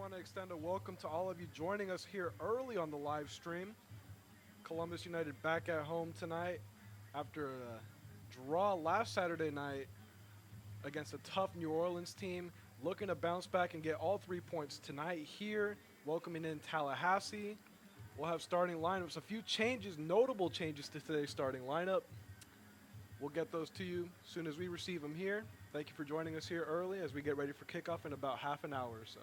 want to extend a welcome to all of you joining us here early on the live stream. Columbus United back at home tonight after a draw last Saturday night against a tough New Orleans team, looking to bounce back and get all 3 points tonight here, welcoming in Tallahassee. We'll have starting lineups, a few changes, notable changes to today's starting lineup. We'll get those to you as soon as we receive them here. Thank you for joining us here early as we get ready for kickoff in about half an hour or so.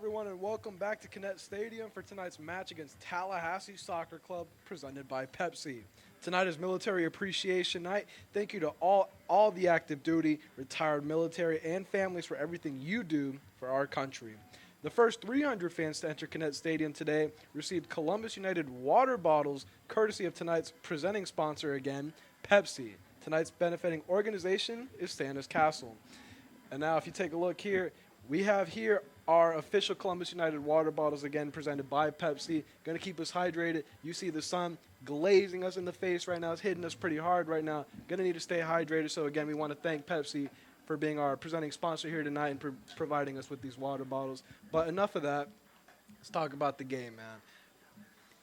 everyone, and welcome back to Kinnett Stadium for tonight's match against Tallahassee Soccer Club, presented by Pepsi. Tonight is Military Appreciation Night. Thank you to all the active duty, retired military, and families for everything you do for our country. The first 300 fans to enter Kinnett Stadium today received Columbus United water bottles, courtesy of tonight's presenting sponsor again, Pepsi. Tonight's benefiting organization is Santa's Castle. And now if you take a look here, we have here our official Columbus United water bottles, again presented by Pepsi. Going to keep us hydrated. You see the sun glazing us in the face right now. It's hitting us pretty hard right now. Going to need to stay hydrated. So again, we want to thank Pepsi for being our presenting sponsor here tonight and providing us with these water bottles. But enough of that. Let's talk about the game, man.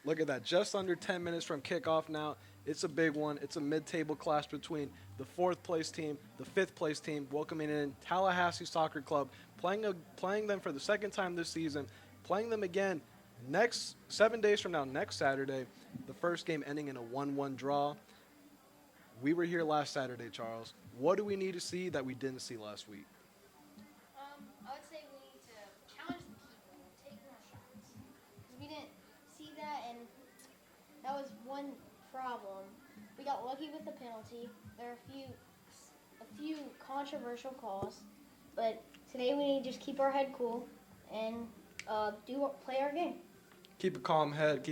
Look at that. Just under 10 minutes from kickoff now. It's a big one. It's a mid-table clash between the fourth-place team, the fifth-place team, welcoming in Tallahassee Soccer Club, playing them for the second time this season, playing them again 7 days from now, next Saturday, the first game ending in a 1-1 draw. We were here last Saturday, Charles. What do we need to see that we didn't see last week? I would say we need to challenge the keeper and take more shots. Because we didn't see that, and that was one problem. We got lucky with the penalty. There are a few controversial calls, but today we need to just keep our head cool and play our game. Keep a calm head.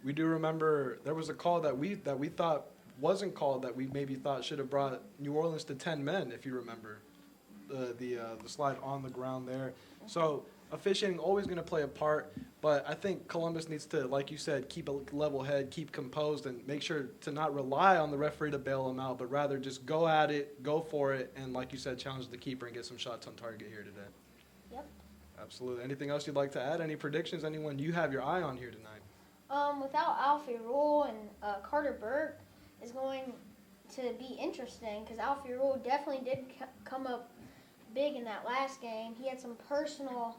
We do remember there was a call that we thought wasn't called, that we maybe thought should have brought New Orleans to 10 men, if you remember. The slide on the ground there. So officiating always going to play a part, but I think Columbus needs to, like you said, keep a level head, keep composed, and make sure to not rely on the referee to bail them out, but rather just go at it, go for it, and like you said, challenge the keeper and get some shots on target here today. Yep. Absolutely. Anything else you'd like to add? Any predictions? Anyone you have your eye on here tonight? Without Alfie Rule and Carter Burke is going to be interesting, because Alfie Rule definitely did come up big in that last game. He had some personal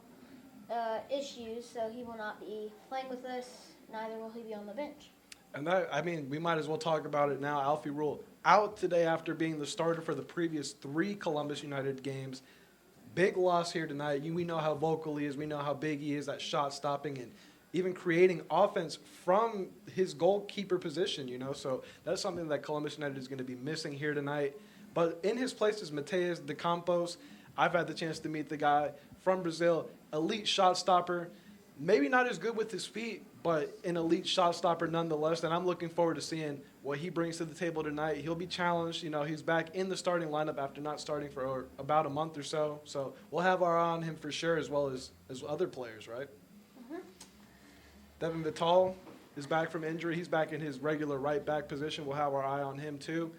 issues, so he will not be playing with us. Neither will he be on the bench. And we might as well talk about it now. Alfie Rule out today after being the starter for the previous 3 Columbus United games. Big loss here tonight. We know how vocal he is. We know how big he is at shot stopping and even creating offense from his goalkeeper position, So that's something that Columbus United is going to be missing here tonight. But in his place is Mateus de Campos. I've had the chance to meet the guy from Brazil, elite shot stopper. Maybe not as good with his feet, but an elite shot stopper nonetheless. And I'm looking forward to seeing what he brings to the table tonight. He'll be challenged. He's back in the starting lineup after not starting for about a month or so. So we'll have our eye on him for sure, as well as other players, right? Mm-hmm. Devin Vital is back from injury. He's back in his regular right back position. We'll have our eye on him too.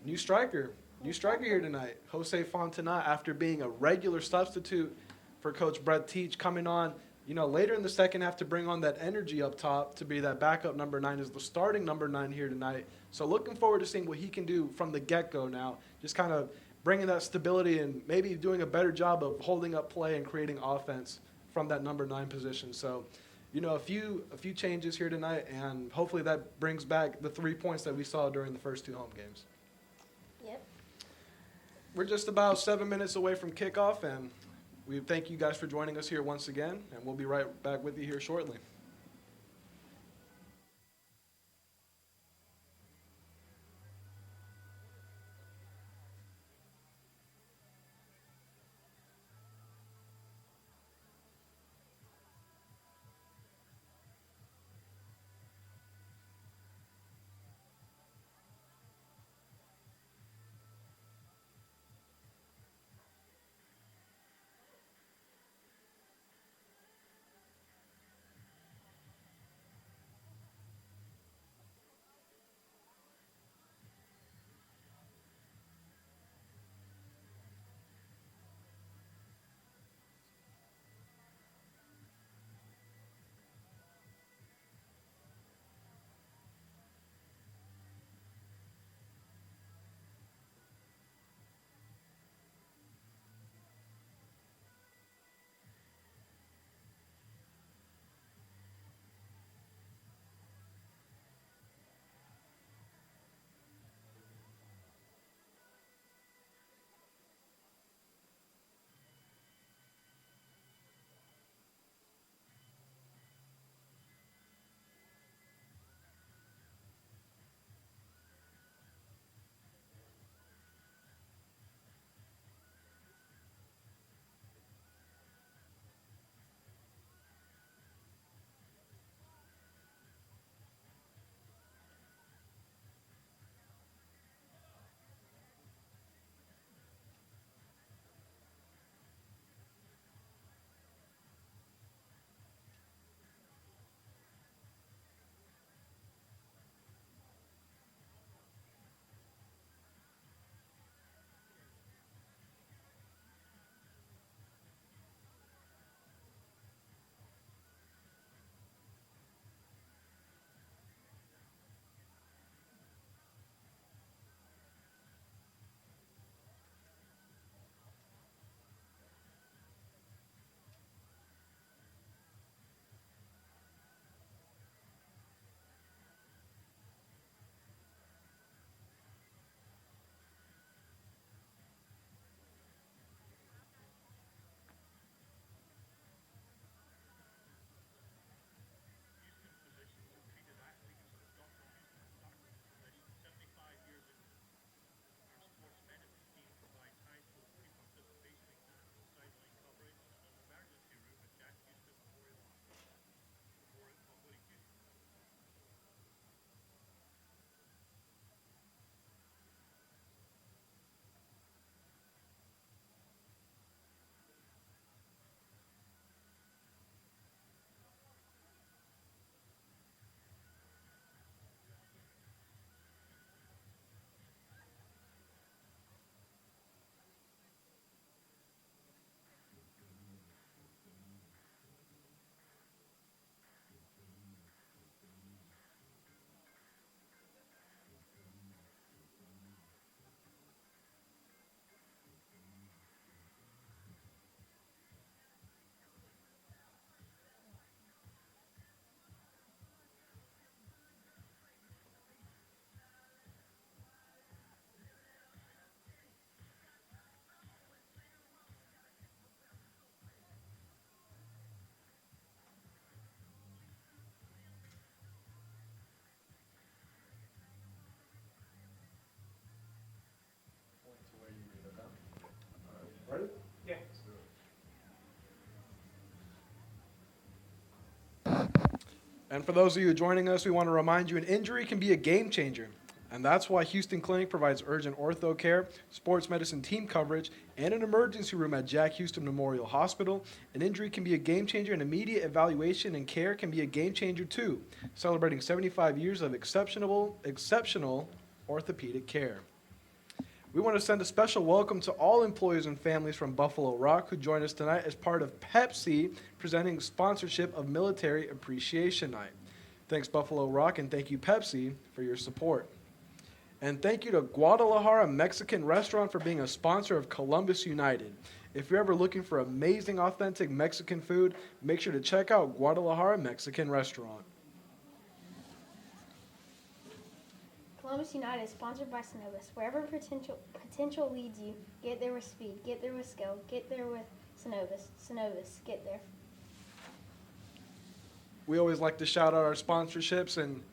New striker here tonight, Jose Fontana, after being a regular substitute for Coach Brett Teach, coming on, later in the second half to bring on that energy up top to be that backup number 9 as the starting number 9 here tonight. So looking forward to seeing what he can do from the get-go now, just kind of bringing that stability and maybe doing a better job of holding up play and creating offense from that number 9 position. So, a few changes here tonight, and hopefully that brings back the 3 points that we saw during the first 2 home games. Yep. We're just about 7 minutes away from kickoff, and we thank you guys for joining us here once again, and we'll be right back with you here shortly. And for those of you joining us, we want to remind you an injury can be a game changer. And that's why Houston Clinic provides urgent ortho care, sports medicine team coverage, and an emergency room at Jack Houston Memorial Hospital. An injury can be a game changer, and immediate evaluation and care can be a game changer too. Celebrating 75 years of exceptional orthopedic care. We want to send a special welcome to all employees and families from Buffalo Rock who join us tonight as part of Pepsi presenting sponsorship of Military Appreciation Night. Thanks, Buffalo Rock, and thank you, Pepsi, for your support. And thank you to Guadalajara Mexican Restaurant for being a sponsor of Columbus United. If you're ever looking for amazing, authentic Mexican food, make sure to check out Guadalajara Mexican Restaurant. Columbus United is sponsored by Synovus. Wherever potential leads you, get there with speed, get there with skill, get there with Synovus. Synovus, get there. We always like to shout out our sponsorships, and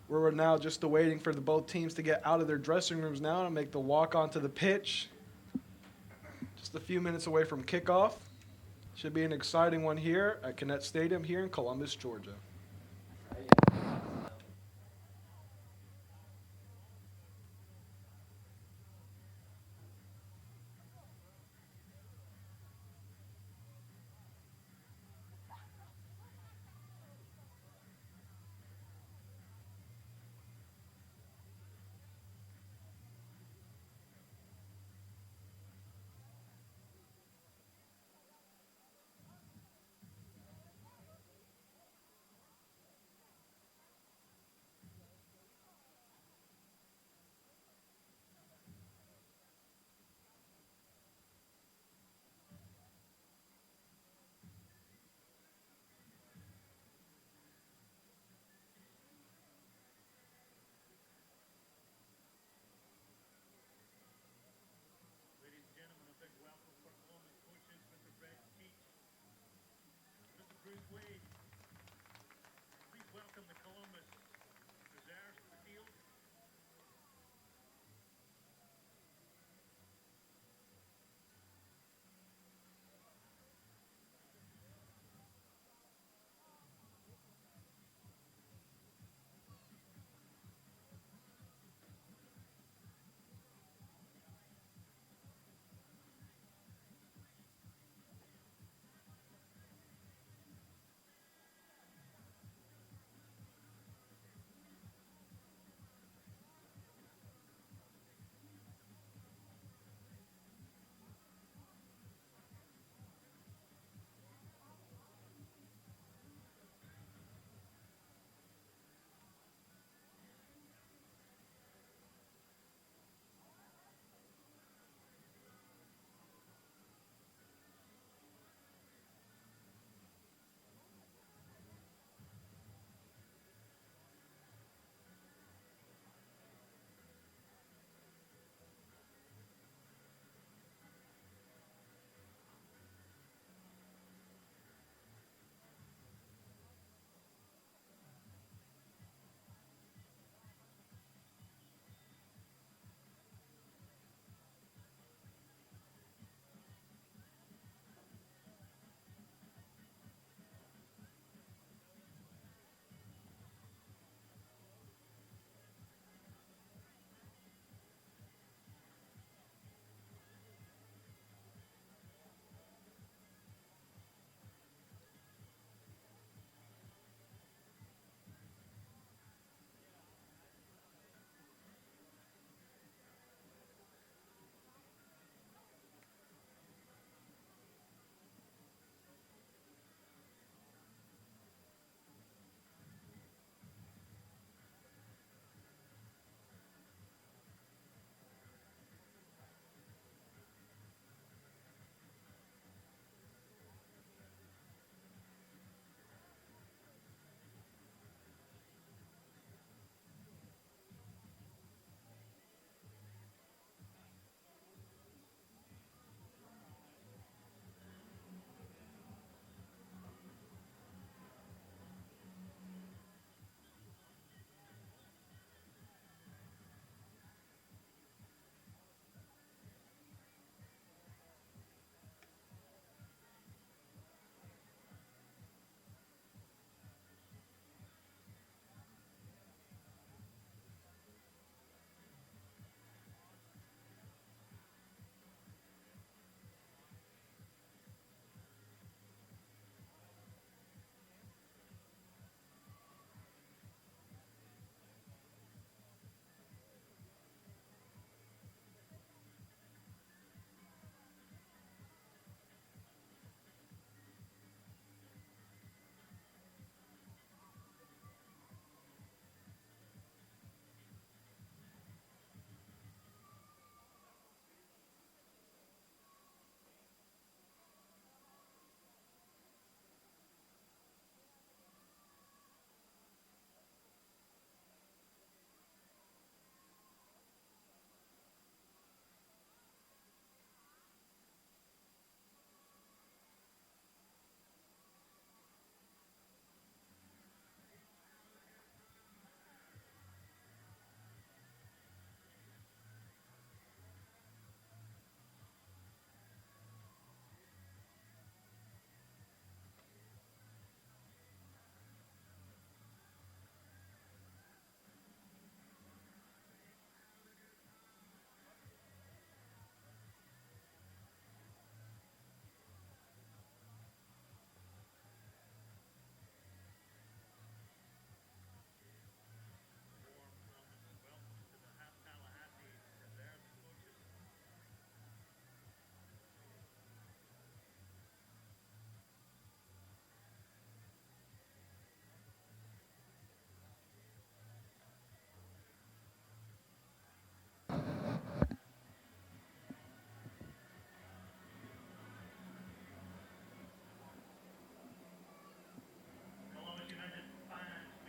we're now just awaiting for both teams to get out of their dressing rooms now and make the walk onto the pitch. Just a few minutes away from kickoff. Should be an exciting one here at Kinnett Stadium here in Columbus, Georgia.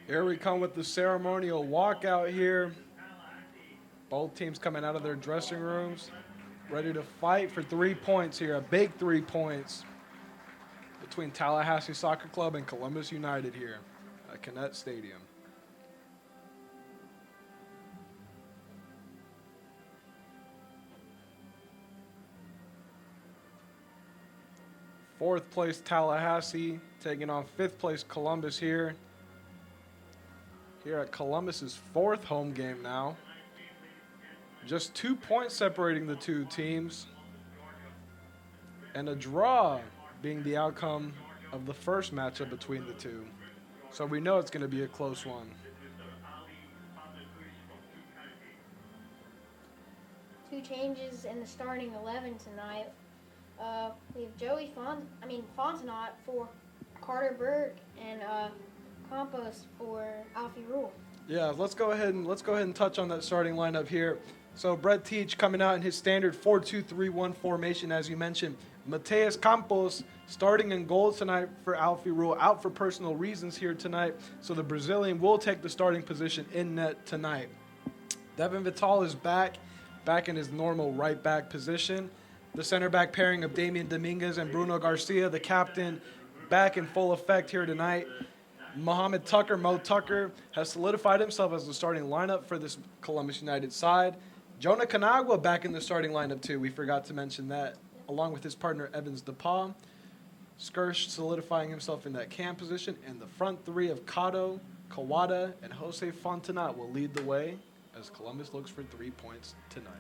Here we come with the ceremonial walkout here. Both teams coming out of their dressing rooms, ready to fight for 3 points here, a big 3 points between Tallahassee Soccer Club and Columbus United here at Kinnett Stadium. Fourth place Tallahassee taking on fifth place Columbus here. Here at Columbus's fourth home game now. Just 2 points separating the two teams. And a draw being the outcome of the first matchup between the two. So we know it's going to be a close one. Two changes in the starting 11 tonight. We have Joey Fontenot for Carter Burke and Campos for Alfie Rule. Yeah, let's go ahead and touch on that starting lineup here. So Brett Teach coming out in his standard 4-2-3-1 formation, as you mentioned. Mateus Campos starting in goal tonight for Alfie Rule, out for personal reasons here tonight. So the Brazilian will take the starting position in net tonight. Devin Vital is back in his normal right back position. The center back pairing of Damian Dominguez and Bruno Garcia, the captain, back in full effect here tonight. Mo Tucker, has solidified himself as the starting lineup for this Columbus United side. Jonah Kanagwa back in the starting lineup too. We forgot to mention that, along with his partner Evans DePaul. Skirsh solidifying himself in that cam position. And the front three of Kato, Kawada, and Jose Fontenot will lead the way as Columbus looks for 3 points tonight.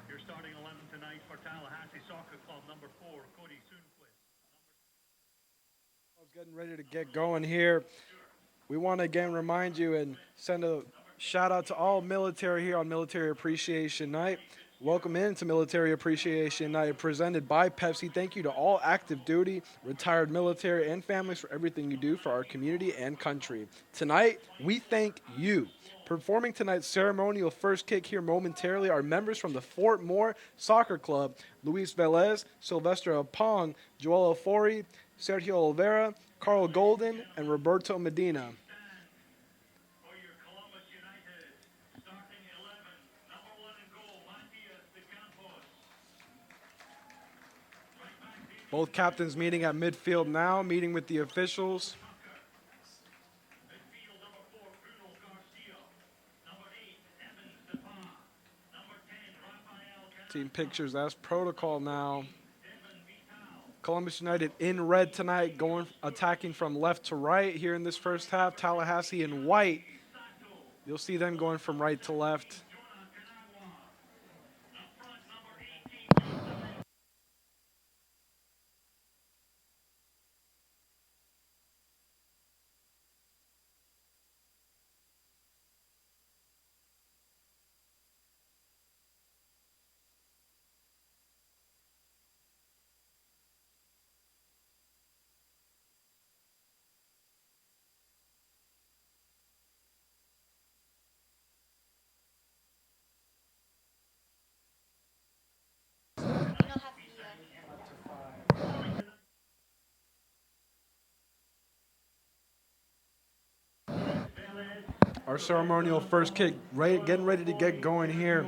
Your starting 11 tonight for Tallahassee Soccer Club, number 4, Cody Sundquist. I was getting ready to get going here. We want to again remind you and send a shout out to all military here on Military Appreciation Night. Welcome into Military Appreciation Night presented by Pepsi. Thank you to all active duty, retired military, and families for everything you do for our community and country. Tonight, we thank you. Performing tonight's ceremonial first kick here momentarily are members from the Fort Moore Soccer Club, Luis Velez, Sylvester Apong, Joel Ofori, Sergio Olvera, Carl Golden, and Roberto Medina. For your Columbus United, starting 11, number 1 in goal, Matias de Campos. Right back, Both captains meeting at midfield now, meeting with the officials. midfield, number 4, Bruno Garcia. Number 8, Evans DePaul. Number 10, Rafael Team pictures, that's protocol now. Devin Vital. Columbus United in red tonight, attacking from left to right here in this first half. Tallahassee in white. You'll see them going from right to left. Jonah Kanagwa. Up front, number 18, Joseph. Our ceremonial first kick, getting ready to get going here.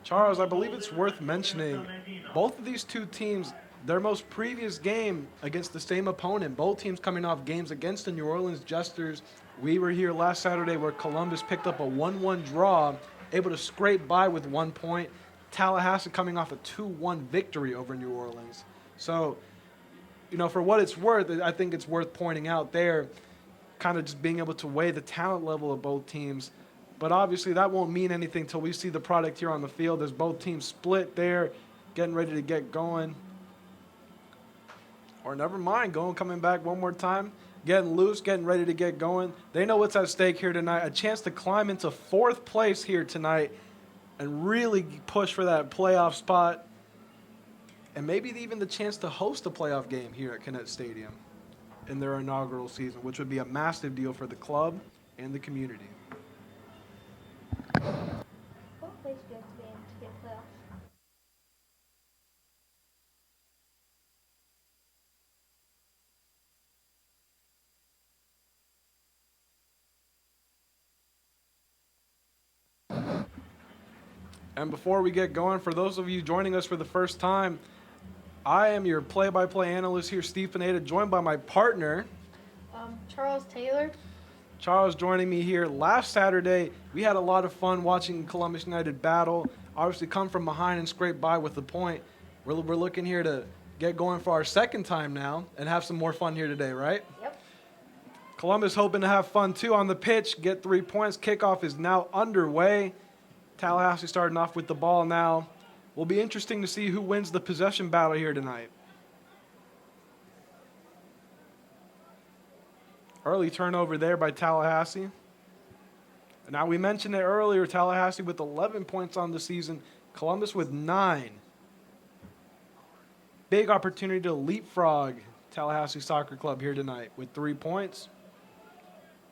Charles, I believe it's worth mentioning, both of these two teams, their most previous game against the same opponent, both teams coming off games against the New Orleans Jesters. We were here last Saturday where Columbus picked up a 1-1 draw, able to scrape by with 1 point. Tallahassee coming off a 2-1 victory over New Orleans. So, for what it's worth, I think it's worth pointing out there, kind of just being able to weigh the talent level of both teams. But obviously that won't mean anything until we see the product here on the field as both teams split there, getting ready to get going. Or never mind, coming back one more time, getting loose, getting ready to get going. They know what's at stake here tonight. A chance to climb into 4th place here tonight and really push for that playoff spot. And maybe even the chance to host a playoff game here at Kinnett Stadium in their inaugural season, which would be a massive deal for the club and the community. What place do you have to be in to get playoffs? And before we get going, for those of you joining us for the first time, I am your play-by-play analyst here, Steve Pineda, joined by my partner, Charles Taylor. Charles, joining me here. Last Saturday, we had a lot of fun watching Columbus United battle. Obviously, come from behind and scrape by with the point. We're looking here to get going for our second time now and have some more fun here today, right? Yep. Columbus hoping to have fun too on the pitch, get 3 points. Kickoff is now underway. Tallahassee starting off with the ball now. Will be interesting to see who wins the possession battle here tonight. Early turnover there by Tallahassee. And now we mentioned it earlier, Tallahassee with 11 points on the season, Columbus with 9. Big opportunity to leapfrog Tallahassee Soccer Club here tonight with 3 points.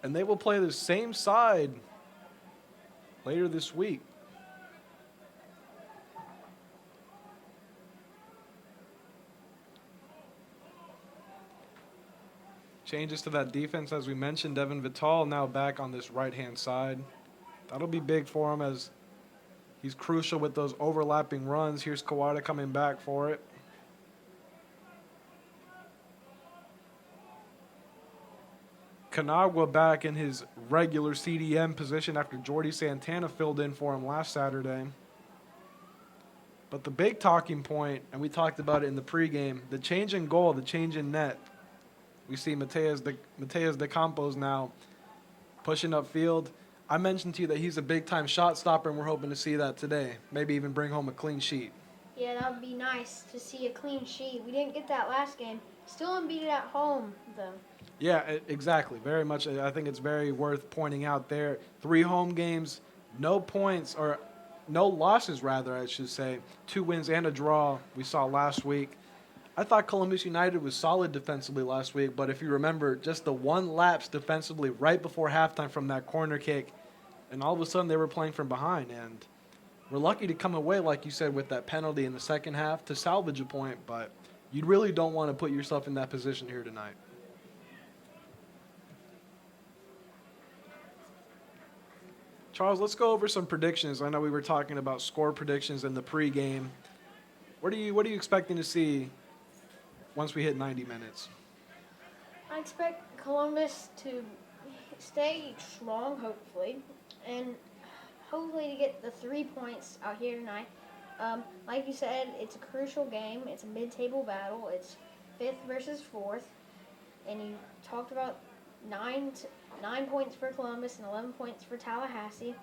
And they will play the same side later this week. Changes to that defense, as we mentioned. Devin Vital now back on this right-hand side. That'll be big for him as he's crucial with those overlapping runs. Here's Kawada coming back for it. Kanagwa back in his regular CDM position after Jordy Santana filled in for him last Saturday. But the big talking point, and we talked about it in the pregame, the change in goal, the change in net. We see Mateus de Campos now pushing upfield. I mentioned to you that he's a big-time shot stopper, and we're hoping to see that today. Maybe even bring home a clean sheet. Yeah, that would be nice to see a clean sheet. We didn't get that last game. Still unbeaten at home, though. Yeah, exactly. Very much. I think it's very worth pointing out there. 3 home games, no points, or no losses, rather, I should say. 2 wins and a draw we saw last week. I thought Columbus United was solid defensively last week, but if you remember, just the one lapse defensively right before halftime from that corner kick, and all of a sudden they were playing from behind. And we're lucky to come away, like you said, with that penalty in the second half to salvage a point, but you really don't want to put yourself in that position here tonight. Charles, let's go over some predictions. I know we were talking about score predictions in the pregame. What are you expecting to see once we hit 90 minutes? I expect Columbus to stay strong, hopefully, and hopefully to get the 3 points out here tonight. Like you said, it's a crucial game. It's a mid-table battle. It's 5th versus 4th, and you talked about 9 points for Columbus and 11 points for Tallahassee.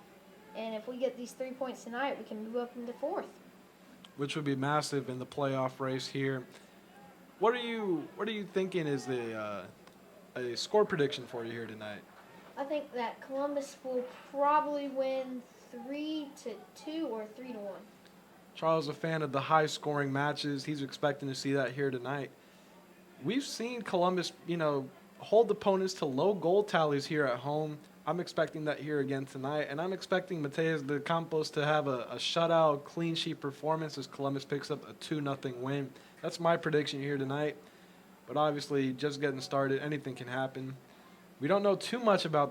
And if we get these 3 points tonight, we can move up into 4th. Which would be massive in the playoff race here. What are you thinking is a score prediction for you here tonight? I think that Columbus will probably win 3-2 or 3-1. Charles is a fan of the high-scoring matches. He's expecting to see that here tonight. We've seen Columbus, hold opponents to low goal tallies here at home. I'm expecting that here again tonight, and I'm expecting Mateus de Campos to have a shutout, clean sheet performance as Columbus picks up a 2-0 win. That's my prediction here tonight, but obviously just getting started, anything can happen. We don't know too much about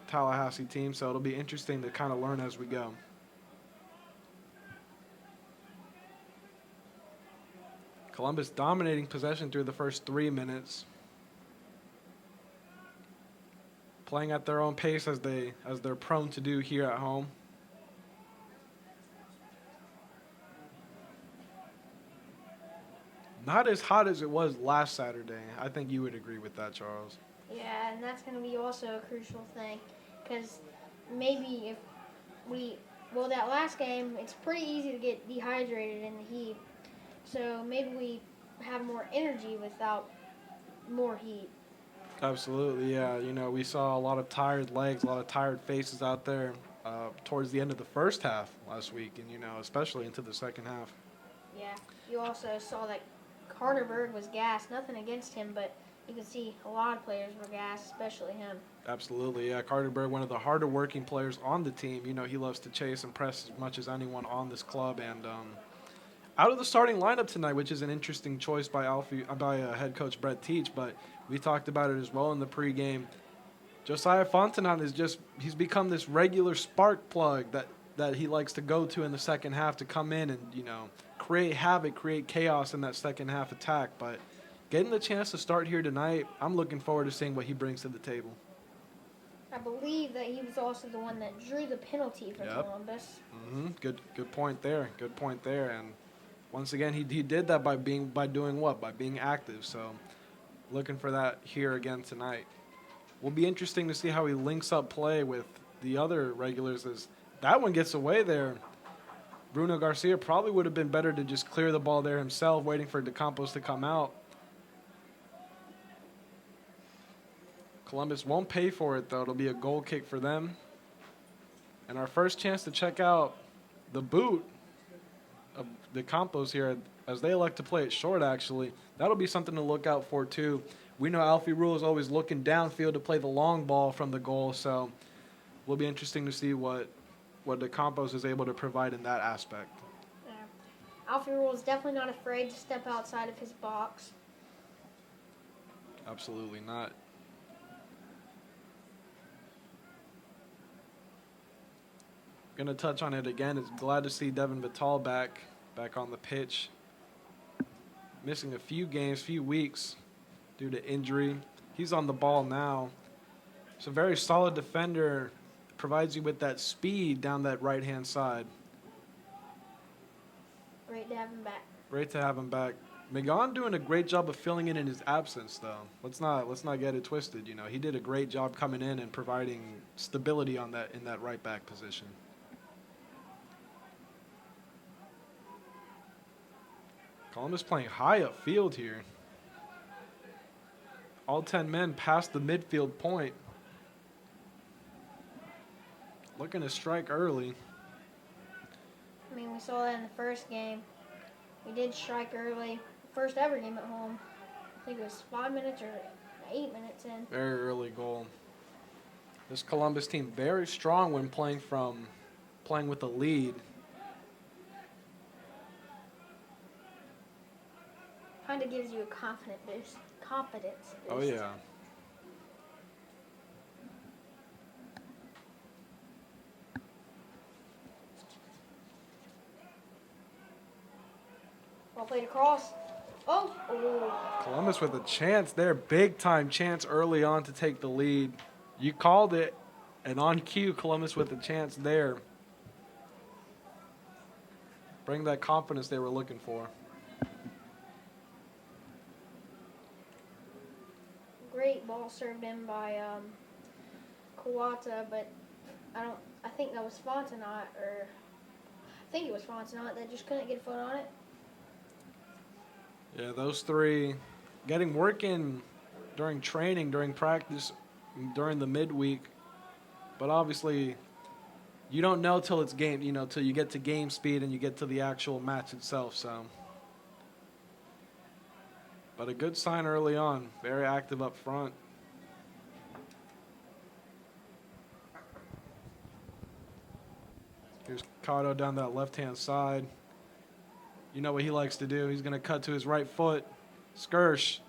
Tallahassee team, so it'll be interesting to kind of learn as we go. Columbus dominating possession through the first 3 minutes, playing at their own pace as they're prone to do here at home. Not as hot as it was last Saturday. I think you would agree with that, Charles. Yeah, and that's going to be also a crucial thing, because maybe if that last game, it's pretty easy to get dehydrated in the heat. So maybe we have more energy without more heat. Absolutely, yeah. We saw a lot of tired legs, a lot of tired faces out there towards the end of the first half last week, and, especially into the second half. Yeah, you also saw that Carter Bird was gassed. Nothing against him, but you could see a lot of players were gassed, especially him. Absolutely, yeah. Carter Bird, one of the harder working players on the team. He loves to chase and press as much as anyone on this club. And out of the starting lineup tonight, which is an interesting choice by head coach Brett Teach, but we talked about it as well in the pregame. Josiah Fontenot he's become this regular spark plug that he likes to go to in the second half to come in and, create havoc, create chaos in that second half attack. But getting the chance to start here tonight, I'm looking forward to seeing what he brings to the table. I believe that he was also the one that drew the penalty for Columbus. Mm-hmm. Good point there. Good point there. And once again, he did that by doing what? By being active. So looking for that here again tonight. Will be interesting to see how he links up play with the other regulars as that one gets away there. Bruno Garcia probably would have been better to just clear the ball there himself, waiting for De Campos to come out. Columbus won't pay for it, though. It'll be a goal kick for them. And our first chance to check out the boot of De Campos here, as they elect to play it short, actually. That'll be something to look out for, too. We know Alfie Rule is always looking downfield to play the long ball from the goal, so will be interesting to see what De Campos is able to provide in that aspect. Yeah. Alfie Rule is definitely not afraid to step outside of his box. Absolutely not. Going to touch on it again. It's glad to see Devin Vitale back on the pitch. Missing a few games, few weeks due to injury. He's on the ball now. He's a very solid defender. Provides you with that speed down that right-hand side. Great to have him back. Great to have him back. Megan doing a great job of filling in his absence, though. Let's not get it twisted. He did a great job coming in and providing stability in that right back position. Columbus playing high upfield here. All 10 men past the midfield point. Looking to strike early. I mean, we saw that in the first game. We did strike early. First ever game at home. I think it was 5 minutes or 8 minutes in. Very early goal. This Columbus team very strong when playing with a lead. Kind of gives you a confidence boost. Oh, yeah. Ball played across. Oh. Columbus with a chance there. Big time chance early on to take the lead. You called it. And on cue, Columbus with a chance there. Bring that confidence they were looking for. Great ball served in by Kawata, but I think that was Fontenot, that just couldn't get a foot on it. Yeah, those three getting work in during training, during practice, during the midweek. But obviously, you don't know till it's game, till you get to game speed and you get to the actual match itself. So, but a good sign early on. Very active up front. Here's Cotto down that left-hand side. You know what he likes to do. He's going to cut to his right foot. Skirsh.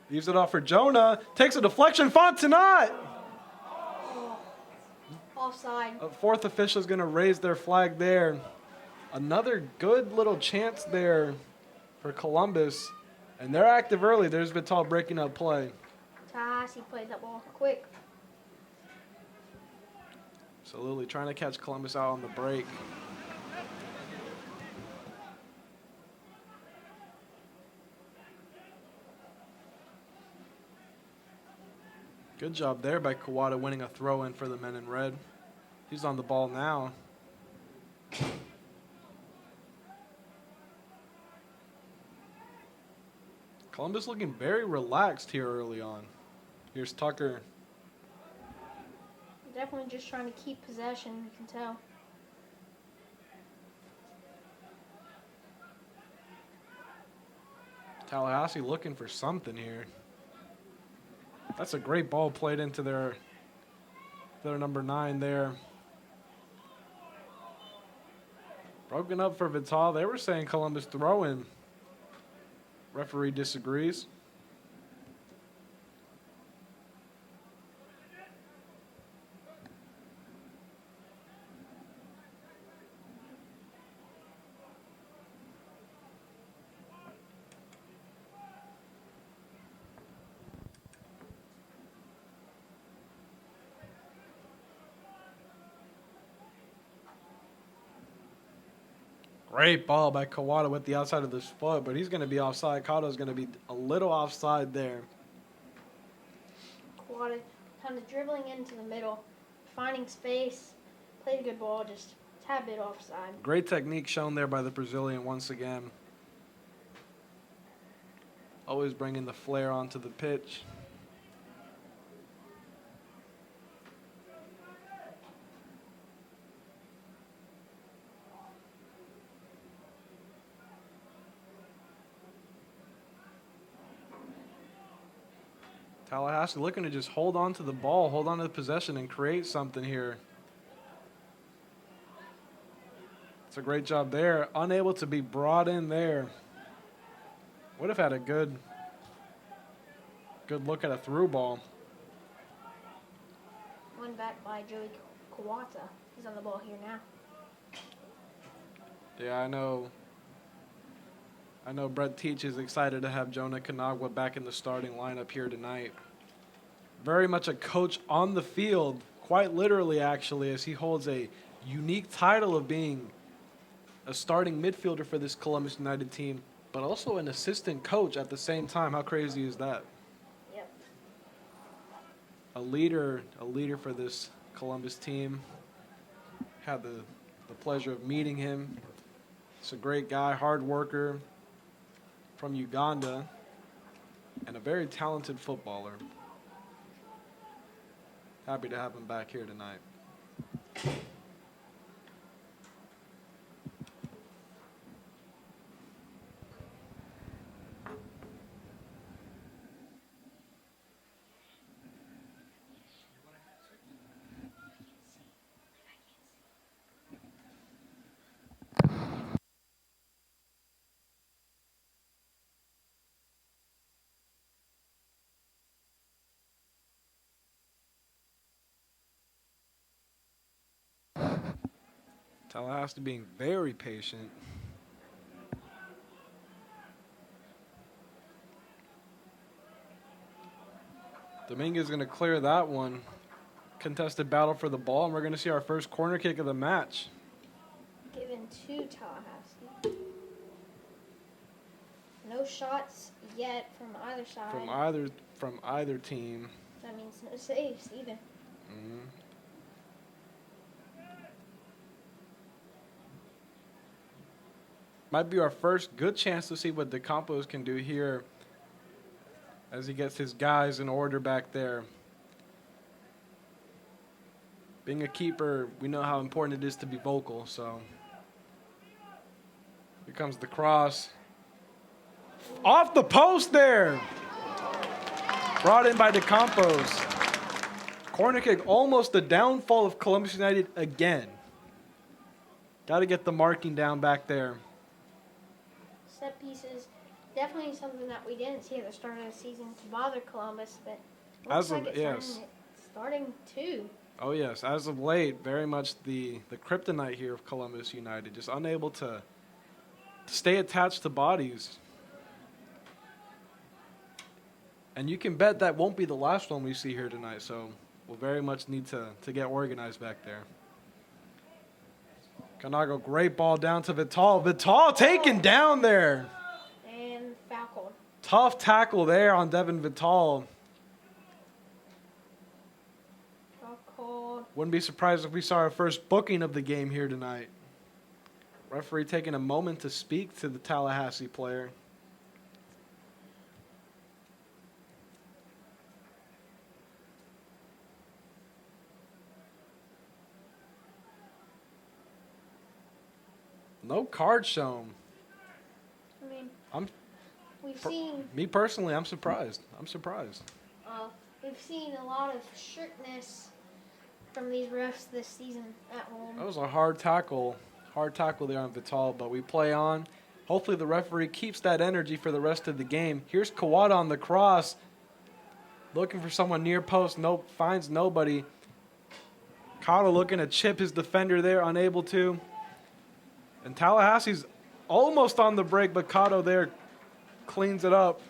Leaves it off for Jonah. Takes a deflection. Fontenot. offside. A fourth official is going to raise their flag there. Another good little chance there for Columbus. And they're active early. There's Vital breaking up play. Tallahassee played that ball quick. Absolutely trying to catch Columbus out on the break. Good job there by Kawada winning a throw-in for the men in red. He's on the ball now. Columbus looking very relaxed here early on. Here's Tucker. Definitely just trying to keep possession, you can tell. Tallahassee looking for something here. That's a great ball played into their number 9 there. Broken up for Vital. They were saying Columbus throw-in. Referee disagrees. Great ball by Kawada with the outside of his foot, but he's going to be offside. Kado's going to be a little offside there. Kawada kind of dribbling into the middle, finding space, played a good ball, just a tad bit offside. Great technique shown there by the Brazilian once again. Always bringing the flair onto the pitch. Tallahassee looking to just hold on to the ball, hold on to the possession, and create something here. It's a great job there. Unable to be brought in there. Would have had a good look at a through ball. One back by Joey Kawata. He's on the ball here now. Yeah, I know Brett Teach is excited to have Jonah Kanagwa back in the starting lineup here tonight. Very much a coach on the field, quite literally actually, as he holds a unique title of being a starting midfielder for this Columbus United team, but also an assistant coach at the same time. How crazy is that? Yep. A leader for this Columbus team. Had the pleasure of meeting him. He's a great guy, hard worker from Uganda, and a very talented footballer. Happy to have him back here tonight. Tallahassee being very patient. Dominguez is going to clear that one. Contested battle for the ball, and we're going to see our first corner kick of the match. Given to Tallahassee. No shots yet from either side. From either team. That means no saves even. Mm-hmm. Might be our first good chance to see what De Campos can do here as he gets his guys in order back there. Being a keeper, we know how important it is to be vocal, so. Here comes the cross. Off the post there! Brought in by De Campos. Corner kick, almost the downfall of Columbus United again. Got to get the marking down back there. Set pieces, definitely something that we didn't see at the start of the season to bother Columbus, but looks like it's starting to. Oh, yes. As of late, very much the kryptonite here of Columbus United. Just unable to stay attached to bodies. And you can bet that won't be the last one we see here tonight. So we'll very much need to get organized back there. Canago, great ball down to Vital. Vital taken down there. And foul called. Tough tackle there on Devin Vital. Foul called. Wouldn't be surprised if we saw our first booking of the game here tonight. Referee taking a moment to speak to the Tallahassee player. No card shown. I mean, I'm we've seen me personally, I'm surprised. we've seen a lot of strictness from these refs this season at home. That was a hard tackle there on Vital, but we play on. Hopefully the referee keeps that energy for the rest of the game. Here's Kawada on the cross, looking for someone near post. Nope, finds nobody. Kawada looking to chip his defender there, unable to. And Tallahassee's almost on the break, but Kato there cleans it up.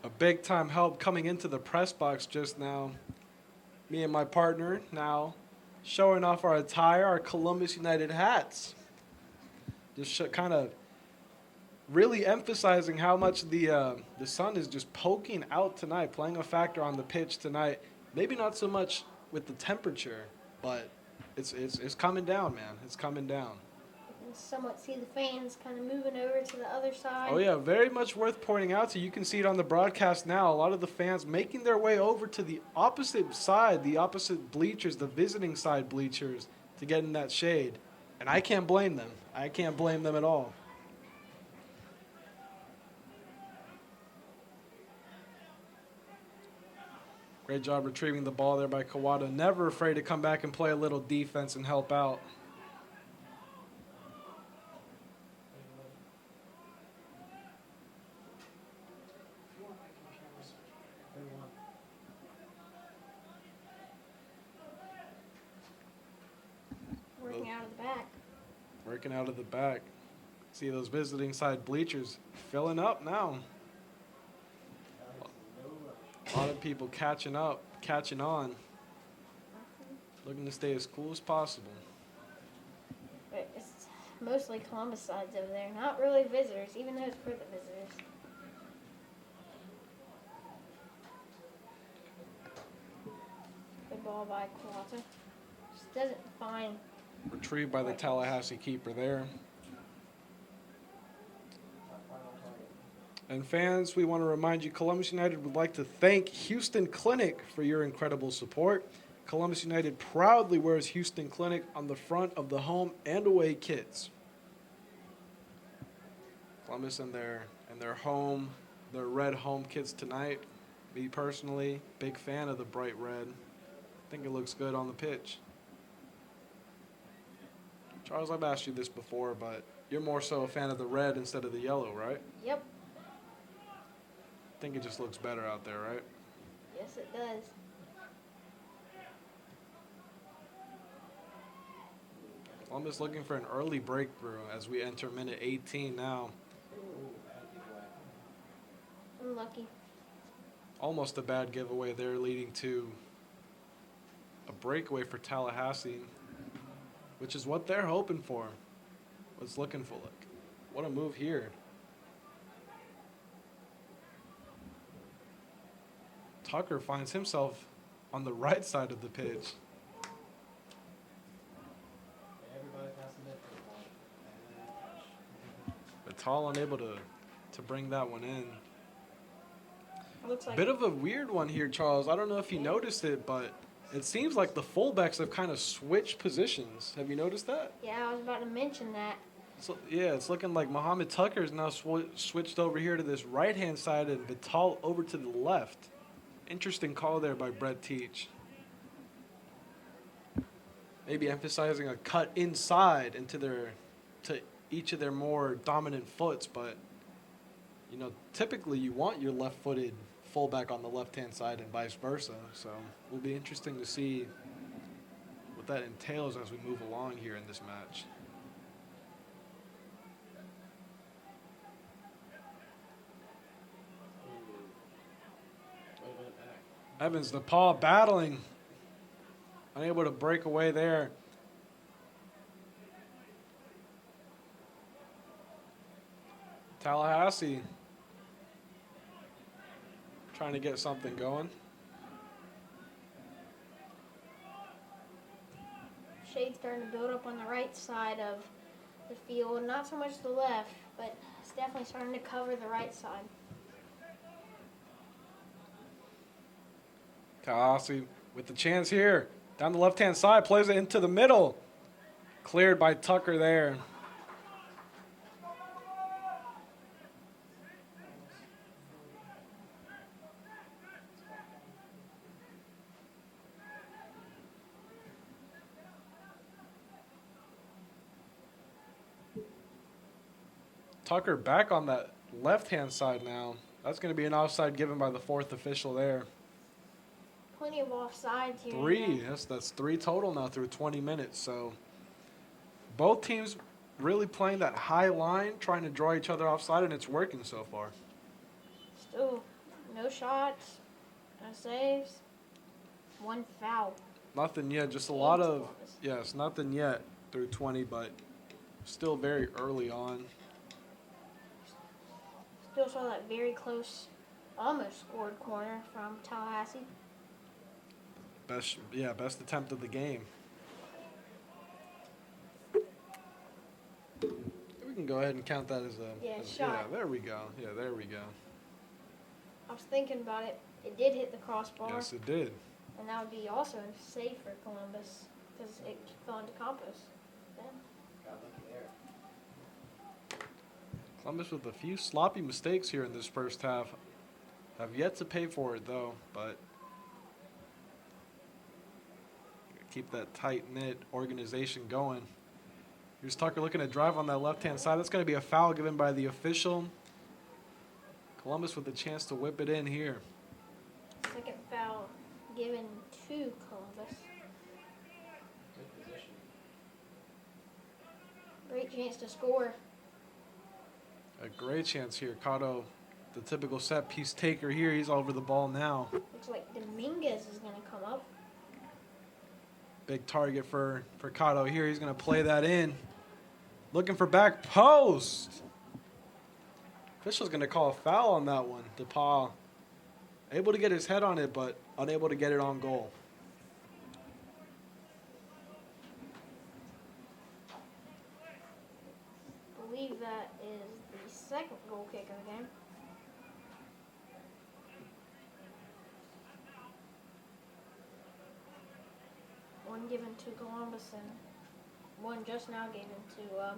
A big-time help coming into the press box just now. Me and my partner now showing off our attire, our Columbus United hats. Just kind of really emphasizing how much the sun is just poking out tonight, playing a factor on the pitch tonight. Maybe not so much with the temperature, but it's coming down, man. It's coming down. You can somewhat see the fans kind of moving over to the other side. Oh, yeah, very much worth pointing out to you. You can see it on the broadcast now. A lot of the fans making their way over to the opposite side, the opposite bleachers, the visiting side bleachers, to get in that shade. And I can't blame them. I can't blame them at all. Great job retrieving the ball there by Kawada. Never afraid to come back and play a little defense and help out. Working out of the back. Working out of the back. See those visiting side bleachers filling up now. A lot of people catching up, catching on. Looking to stay as cool as possible. But it's mostly Columbus sides over there, not really visitors, even though it's for the visitors. Good ball by Kawata. Just doesn't find. Retrieved by the Tallahassee keeper there. And fans, we want to remind you, Columbus United would like to thank Houston Clinic for your incredible support. Columbus United proudly wears Houston Clinic on the front of the home and away kits. Columbus and their home, their red home kits tonight. Me personally, big fan of the bright red. I think it looks good on the pitch. Charles, I've asked you this before, but you're more so a fan of the red instead of the yellow, right? Yep. I think it just looks better out there, right? Yes, it does. Columbus looking for an early breakthrough as we enter minute 18 now. Unlucky. Almost a bad giveaway there, leading to a breakaway for Tallahassee, which is what they're hoping for. What's looking for. Look, what a move here. Tucker finds himself on the right side of the pitch. Vital unable to bring that one in. Looks like Bit of a weird one here, Charles. I don't know if you noticed it, but it seems like the fullbacks have kind of switched positions. Have you noticed that? yeah, I was about to mention that. So, yeah, it's looking like Mohamed Tucker is now switched over here to this right-hand side and Vital over to the left. Interesting call there by Brett Teach. Maybe emphasizing a cut inside to each of their more dominant foots, but you know, typically you want your left-footed fullback on the left-hand side and vice versa. So it will be interesting to see what that entails as we move along here in this match. Evans, DePaul battling. Unable to break away there. Tallahassee trying to get something going. Shade's starting to build up on the right side of the field. Not so much the left, but it's definitely starting to cover the right side. Tallahassee with the chance here. Down the left-hand side, plays it into the middle. Cleared by Tucker there. Tucker back on that left-hand side now. That's going to be an offside given by the fourth official there. Plenty of offsides here. Three. Yes, that's three total now through 20 minutes. So both teams really playing that high line, trying to draw each other offside, and it's working so far. Still, no shots, no saves, one foul. Nothing yet. Just a Against lot of, Columbus. yes, nothing yet through 20, but still very early on. Still saw that very close, almost scored corner from Tallahassee. Best attempt of the game. We can go ahead and count that as a shot. Yeah, there we go. Yeah, there we go. I was thinking about it. It did hit the crossbar, Yes, it did. and that would be also safe for Columbus because it fell into Campos. Yeah. Columbus with a few sloppy mistakes here in this first half. Have yet to pay for it, though, but keep that tight-knit organization going. Here's Tucker looking to drive on that left-hand side. That's going to be a foul given by the official. Columbus with a chance to whip it in here. Second foul given to Columbus. Great chance to score. A great chance here. Cotto, the typical set-piece taker here. He's over the ball now. Looks like Dominguez is going to come up. Big target for Cotto here. He's going to play that in. Looking for back post. Official's going to call a foul on that one. DePaul able to get his head on it, but unable to get it on goal. I believe that is the second goal kick of the game. One given to Columbus and one just now given to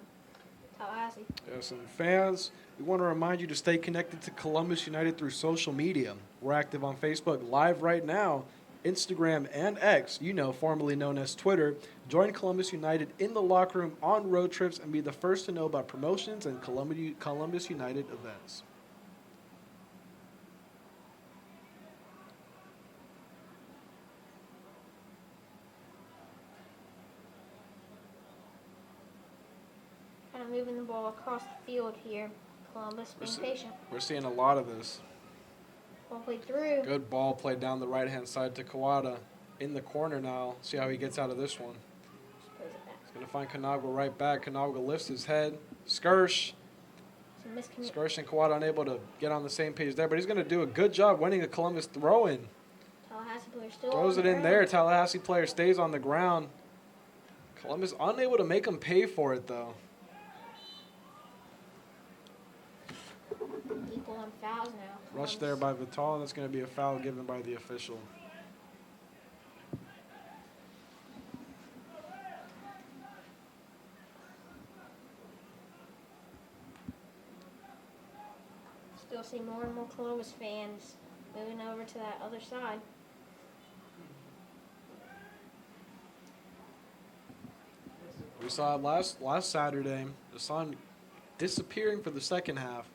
Tallahassee. Yes, and fans, we want to remind you to stay connected to Columbus United through social media. We're active on Facebook Live right now, Instagram, and X, formerly known as Twitter. Join Columbus United in the locker room on road trips and be the first to know about promotions and Columbus United events. Kind of moving the ball across the field here. Columbus being patient. We're seeing a lot of this. Ball played through. Good ball played down the right-hand side to Kawada. In the corner now. See how he gets out of this one. Plays it back. He's going to find Kanagwa right back. Kanagwa lifts his head. Skirsh. Some miscommunication. Skirsh and Kawada unable to get on the same page there, but he's going to do a good job winning a Columbus throw-in. Tallahassee player still Throws on it the in ground. there. Tallahassee player stays on the ground. Columbus unable to make him pay for it, though. Equal couple of fouls now. Rush there by Vital, and that's going to be a foul given by the official. Still see more and more Columbus fans moving over to that other side. We saw it last Saturday. The sun disappearing for the second half.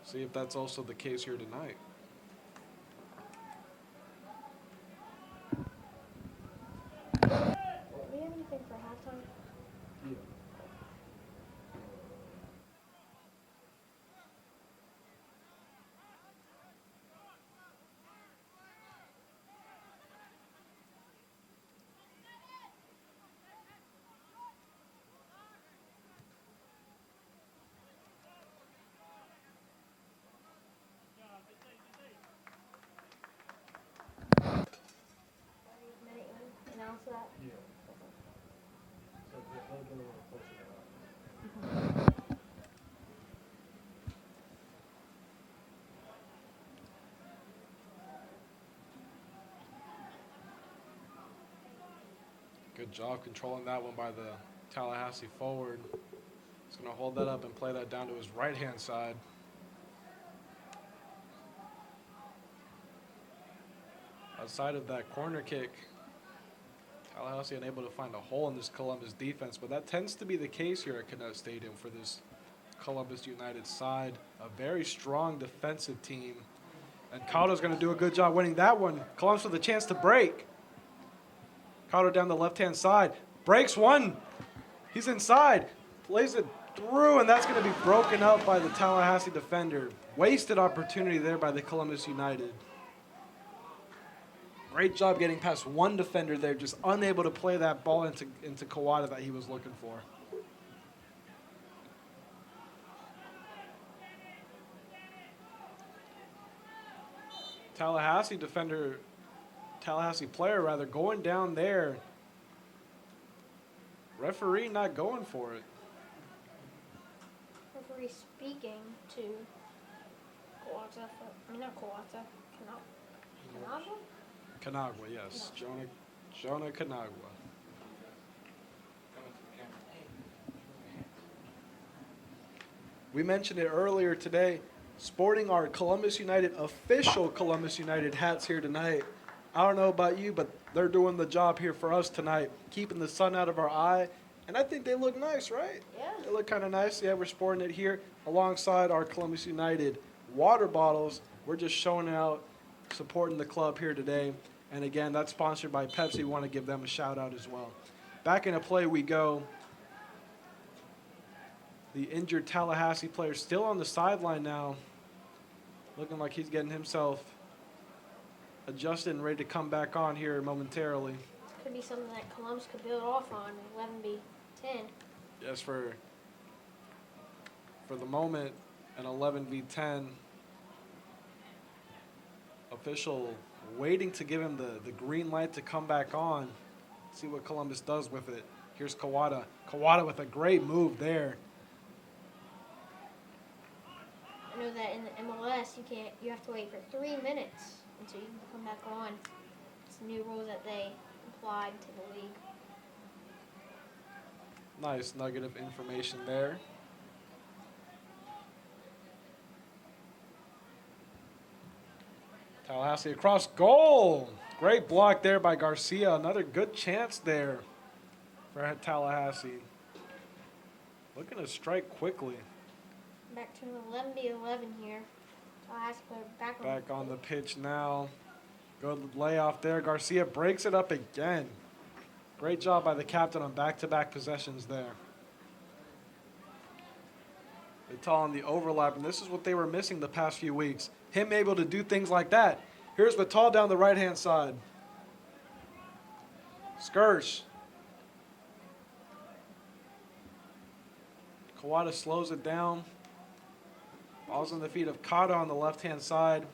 See if that's also the case here tonight. Do we have anything for halftime? Minute announce that. Good job controlling that one by the Tallahassee forward. He's going to hold that up and play that down to his right-hand side. Outside of that corner kick, Tallahassee unable to find a hole in this Columbus defense, but that tends to be the case here at Kinnett Stadium for this Columbus United side. A very strong defensive team. And Cotto's going to do a good job winning that one. Columbus with a chance to break. Cotto down the left-hand side. Breaks one. He's inside. Plays it through, and that's going to be broken up by the Tallahassee defender. Wasted opportunity there by the Columbus United. Great job getting past one defender there, just unable to play that ball into Kawada that he was looking for. Tallahassee player rather, going down there. Referee not going for it. Referee speaking to Kawata. Not Kawata. Kanagwa? Kanagwa, yes. Jonah Kanagwa. We mentioned it earlier today, sporting our Columbus United, official Columbus United hats here tonight. I don't know about you, but they're doing the job here for us tonight, keeping the sun out of our eye. And I think they look nice, right? Yeah. They look kind of nice. Yeah, we're sporting it here alongside our Columbus United water bottles. We're just showing out, supporting the club here today. And again, that's sponsored by Pepsi. We want to give them a shout out as well. Back into play we go. The injured Tallahassee player still on the sideline now. Looking like he's getting himself adjusted and ready to come back on here momentarily. Could be something that Columbus could build off on. 11v10. Yes, for the moment, an 11v10. Official waiting to give him the green light to come back on. See what Columbus does with it. Here's Kawada. Kawada with a great move there. I know that in the MLS you have to wait for 3 minutes until you can come back on. It's new rules that they applied to the league. Nice nugget of information there. Tallahassee across goal. Great block there by Garcia. Another good chance there for Tallahassee. Looking to strike quickly. Back to 11v11 here. Tallahassee player back on the pitch now. Good layoff there. Garcia breaks it up again. Great job by the captain on back-to-back possessions there. Vital on the overlap, and this is what they were missing the past few weeks. Him able to do things like that. Here's Vital down the right-hand side. Skirsh. Kawada slows it down. Ball's on the feet of Kata on the left-hand side.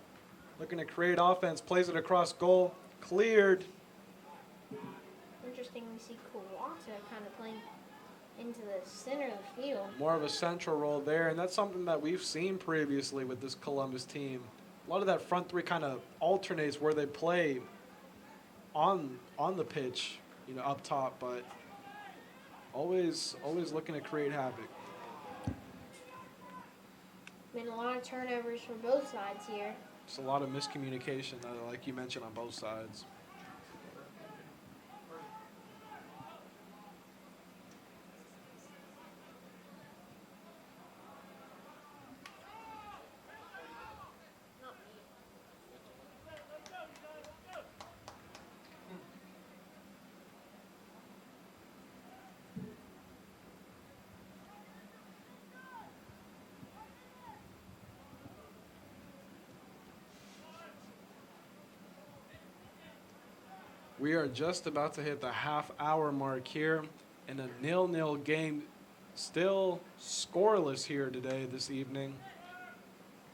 Looking to create offense. Plays it across goal. Cleared. Interesting, we see Kawata kind of playing into the center of the field. More of a central role there, and that's something that we've seen previously with this Columbus team. A lot of that front three kind of alternates where they play on the pitch, up top, but always looking to create havoc. Been a lot of turnovers for both sides here. Just a lot of miscommunication, like you mentioned, on both sides. We are just about to hit the half-hour mark here in a 0-0 game, still scoreless here this evening.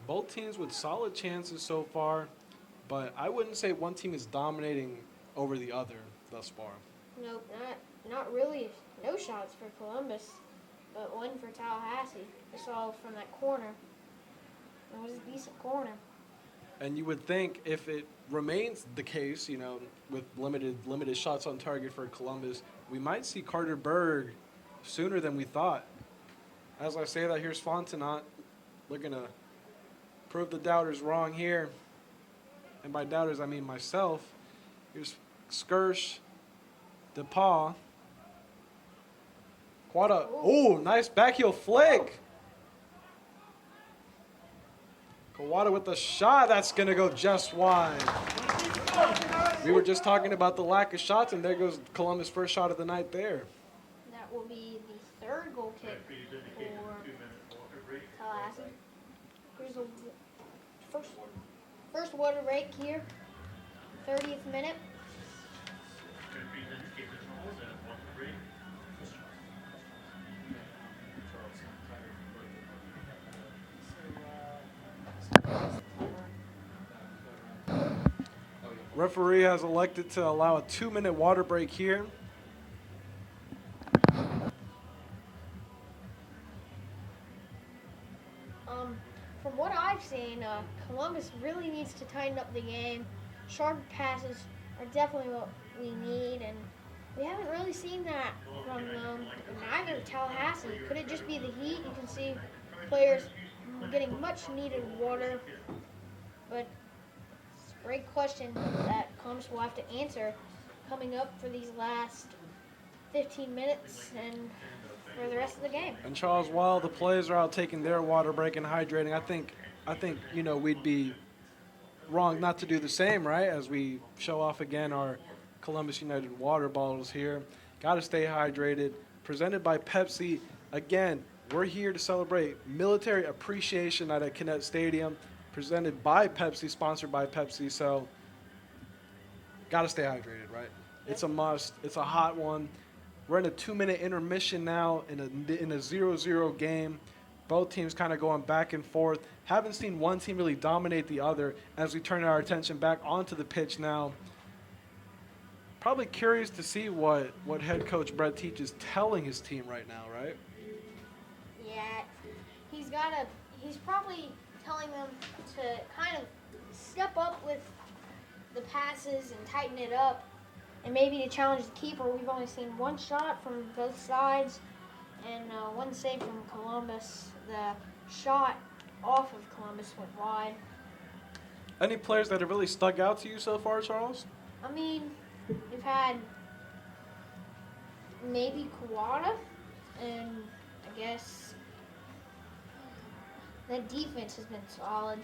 Both teams with solid chances so far, but I wouldn't say one team is dominating over the other thus far. Nope, not really. No shots for Columbus, but one for Tallahassee. It's all from that corner. It was a decent corner. And you would think if it remains the case, with limited shots on target for Columbus, we might see Carter Berg sooner than we thought. As I say that, here's Fontenot looking to prove the doubters wrong here. And by doubters, I mean myself. Here's Skirsch, DePaul. Quada. Oh, nice backheel flick. Kawada with the shot. That's going to go just wide. We were just talking about the lack of shots, and there goes Columbus' first shot of the night there. That will be the third goal kick for Tallahassee. Here's a first water break here, 30th minute. Referee has elected to allow a 2-minute water break here. From what I've seen, Columbus really needs to tighten up the game. Sharp passes are definitely what we need, and we haven't really seen that from neither Tallahassee. Could it just be the heat? You can see players getting much needed water, but it's a great question that Columbus will have to answer coming up for these last 15 minutes and for the rest of the game. And Charles, while the players are out taking their water break and hydrating, I think we'd be wrong not to do the same, right? As we show off again our Columbus United water bottles here. Got to stay hydrated. Presented by Pepsi. Again, we're here to celebrate Military Appreciation Night at Kinnett Stadium. Presented by Pepsi, sponsored by Pepsi. So, got to stay hydrated, right? It's a must. It's a hot one. We're in a 2-minute intermission now in a 0-0 game. Both teams kind of going back and forth. Haven't seen one team really dominate the other as we turn our attention back onto the pitch now. Probably curious to see what head coach Brett Teach is telling his team right now, right? Yeah, he's probably telling them to kind of step up with the passes and tighten it up. And maybe to challenge the keeper. We've only seen one shot from both sides and one save from Columbus. The shot off of Columbus went wide. Any players that have really stuck out to you so far, Charles? I mean, we've had maybe Kawada, and I guess that defense has been solid.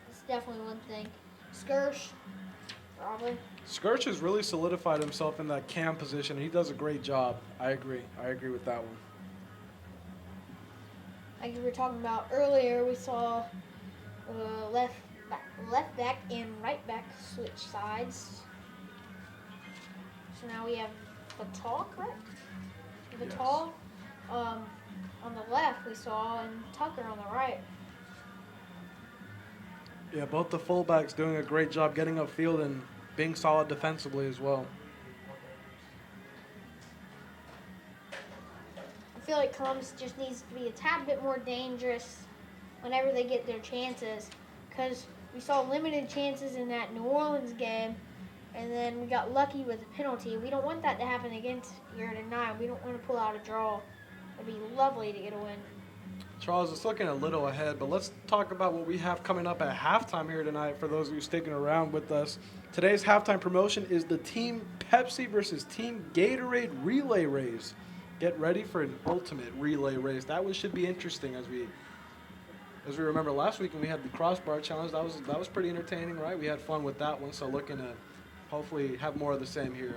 That's definitely one thing. Skirsch, probably. Skirsch has really solidified himself in that cam position. He does a great job. I agree with that one. Like we were talking about earlier, we saw left back and right back switch sides. So now we have Vital, correct? Vital on the left we saw, and Tucker on the right. Yeah, both the fullbacks doing a great job getting upfield and being solid defensively as well. feel like Columbus just needs to be a tad bit more dangerous whenever they get their chances, because we saw limited chances in that New Orleans game, and then we got lucky with a penalty. We don't want that to happen against here tonight. We don't want to pull out a draw. It'd be lovely to get a win. Charles, it's looking a little ahead, but let's talk about what we have coming up at halftime here tonight for those of you sticking around with us. Today's halftime promotion is the Team Pepsi versus Team Gatorade relay race. Get ready for an ultimate relay race. That one should be interesting as we remember last week when we had the crossbar challenge. That was pretty entertaining, right? We had fun with that one, so looking to hopefully have more of the same here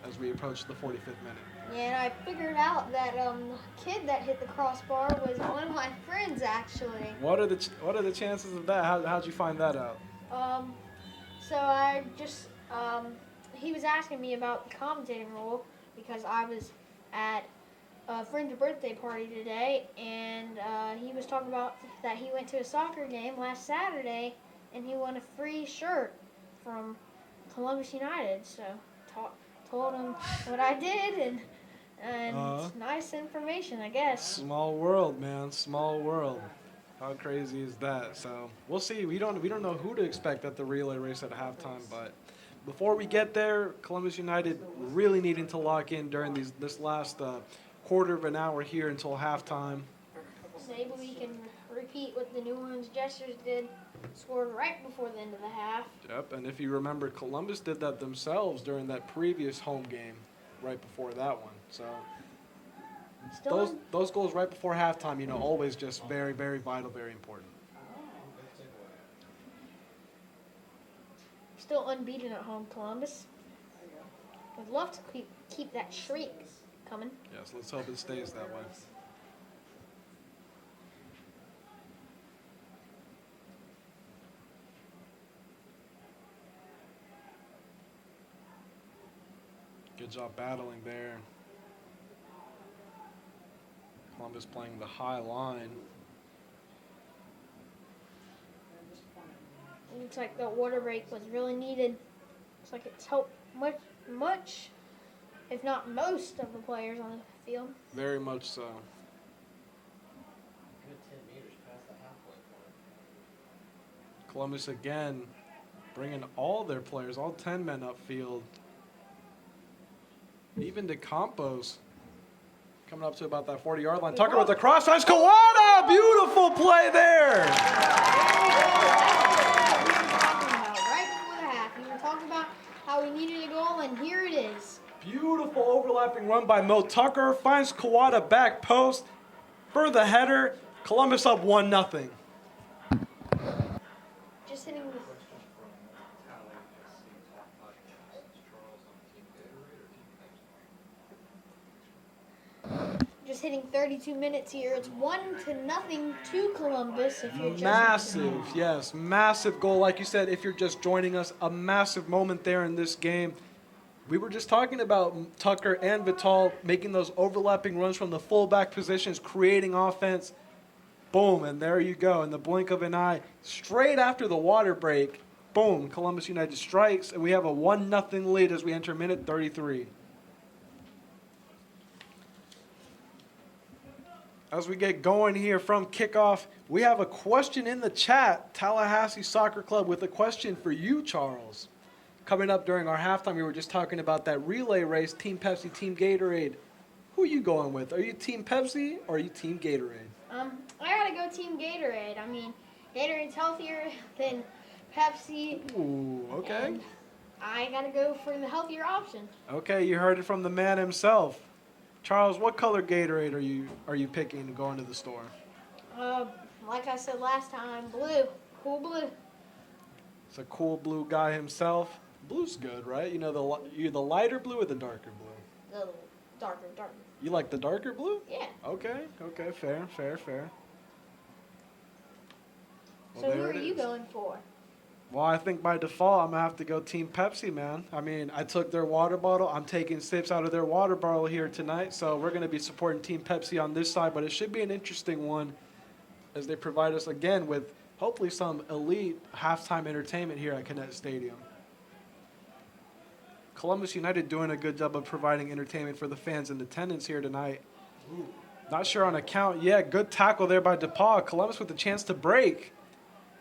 as we approach the 45th minute. Yeah, and I figured out that the kid that hit the crossbar was one of my friends, actually. What are the chances of that? How'd you find that out? So I just, he was asking me about the commentating rule because I was at a friend's birthday party today, and he was talking about that he went to a soccer game last Saturday, and he won a free shirt from Columbus United. So told him what I did, and it's nice information, I guess. Small world, man. Small world. How crazy is that? So we'll see. We don't know who to expect at the relay race at halftime, but before we get there, Columbus United really needing to lock in during this last quarter of an hour here until halftime. Maybe we can repeat what the New Orleans Jesters did, scored right before the end of the half. Yep, and if you remember, Columbus did that themselves during that previous home game right before that one. So those goals right before halftime, always just very, very vital, very important. Still unbeaten at home, Columbus. Would love to keep that streak coming. Yes, let's hope it stays that way. Good job battling there. Columbus playing the high line. It looks like the water break was really needed. Looks like it's helped much, if not most, of the players on the field. Very much so. Good 10 meters past the halfway point. Columbus again bringing all their players, all 10 men upfield. Even DeCampos coming up to about that 40-yard line. Tucker with the cross. Nice Kawada! Beautiful play there! Right before the half. You were talking about how we needed a goal, and here it is. Beautiful overlapping run by Mo Tucker. Finds Kawada back post for the header. Columbus up 1-0. Just hitting the... Just hitting 32 minutes here. It's 1-0 to Columbus. If you're just Massive goal. Like you said, if you're just joining us, a massive moment there in this game. We were just talking about Tucker and Vital making those overlapping runs from the fullback positions, creating offense. Boom, and there you go. In the blink of an eye, straight after the water break, boom, Columbus United strikes, and we have a 1-0 lead as we enter minute 33. As we get going here from kickoff, we have a question in the chat. Tallahassee Soccer Club with a question for you, Charles. Coming up during our halftime, we were just talking about that relay race, Team Pepsi, Team Gatorade. Who are you going with? Are you Team Pepsi or are you Team Gatorade? I gotta go Team Gatorade. I mean, Gatorade's healthier than Pepsi. Ooh, okay. And I gotta go for the healthier option. Okay, you heard it from the man himself. Charles, what color Gatorade are you picking to go into the store? Like I said last time, blue. Cool blue. It's a cool blue guy himself. Blue's good, right? You the lighter blue or the darker blue? The darker. You like the darker blue? Yeah. Okay, fair. Well, So who there are it you is. going for? Well, I think by default, I'm going to have to go Team Pepsi, man. I mean, I took their water bottle. I'm taking sips out of their water bottle here tonight. So we're going to be supporting Team Pepsi on this side. But it should be an interesting one as they provide us, again, with hopefully some elite halftime entertainment here at Kinnett Stadium. Columbus United doing a good job of providing entertainment for the fans in attendance here tonight. Not sure on a count yet. Good tackle there by DePaul. Columbus with a chance to break.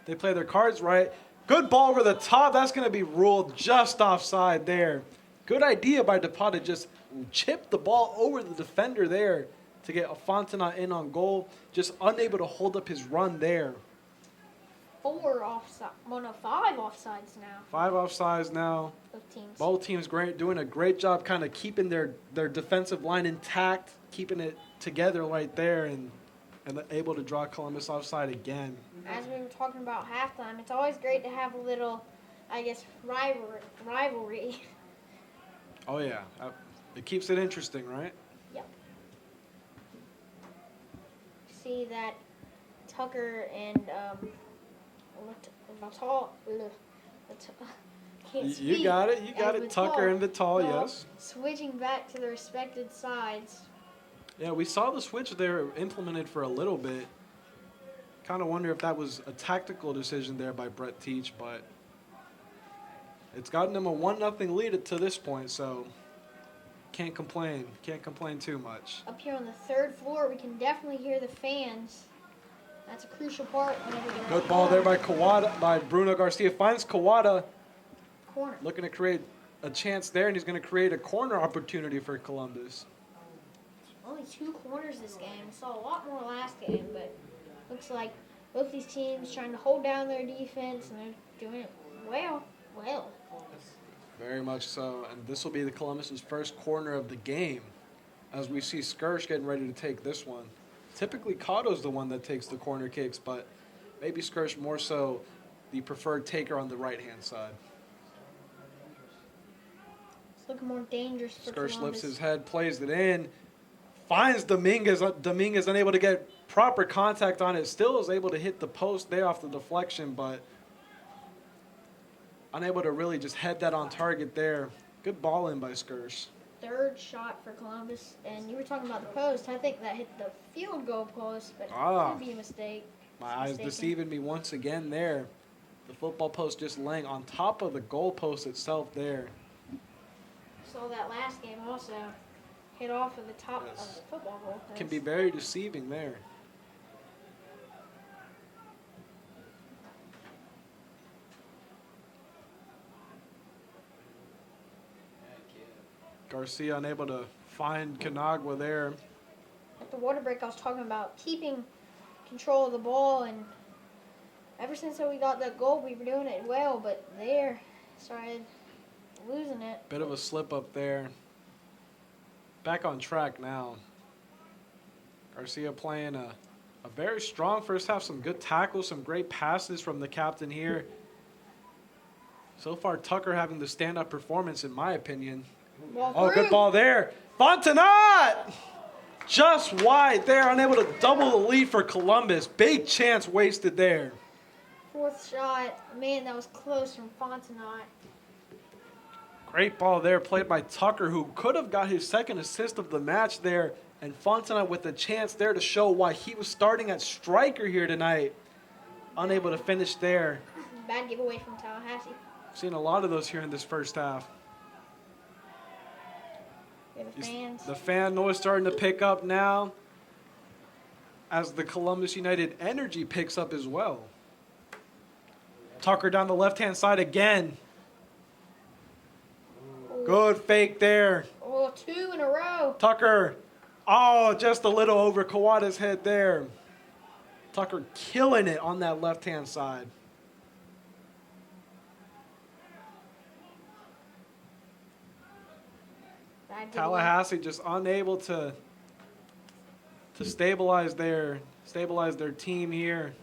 They play their cards right. Good ball over the top. That's going to be ruled just offside there. Good idea by DePaul to just chip the ball over the defender there to get Fontenot in on goal. Just unable to hold up his run there. 4 offside. Well, no, 5 offsides now. 5 offsides now. Both teams. Both teams doing a great job kind of keeping their defensive line intact, keeping it together right there, and able to draw Columbus offside again. As we were talking about halftime, it's always great to have a little, I guess, rivalry. Oh, yeah. It keeps it interesting, right? Yep. See that Tucker and You got it. You got it. Tucker and Vital, yes. Switching back to the respected sides. Yeah, we saw the switch there implemented for a little bit. Kind of wonder if that was a tactical decision there by Brett Teach, but it's gotten them a 1-0 lead to this point, so can't complain. Can't complain too much. Up here on the 3rd floor, we can definitely hear the fans. That's a crucial part whenever you're Good ball there by Bruno Garcia. Finds Kawada. corner. Looking to create a chance there, and he's going to create a corner opportunity for Columbus. Only 2 corners this game. Saw a lot more last game, but looks like both these teams trying to hold down their defense, and they're doing it well. Very much so, and this will be the Columbus's first corner of the game, as we see Skirsch getting ready to take this one. Typically, Cotto's the one that takes the corner kicks, but maybe Skirsch more so the preferred taker on the right-hand side. It's looking more dangerous for Skirsch Columbus. lifts his head, plays it in, finds Dominguez. Dominguez unable to get proper contact on it. Still is able to hit the post there off the deflection, but unable to really just head that on target there. Good ball in by Skirsch. 3rd shot for Columbus, and you were talking about the post. I think that hit the field goal post, but it could be a mistake. My eyes deceiving me once again there. The football post just laying on top of the goal post itself there. Saw that last game also. Hit off of the top Yes. of the football goal post. Can be very deceiving there. Garcia unable to find Canagua there. At the water break, I was talking about keeping control of the ball, and ever since we got that goal, we were doing it well, but there started losing it. Bit of a slip up there. Back on track now. Garcia playing a very strong first half. Some good tackles, some great passes from the captain here. So far, Tucker having the stand-up performance, in my opinion. Ball Oh, through. good ball there. Fontenot! Just wide there, unable to double the lead for Columbus. Big chance wasted there. 4th shot. Man, that was close from Fontenot. Great ball there, played by Tucker, who could have got his 2nd assist of the match there. And Fontenot with a chance there to show why he was starting at striker here tonight. Unable to finish there. Bad giveaway from Tallahassee. Seen a lot of those here in this first half. Yeah, the fans. The fan noise starting to pick up now as the Columbus United energy picks up as well. Tucker down the left-hand side again. Good fake there. Oh, 2 in a row. Tucker, oh, just a little over Kawada's head there. Tucker killing it on that left-hand side. Bad giveaway. Tallahassee just unable to stabilize their team here.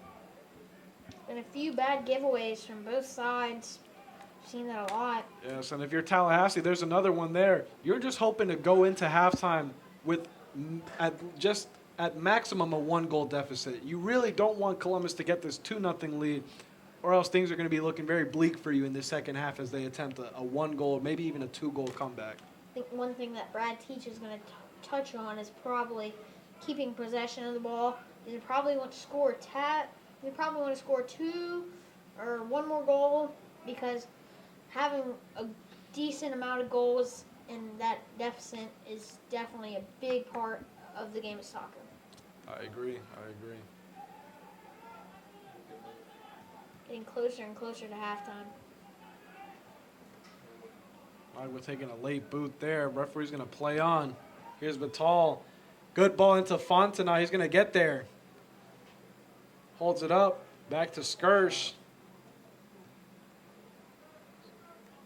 And a few bad giveaways from both sides. I've seen that a lot. Yes, and if you're Tallahassee, there's another one there. You're just hoping to go into halftime with at maximum a 1-goal deficit. You really don't want Columbus to get this 2-0 lead, or else things are going to be looking very bleak for you in the second half as they attempt a 1-goal, maybe even a 2-goal comeback. I think one thing that Brad Teach is going to touch on is probably keeping possession of the ball. They probably want to score a tap. They probably want to score 2 or 1 more goal, because having a decent amount of goals in that deficit is definitely a big part of the game of soccer. I agree. Getting closer and closer to halftime. All right, we're taking a late boot there. Referee's going to play on. Here's Vital. Good ball into Fontenay. He's going to get there. Holds it up. Back to Skirsch.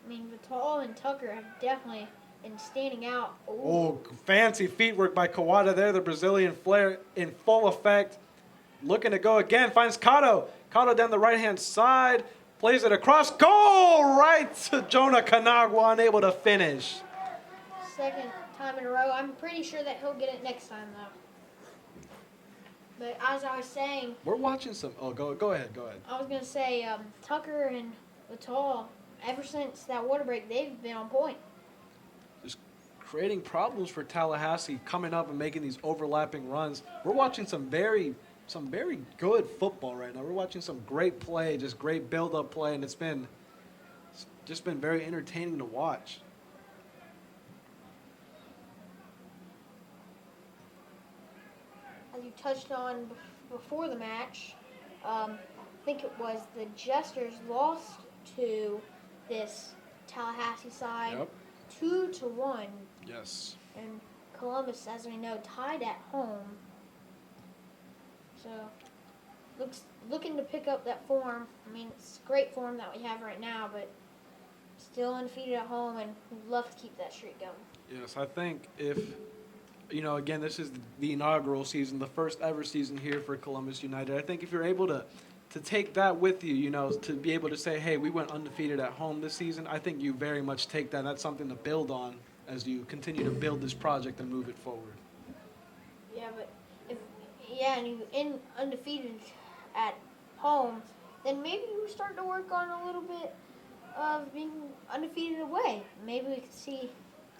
I mean, Vital and Tucker have definitely been standing out. Oh, fancy feet work by Kawada there. The Brazilian flair in full effect. Looking to go again. Finds Kato. Kato down the right-hand side. Plays it across. Goal right to Jonah Kanagwa. Unable to finish. Second time in a row. I'm pretty sure that he'll get it next time, though. But as I was saying, We're watching some. Oh, go ahead. I was going to say Tucker and Vital, ever since that water break, they've been on point. Just creating problems for Tallahassee, coming up and making these overlapping runs. We're watching some very good football right now. We're watching some great play, just great build-up play, and it's just been very entertaining to watch. As you touched on before the match, I think it was the Jesters lost to this Tallahassee side Yep. 2-1, Yes. and Columbus, as we know, tied at home. So, looking to pick up that form. I mean, it's great form that we have right now, but still undefeated at home, and we'd love to keep that streak going. Yes, I think if, again, this is the inaugural season, the first ever season here for Columbus United. I think if you're able to take that with you, to be able to say, hey, we went undefeated at home this season, I think you very much take that. That's something to build on as you continue to build this project and move it forward. Yeah, but and you end undefeated at home, then maybe you start to work on a little bit of being undefeated away. Maybe we could see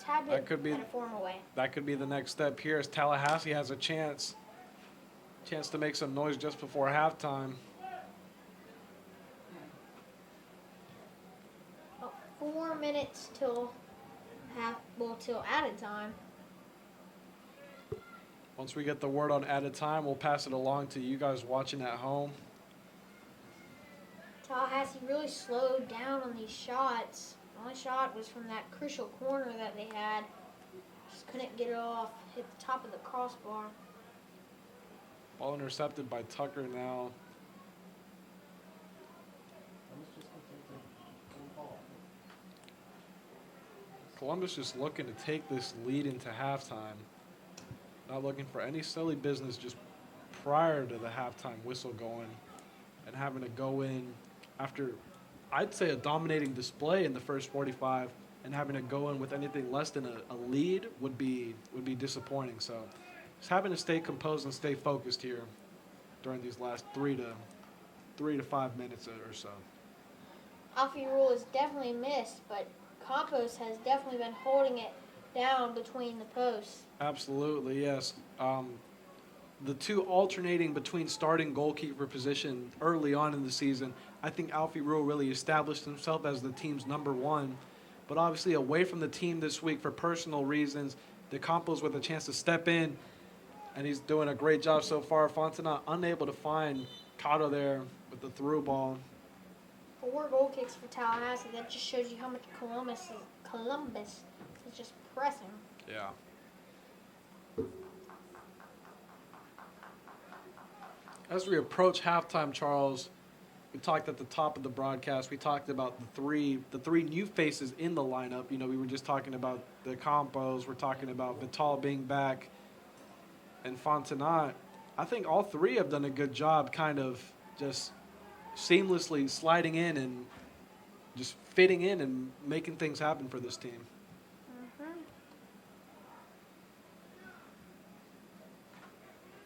a tad bit better form away. That could be the next step here as Tallahassee has a chance to make some noise just before halftime. 4 minutes till added time. Once we get the word on added time, we'll pass it along to you guys watching at home. Tallahassee really slowed down on these shots. The only shot was from that crucial corner that they had. Just couldn't get it off. Hit the top of the crossbar. Ball intercepted by Tucker now. Columbus just looking to take this lead into halftime. Not looking for any silly business just prior to the halftime whistle going and having to go in after, I'd say, a dominating display in the first 45 and having to go in with anything less than a lead would be disappointing. So just having to stay composed and stay focused here during these last 3 to 5 minutes or so. Alfie Rule is definitely missed, but Campos has definitely been holding it down between the posts. Absolutely, yes. The two alternating between starting goalkeeper position early on in the season, I think Alfie Rule really established himself as the team's number one. But obviously away from the team this week for personal reasons, De Campos with a chance to step in, and he's doing a great job so far. Fontenay unable to find Kato there with the through ball. 4 goal kicks for Tallahassee. That just shows you how much Columbus is just pressing. Yeah. As we approach halftime, Charles, we talked at the top of the broadcast. We talked about the three new faces in the lineup. We were just talking about the Campos. We're talking about Vital being back and Fontenay. I think all three have done a good job kind of just seamlessly sliding in and just fitting in and making things happen for this team.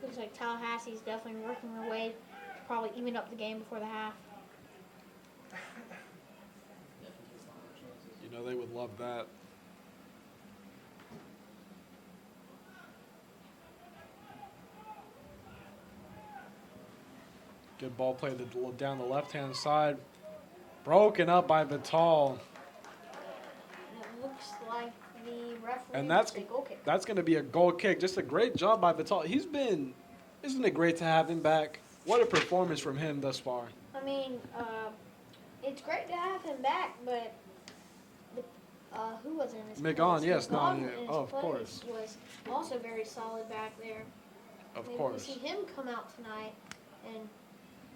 Looks like Tallahassee's definitely working their way to probably even up the game before the half. They would love that. Good ball play down the left-hand side. Broken up by Vital. It looks like the referee And wants a goal kick. that's going to be a goal kick. Just a great job by Vital. He's been Isn't it great to have him back? What a performance from him thus far. I mean, it's great to have him back, but who was in his McGon, place? yes, no, McGon yeah, in his of place course. was also very solid back there. Of Maybe course. we see him come out tonight and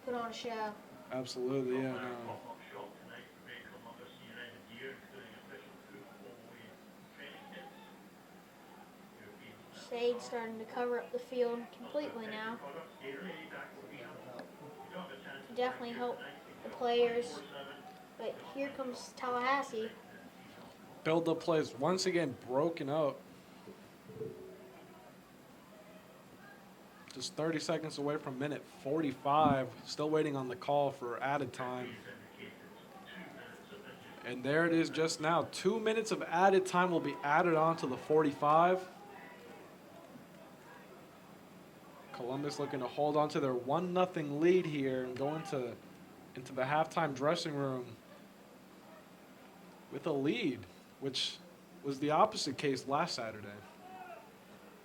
put on a show. Absolutely, yeah, no. Pop-up shop tonight for Red Columbus United gear, including official football training kits. European Shade starting to cover up the field completely now. products, Gatorade, Aquafina. You don't have a chance to Definitely help the players. But here comes Tallahassee. Build-up plays once again broken up. Just 30 seconds away from minute 45. Still waiting on the call for added time. And there it is just now. 2 minutes of added time will be added on to the 45. Columbus looking to hold on to their 1-0 lead here and go into the halftime dressing room with a lead, which was the opposite case last Saturday.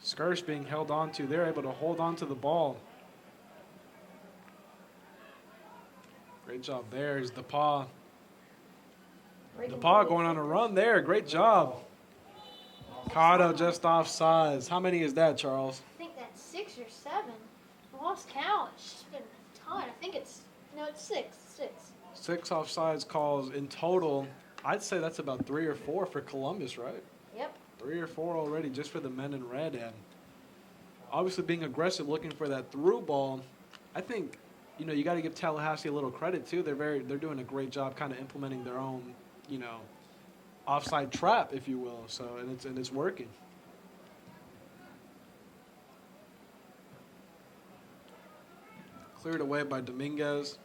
Skirsh being held on to. They're able to hold on to the ball. Great job there. Here's DePaw. DePaw going on a run there. Great job. Cotto just off sides. How many is that, Charles? I think that's 6 or 7. I lost count. It's just been a ton. I think it's 6. 6 offsides calls in total. I'd say that's about 3 or 4 for Columbus, right? Yep. 3 or 4 already just for the men in red. And obviously being aggressive, looking for that through ball. I think, you got to give Tallahassee a little credit too. They're doing a great job kind of implementing their own, offside trap, if you will. So, and it's working. Cleared away by Dominguez.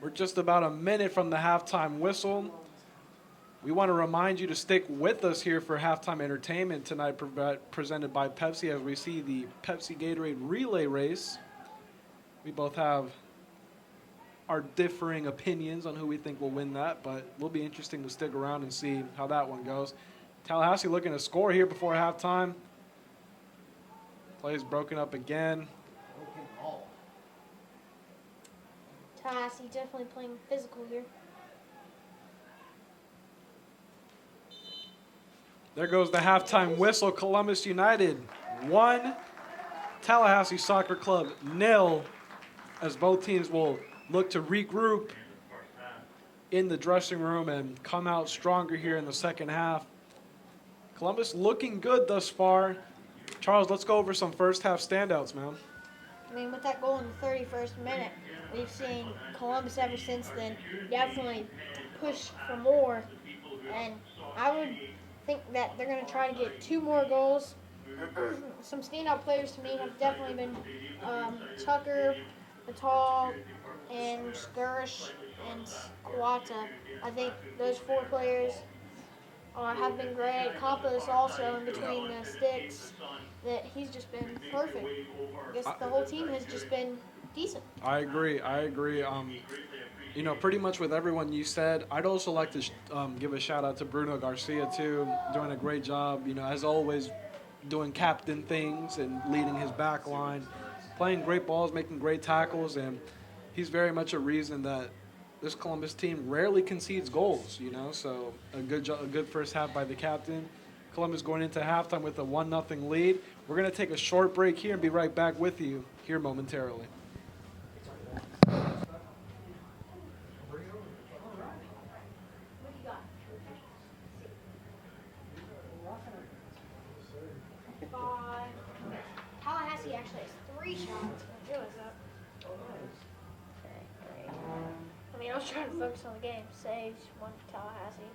We're just about a minute from the halftime whistle. We want to remind you to stick with us here for halftime entertainment tonight, presented by Pepsi, as we see the Pepsi Gatorade relay race. We both have our differing opinions on who we think will win that, but it'll be interesting to stick around and see how that one goes. Tallahassee looking to score here before halftime. Plays broken up again. Tallahassee definitely playing physical here. There goes the halftime whistle. Columbus United 1, Tallahassee Soccer Club 0, as both teams will look to regroup in the dressing room and come out stronger here in the second half. Columbus looking good thus far. Charles, let's go over some first half standouts, man. I mean, with that goal in the 31st minute, we've seen Columbus ever since then definitely push for more. And I would think that they're going to try to get 2 more goals. Some standout players to me have definitely been Tucker, Vital, and Skirsh, and Kawata. I think those 4 players have been great. Campos also in between the sticks. That he's just been perfect. I guess the whole team has just been decent. I agree. Pretty much with everyone you said. I'd also like to give a shout out to Bruno Garcia too, doing a great job. As always, doing captain things and leading his back line, playing great balls, making great tackles, and he's very much a reason that this Columbus team rarely concedes goals. So a good first half by the captain. Columbus going into halftime with a 1-0 lead. We're going to take a short break here and be right back with you here momentarily. Tallahassee actually has 3 shots. I realize that. Okay, great. I mean, I was trying to focus on the game. Saves, 1 for Tallahassee.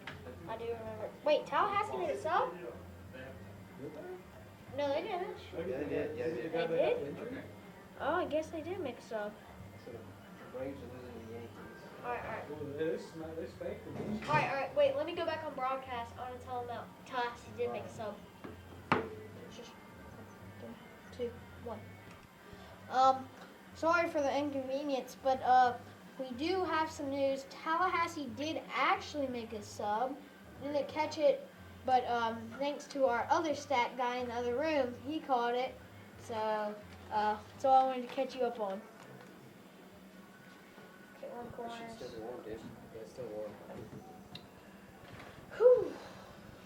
I do remember. Wait, Tallahassee made a sub? No, they didn't. Yeah, they did. Yeah, They did? Oh, I guess they did make a sub. So the Braves are losing to the Yankees. Alright, wait, let me go back on broadcast. I want to tell them that Tallahassee did make a sub. It's just 3, 2, 1. Sorry for the inconvenience, but we do have some news. Tallahassee did actually make a sub. Didn't catch it, but thanks to our other stat guy in the other room, he caught it. So That's all I wanted to catch you up on. Okay, one That corner. shit's still warm, dude. Yeah, it's still warm. Whew.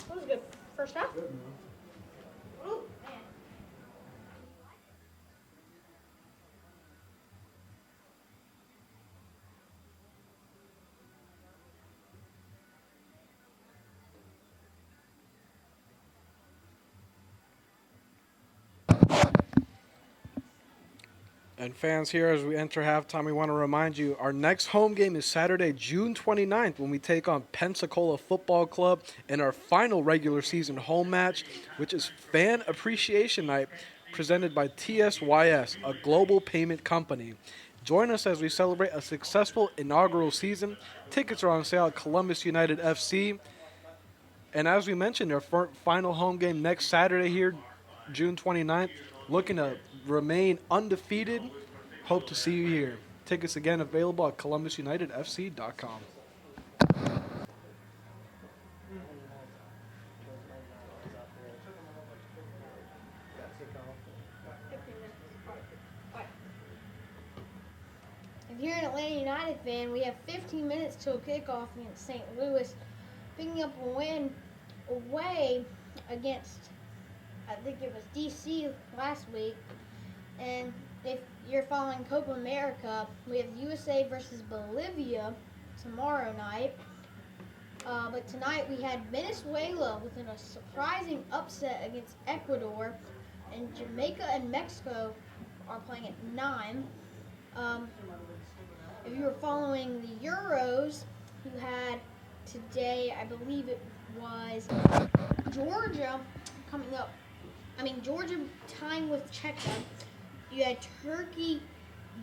That was a good first half. Good, man. Ooh, man. And fans here, as we enter halftime, we want to remind you our next home game is Saturday, June 29th, when we take on Pensacola Football Club in our final regular season home match, which is Fan Appreciation Night, presented by TSYS, a global payment company. Join us as we celebrate a successful inaugural season. Tickets are on sale at Columbus United FC. And as we mentioned, our final home game next Saturday here, June 29th, looking to remain undefeated. Hope to see you here. Tickets again available at columbusunitedfc.com. If you're an Atlanta United fan, we have 15 minutes till kickoff against St. Louis, picking up a win away against, I think it was DC last week. And if you're following Copa America, we have USA versus Bolivia tomorrow night. But tonight we had Venezuela with a surprising upset against Ecuador, and Jamaica and Mexico are playing at 9. If you were following the Euros, you had today, I believe it was Georgia coming up. Georgia tying with Czechia. You had Turkey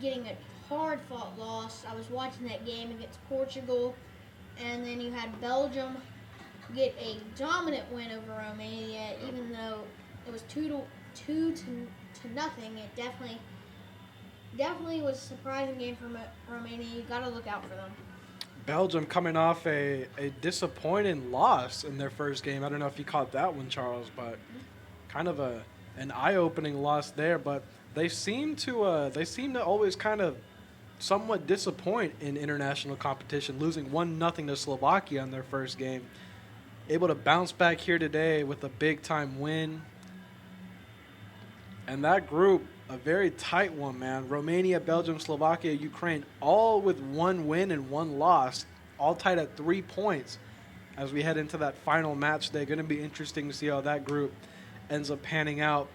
getting a hard-fought loss. I was watching that game against Portugal. And then you had Belgium get a dominant win over Romania, even though it was 2-0. It definitely was a surprising game for Romania. You got to look out for them. Belgium coming off a disappointing loss in their first game. I don't know if you caught that one, Charles, but kind of an eye-opening loss there. But they seem to always kind of somewhat disappoint in international competition, losing 1-0 to Slovakia in their first game. Able to bounce back here today with a big-time win. And that group, a very tight one, man. Romania, Belgium, Slovakia, Ukraine, all with 1 win and 1 loss, all tied at 3 points as we head into that final match day. Going to be interesting to see how that group ends up panning out.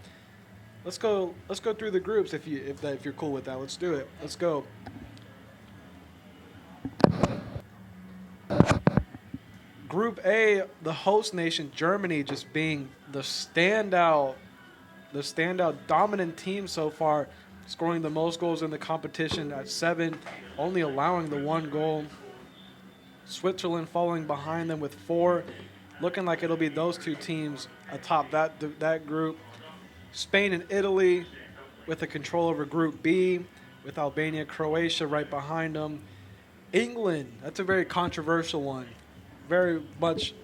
Let's go through the groups if you're cool with that. Let's do it. Let's go. Group A, the host nation, Germany, just being the standout dominant team so far, scoring the most goals in the competition at 7, only allowing the 1 goal. Switzerland following behind them with 4, looking like it'll be those 2 teams atop that group. Spain and Italy with the control over Group B, with Albania, Croatia right behind them. England, that's a very controversial one. Very much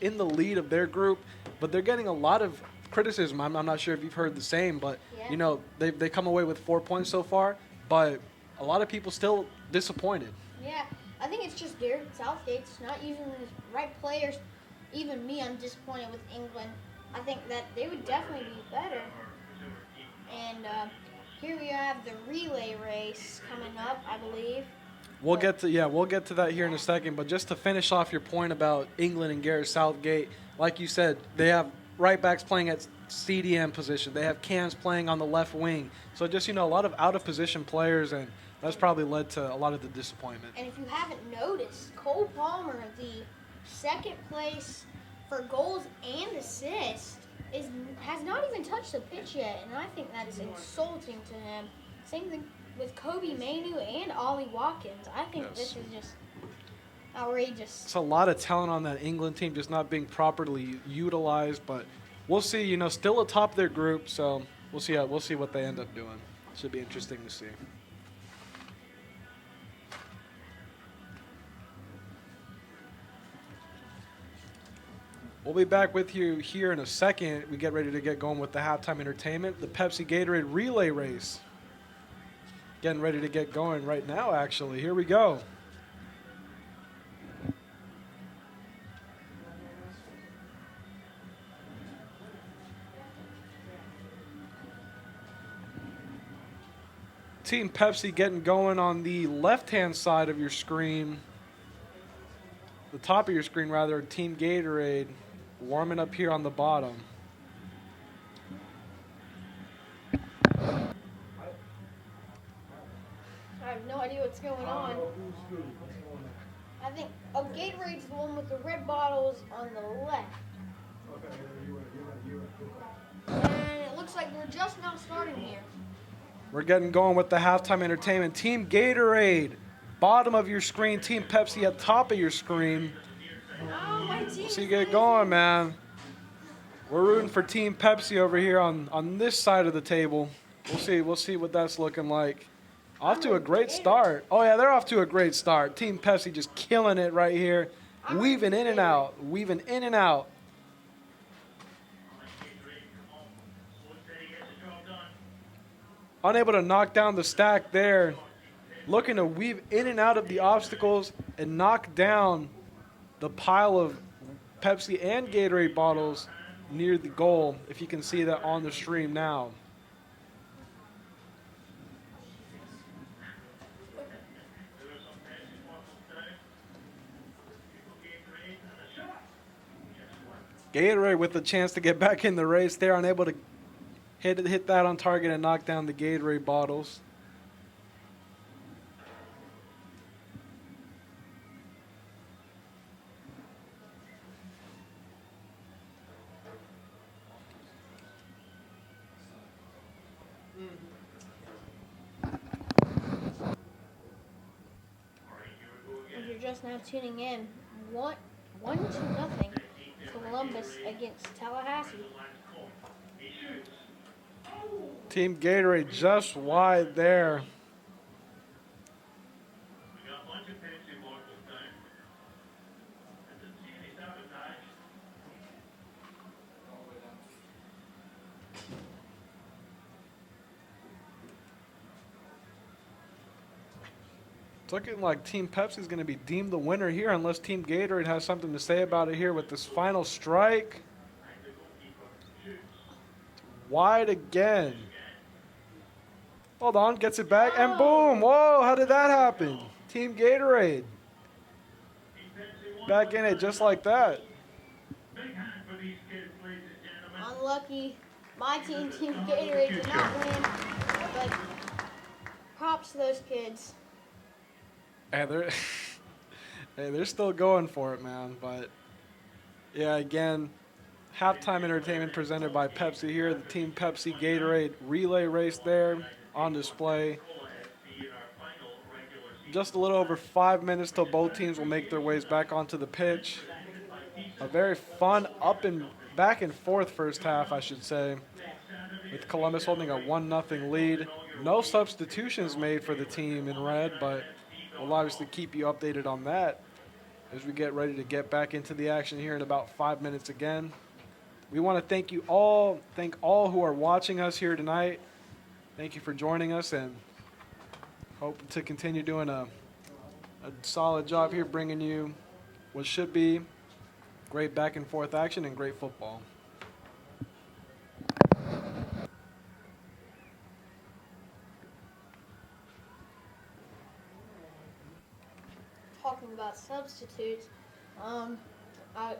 in the lead of their group, but they're getting a lot of criticism. I'm not sure if you've heard the same, but Yeah. They come away with 4 points so far, but a lot of people still disappointed. Yeah, I think it's just Gareth Southgate's not using the right players. Even me, I'm disappointed with England. I think that they would definitely be better. And here we have the relay race coming up, I believe. We'll get to that here in a second, but just to finish off your point about England and Gareth Southgate, like you said, they have right backs playing at CDM position. They have cams playing on the left wing. So just, a lot of out of position players, and that's probably led to a lot of the disappointment. And if you haven't noticed, Cole Palmer, the second place for goals and assists, has not even touched the pitch yet, and I think that is insulting to him. Same thing with Kobe Manu and Ollie Watkins. I think this is just outrageous. It's a lot of talent on that England team just not being properly utilized, but we'll see. Still atop their group, so we'll see what they end up doing. Should be interesting to see. We'll be back with you here in a second. We get ready to get going with the halftime entertainment, the Pepsi Gatorade relay race. Getting ready to get going right now, actually. Here we go. Team Pepsi getting going on the left-hand side of your screen. The top of your screen, rather. Team Gatorade warming up here on the bottom. I have no idea what's going on. I think Gatorade's the one with the red bottles on the left. And it looks like we're just now starting here. We're getting going with the halftime entertainment. Team Gatorade, bottom of your screen. Team Pepsi at top of your screen. Oh, my team. So you get going, man. We're rooting for Team Pepsi over here on this side of the table. We'll see what that's looking like. Off to a great start. Oh, yeah, they're off to a great start. Team Pepsi just killing it right here. Weaving in and out. Weaving in and out. Unable to knock down the stack there. Looking to weave in and out of the obstacles and knock down the pile of Pepsi and Gatorade bottles near the goal, if you can see that on the stream now. Gatorade with the chance to get back in the race there, unable to hit that on target and knock down the Gatorade bottles. If you're just now tuning in, 1-0 Columbus against Tallahassee. Team Gatorade just wide there. It's looking like Team Pepsi is going to be deemed the winner here unless Team Gatorade has something to say about it here with this final strike. Wide again. Hold on, gets it back, and boom! Whoa, how did that happen? Team Gatorade. Back in it just like that. Unlucky. My team, Team Gatorade, did not win. But props to those kids. Hey, they're still going for it, man. But, yeah, again, halftime entertainment presented by Pepsi here. The Team Pepsi Gatorade relay race there on display. Just a little over 5 minutes till both teams will make their ways back onto the pitch. A very fun back and forth first half, I should say, with Columbus holding a 1-0 lead. No substitutions made for the team in red, but we'll obviously keep you updated on that as we get ready to get back into the action here in about 5 minutes again. We want to thank all who are watching us here tonight. Thank you for joining us, and hope to continue doing a solid job here, bringing you what should be great back and forth action and great football. Talking about substitutes, I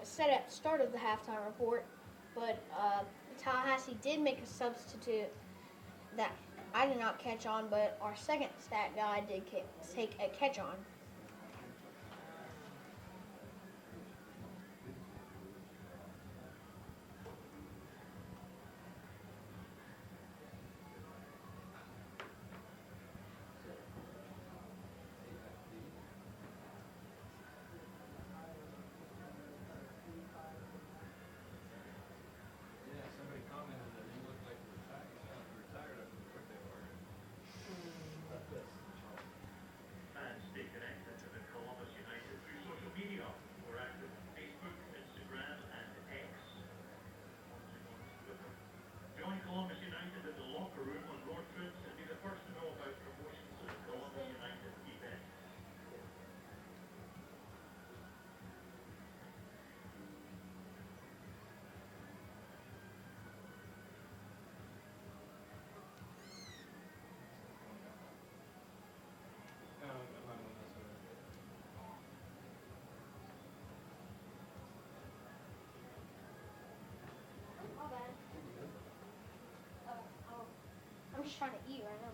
said at the start of the halftime report, but Tallahassee did make a substitute that I did not catch on, but our second stat guy did take a catch on. just trying to eat right now.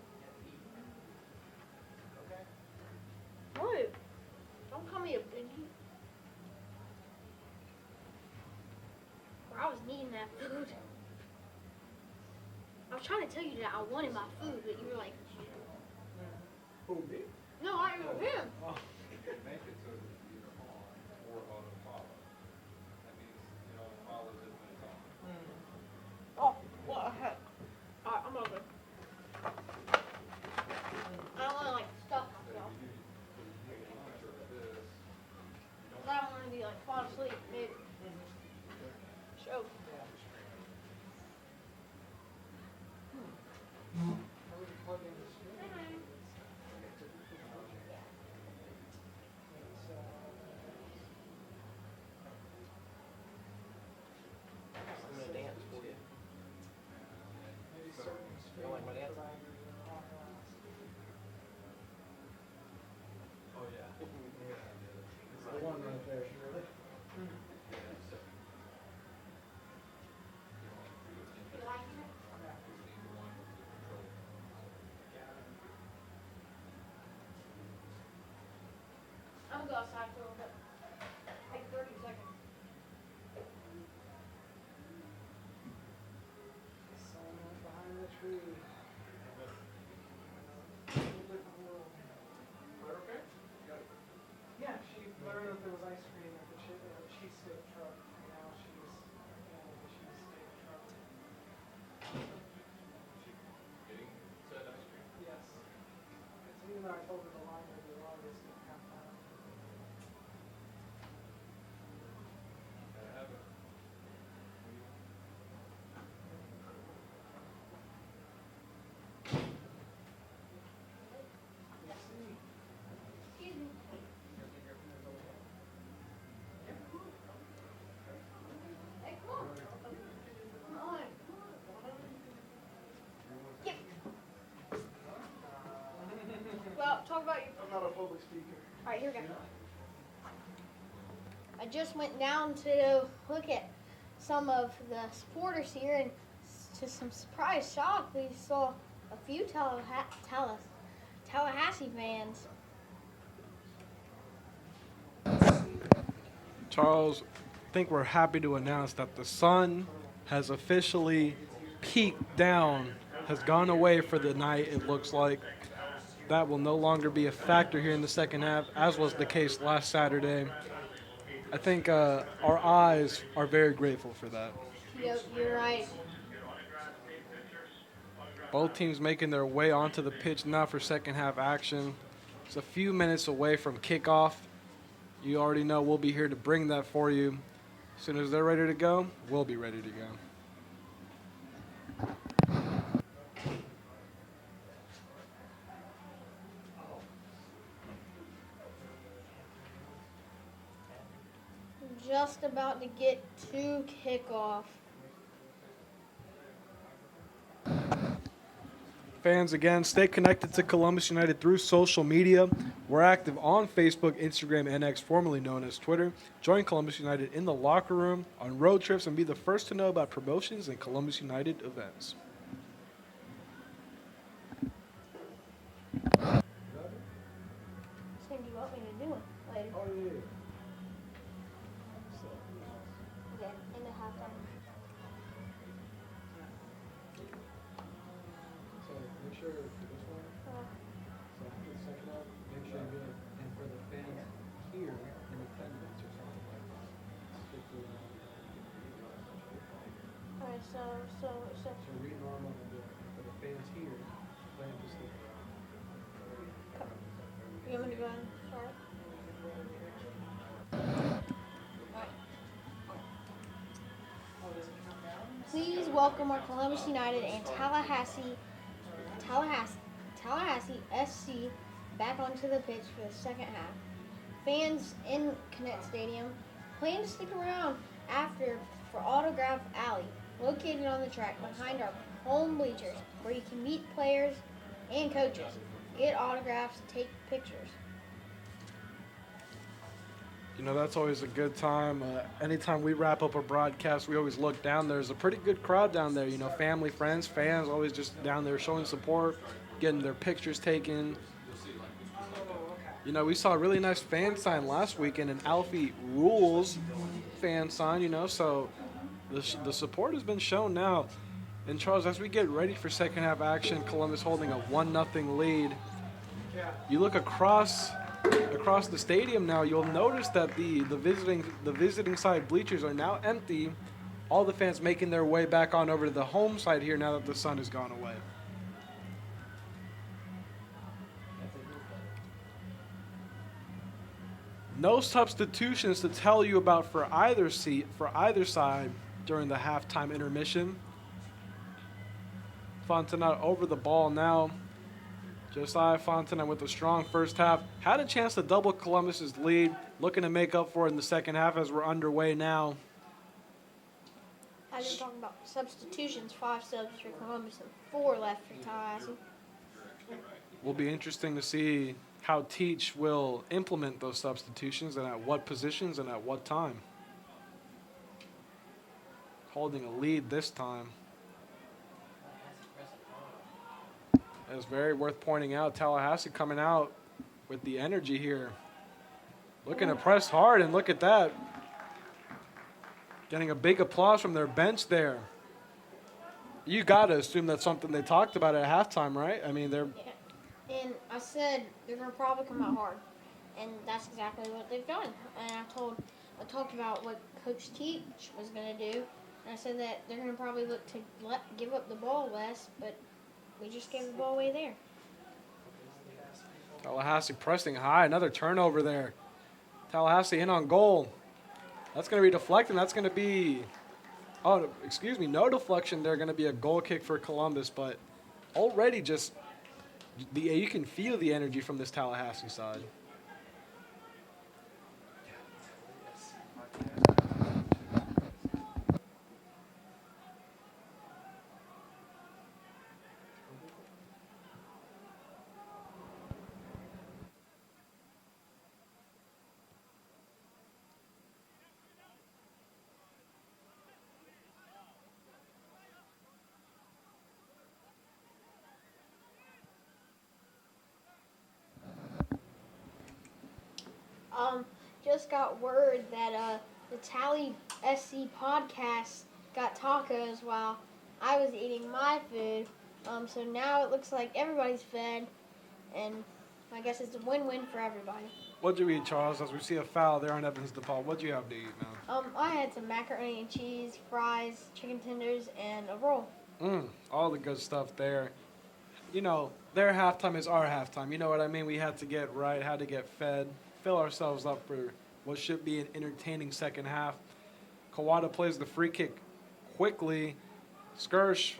Okay. What? Don't call me a bingy. Bro, I was needing that food. I was trying to tell you that I wanted my food, but you were like, Who, me? no, I know him. Oh. You can make it so that it's either on or auto follow. That means it only follows it when it's on. Oh, what the heck? Alright, I'm over. I don't want to like stuff So myself. you take a picture of this. I don't want to be like fall asleep, maybe. Show. I'm gonna dance for you. You don't like my dance? Oh yeah. The one right there, Shirley. I'm gonna go outside for a little bit. Like 30 seconds. Someone behind the tree. Yeah, she learned that there was ice cream at the cheesesteak truck, and now she's at the cheesesteak truck. Getting said ice cream. Yes. It's even though I told her the line would be longest in half time. Gotta have it. Excuse me. Hey, come on. Come on. Yep. Well, talk about your. I'm not a public speaker. Alright, here we go. I just went down to look at some of the supporters here, and to some surprise shock, we saw a few Tallahassee fans. Charles, I think we're happy to announce that the sun has officially peaked down, has gone away for the night, it looks like. That will no longer be a factor here in the second half, as was the case last Saturday. I think our eyes are very grateful for that. Yep, you're right. Both teams making their way onto the pitch now for second half action. It's a few minutes away from kickoff. You already know we'll be here to bring that for you. As soon as they're ready to go, we'll be ready to go. Just about to get to kickoff. Fans, again, stay connected to Columbus United through social media. We're active on Facebook, Instagram, and X, formerly known as Twitter. Join Columbus United in the locker room, on road trips, and be the first to know about promotions and Columbus United events. What do you want me to do later? Oh, yeah. Okay, in the halftime. So make sure for this one, so after the second up, make sure you get, and for the fans here in attendance or something like that. Stick to, Alright, so. so read normal and do it. For the fans here, plan to stick. You want me to go ahead and start? Please welcome our Columbus United and Tallahassee SC back onto the pitch for the second half. Fans in Kinnett Stadium plan to stick around after for Autograph Alley, located on the track behind our home bleachers, where you can meet players and coaches, get autographs, take pictures. You know, that's always a good time. Anytime we wrap up a broadcast, we always look down. There's a pretty good crowd down there. You know, family, friends, fans, always just down there showing support, getting their pictures taken. You know, we saw a really nice fan sign last weekend, an Alfie Rules fan sign, you know, so the support has been shown now. And Charles, as we get ready for second half action, Columbus holding a 1-0 lead. You look across the stadium now, you'll notice that the visiting side bleachers are now empty. All the fans making their way back on over to the home side here now that the sun has gone away. No substitutions to tell you about for either side during the halftime intermission. Fontenot over the ball now. Josiah Fontenot with a strong first half. Had a chance to double Columbus's lead. Looking to make up for it in the second half as we're underway now. As you're talking about substitutions, 5 subs for Columbus and 4 left for Tallahassee. Will be interesting to see how Teach will implement those substitutions and at what positions and at what time. Holding a lead this time. It's very worth pointing out, Tallahassee coming out with the energy here. Looking to press hard, and look at that. Getting a big applause from their bench there. You got to assume that's something they talked about at halftime, right? I mean, they're... Yeah. And I said they're going to probably come out hard. And that's exactly what they've done. And I talked about what Coach Teach was going to do. And I said that they're going to probably look to give up the ball less, but we just gave the ball away there. Tallahassee pressing high. Another turnover there. Tallahassee in on goal. That's going to be deflected. That's going to be... Oh, excuse me. No deflection. They're going to be a goal kick for Columbus. But already just... you can feel the energy from this Tallahassee side. Just got word that the Tallahassee podcast got tacos while I was eating my food. So now it looks like everybody's fed, and I guess it's a win-win for everybody. What'd you eat, Charles? As we see a foul there on Evans DePaul, what'd you have to eat, man? I had some macaroni and cheese, fries, chicken tenders, and a roll. All the good stuff there. You know, their halftime is our halftime. You know what I mean? We had to get right, had to get fed, fill ourselves up for what should be an entertaining second half. Kawada plays the free kick quickly. Skirsch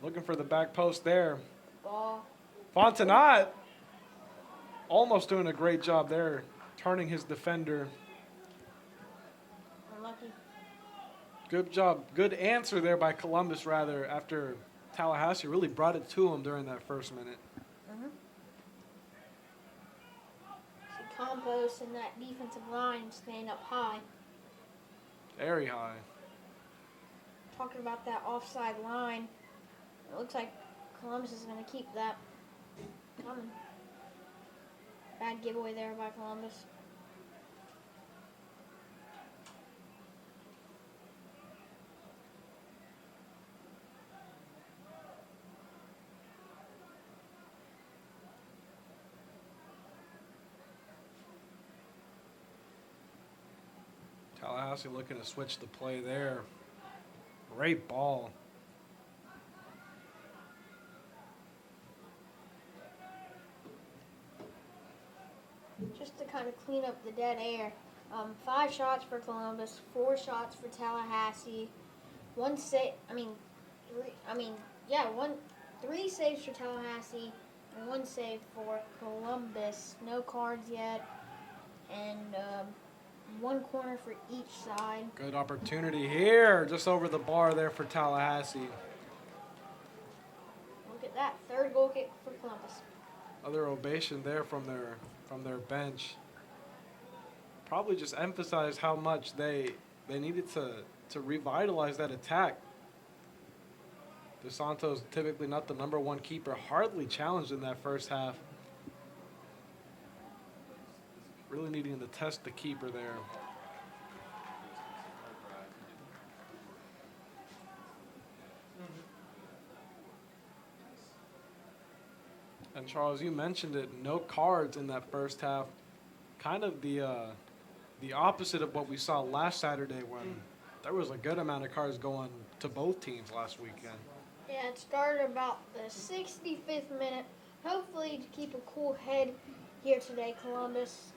looking for the back post there. Ball. Fontenot almost doing a great job there, turning his defender. Unlucky. Good job. Good answer there by Columbus, rather, after Tallahassee really brought it to him during that first minute. Compost and that defensive line staying up high. Very high. Talking about that offside line, it looks like Columbus is going to keep that coming. Bad giveaway there by Columbus. Tallahassee looking to switch the play there. Great ball. Just to kind of clean up the dead air. 5 shots for Columbus, 4 shots for Tallahassee. 3 saves for Tallahassee and 1 save for Columbus. No cards yet, and 1 corner for each side. Good opportunity here, just over the bar there for Tallahassee. Look at that, 3rd goal kick for Columbus. Other ovation there from their bench. probably just emphasized how much they needed to revitalize that attack. DeSanto's typically not the number one keeper, hardly challenged in that first half. Really needing to test the keeper there. And Charles, you mentioned it, no cards in that first half. Kind of the opposite of what we saw last Saturday when there was a good amount of cards going to both teams last weekend. Yeah, it started about the 65th minute. Hopefully to keep a cool head here today, Columbus.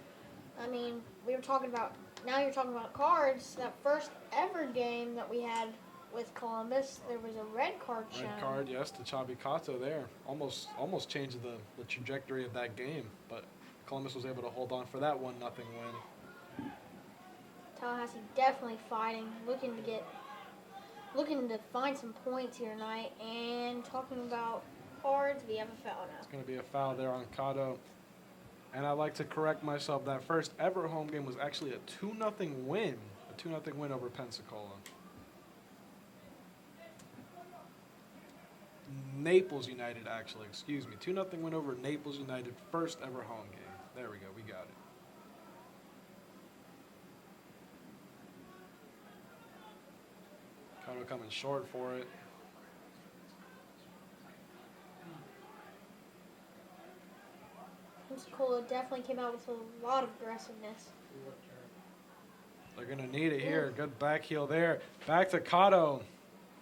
I mean, we were talking about, now you're talking about cards. That first ever game that we had with Columbus, there was a red card shown. Red card, yes, to Chavi Cato there. Almost changed the trajectory of that game, but Columbus was able to hold on for that 1-0 win. Tallahassee definitely fighting, looking to find some points here tonight. And talking about cards, we have a foul now. It's going to be a foul there on Cato. And I'd like to correct myself. That first ever home game was actually a 2-0 win. A 2-0 win over Pensacola. Naples United, actually. Excuse me. 2-0 win over Naples United. First ever home game. There we go. We got it. Cato coming short for it. Pensacola definitely came out with a lot of aggressiveness. They're going to need it here. Good back heel there. Back to Cato.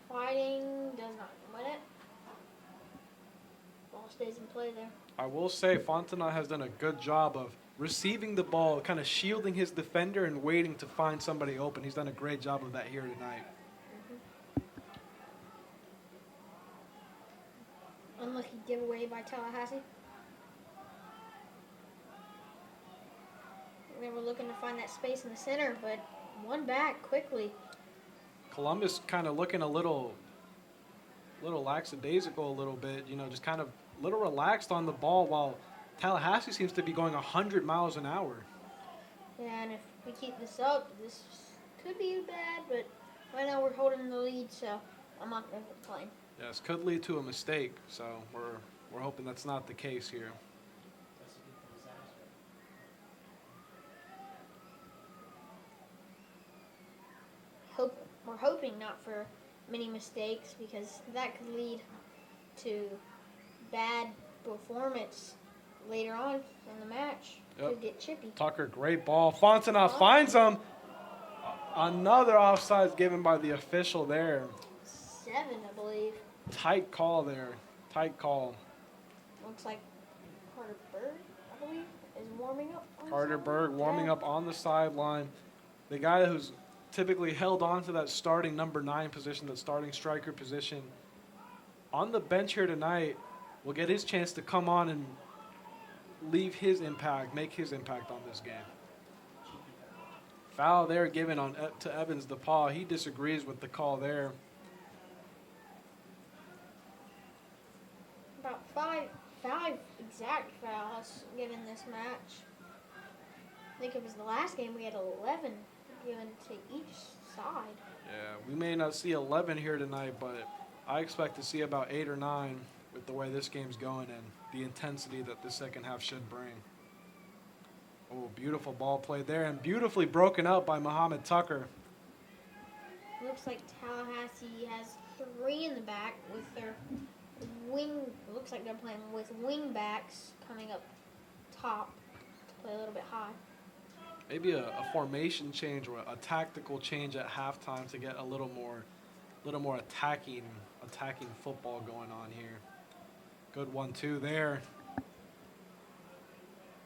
Fighting does not win it. Ball stays in play there. I will say Fontenot has done a good job of receiving the ball, kind of shielding his defender and waiting to find somebody open. He's done a great job of that here tonight. Unlucky giveaway by Tallahassee. They were looking to find that space in the center, but one back quickly. Columbus kind of looking a little lackadaisical a little bit, just kind of a little relaxed on the ball, while Tallahassee seems to be going 100 miles an hour. Yeah, and if we keep this up, this could be bad, but right now we're holding the lead, so I'm not going to complain. Yes, could lead to a mistake, so we're hoping that's not the case here. We're hoping not for many mistakes, because that could lead to bad performance later on in the match. Yep. Could get chippy. Tucker, great ball. Fontenot finds him. Another offside given by the official there. 7, I believe. Tight call there. Tight call. Looks like Carter Berg, I believe, is warming up. Carter Berg warming up on the sideline. The guy who's typically held on to that starting number 9 position, that starting striker position, on the bench here tonight, will get his chance to come on and make his impact on this game. Foul there given to Evans DePaul. He disagrees with the call there. About five exact fouls given this match. I think it was the last game we had 11 given to each side. Yeah, we may not see 11 here tonight, but I expect to see about 8 or 9 with the way this game's going and the intensity that the second half should bring. Oh, beautiful ball played there, and beautifully broken up by Muhammad Tucker. Looks like Tallahassee has 3 in the back with their wing. Looks like they're playing with wing backs coming up top to play a little bit high. Maybe a formation change or a tactical change at halftime to get a little more attacking football going on here. Good 1-2 there.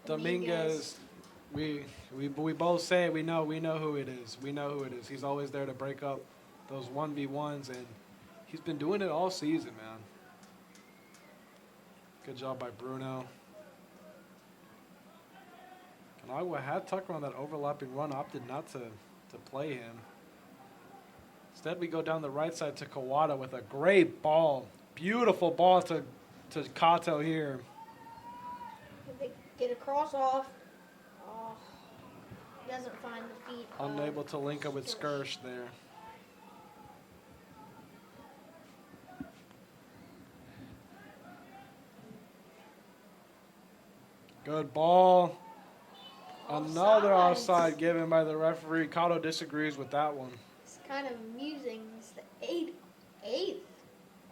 Dominguez. We both say we know who it is. We know who it is. He's always there to break up those 1v1s, and he's been doing it all season, man. Good job by Bruno. Canagua had Tucker on that overlapping run, opted not to play him. Instead, we go down the right side to Kawada with a great ball. Beautiful ball to Cato here. They get a cross off. Oh. doesn't find the feet. Unable to link up with Skirsh. Skirsh there. Good ball. Another offside given by the referee. Cotto disagrees with that one. It's kind of amusing. It's the eighth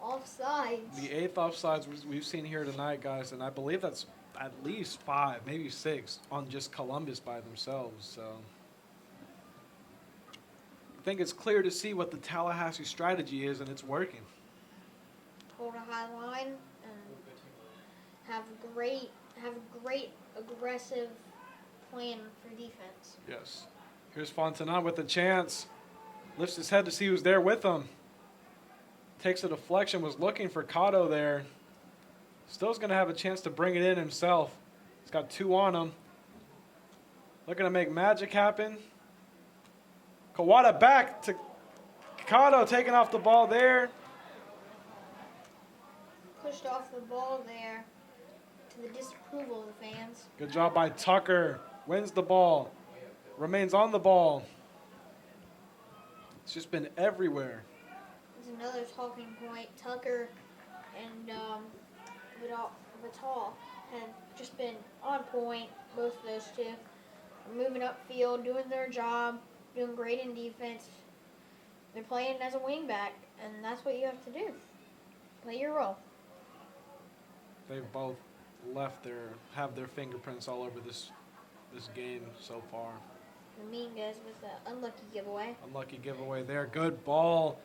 offsides. The 8th offsides we've seen here tonight, guys, and I believe that's at least 5, maybe 6 on just Columbus by themselves. So I think it's clear to see what the Tallahassee strategy is, and it's working. Hold a high line and have a great aggressive plan for defense. Yes. Here's Fontanet with a chance. Lifts his head to see who's there with him. Takes a deflection, was looking for Cotto there. Still's going to have a chance to bring it in himself. He's got 2 on him. Looking to make magic happen. Kawada back to Cotto, taking off the ball there. Pushed off the ball there to the disapproval of the fans. Good job by Tucker. Wins the ball. Remains on the ball. It's just been everywhere. There's another talking point. Tucker and Vital have just been on point. Both of those two are moving upfield, doing their job, doing great in defense. They're playing as a wingback, and that's what you have to do. Play your role. They've both have their fingerprints all over this game so far. Dominguez with the unlucky giveaway. Unlucky giveaway there. Good ball.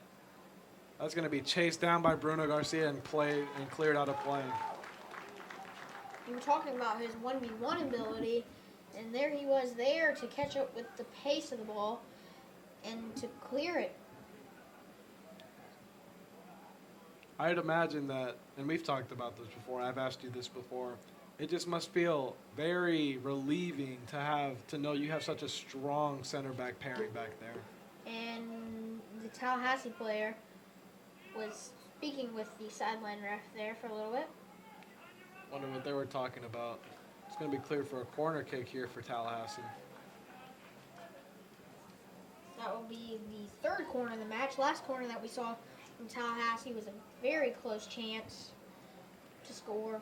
That's going to be chased down by Bruno Garcia and cleared out of play. You were talking about his 1v1 ability, and there he was there to catch up with the pace of the ball and to clear it. I'd imagine that, and we've talked about this before, I've asked you this before, it just must feel very relieving to know you have such a strong center back pairing back there. And the Tallahassee player was speaking with the sideline ref there for a little bit. Wonder what they were talking about. It's going to be cleared for a corner kick here for Tallahassee. That will be the third corner of the match. Last corner that we saw from Tallahassee was a very close chance to score.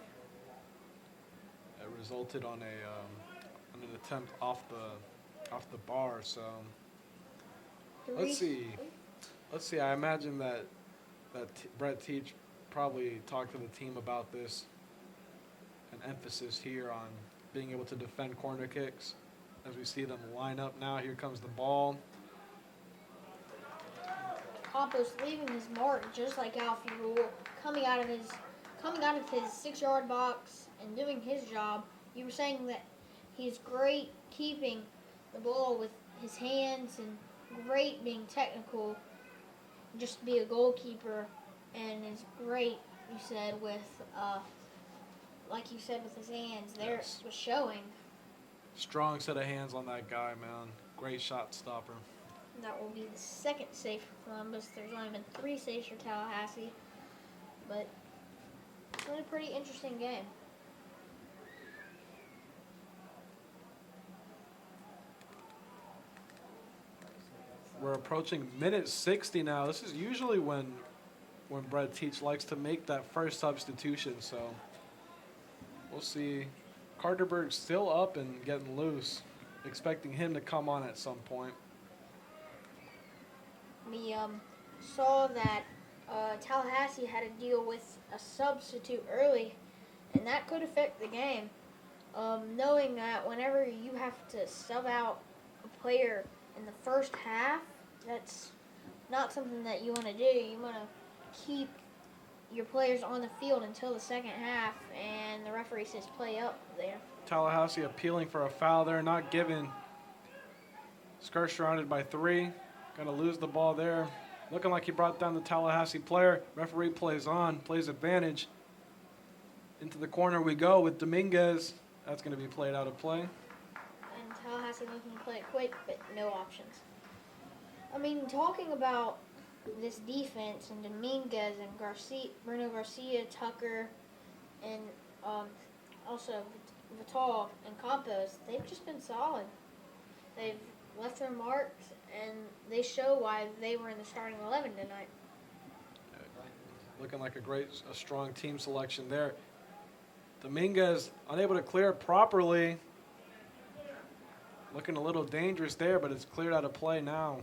It resulted on an attempt off the bar. So let's see. I imagine that Brett Teach probably talked to the team about this. An emphasis here on being able to defend corner kicks. As we see them line up now, here comes the ball. Campos leaving his mark just like Alfie Rule, coming out of his 6-yard box and doing his job. You were saying that he's great keeping the ball with his hands and great being technical, just to be a goalkeeper, and is great, you said, with like you said, with his hands. There Yes. was showing. Strong set of hands on that guy, man. Great shot stopper. That will be the second save for Columbus. There's only been 3 saves for Tallahassee, but it's been a pretty interesting game. We're approaching minute 60 now. This is usually when Brett Teach likes to make that first substitution, so we'll see. Carterberg's still up and getting loose. Expecting him to come on at some point. We saw that Tallahassee had to deal with a substitute early, and that could affect the game. Knowing that whenever you have to sub out a player in the first half, that's not something that you want to do. You want to keep your players on the field until the second half, and the referee says play up there. Tallahassee appealing for a foul there, not given. Skirsh surrounded by 3. Going to lose the ball there. Looking like he brought down the Tallahassee player. Referee plays on, plays advantage. Into the corner we go with Dominguez. That's going to be played out of play. And Tallahassee looking to play it quick, but no options. I mean, talking about this defense and Dominguez and Bruno Garcia, Tucker, and also Vital and Campos, they've just been solid. They've left their marks, and they show why they were in the starting 11 tonight. Looking like a strong team selection there. Dominguez unable to clear it properly. Looking a little dangerous there, but it's cleared out of play now.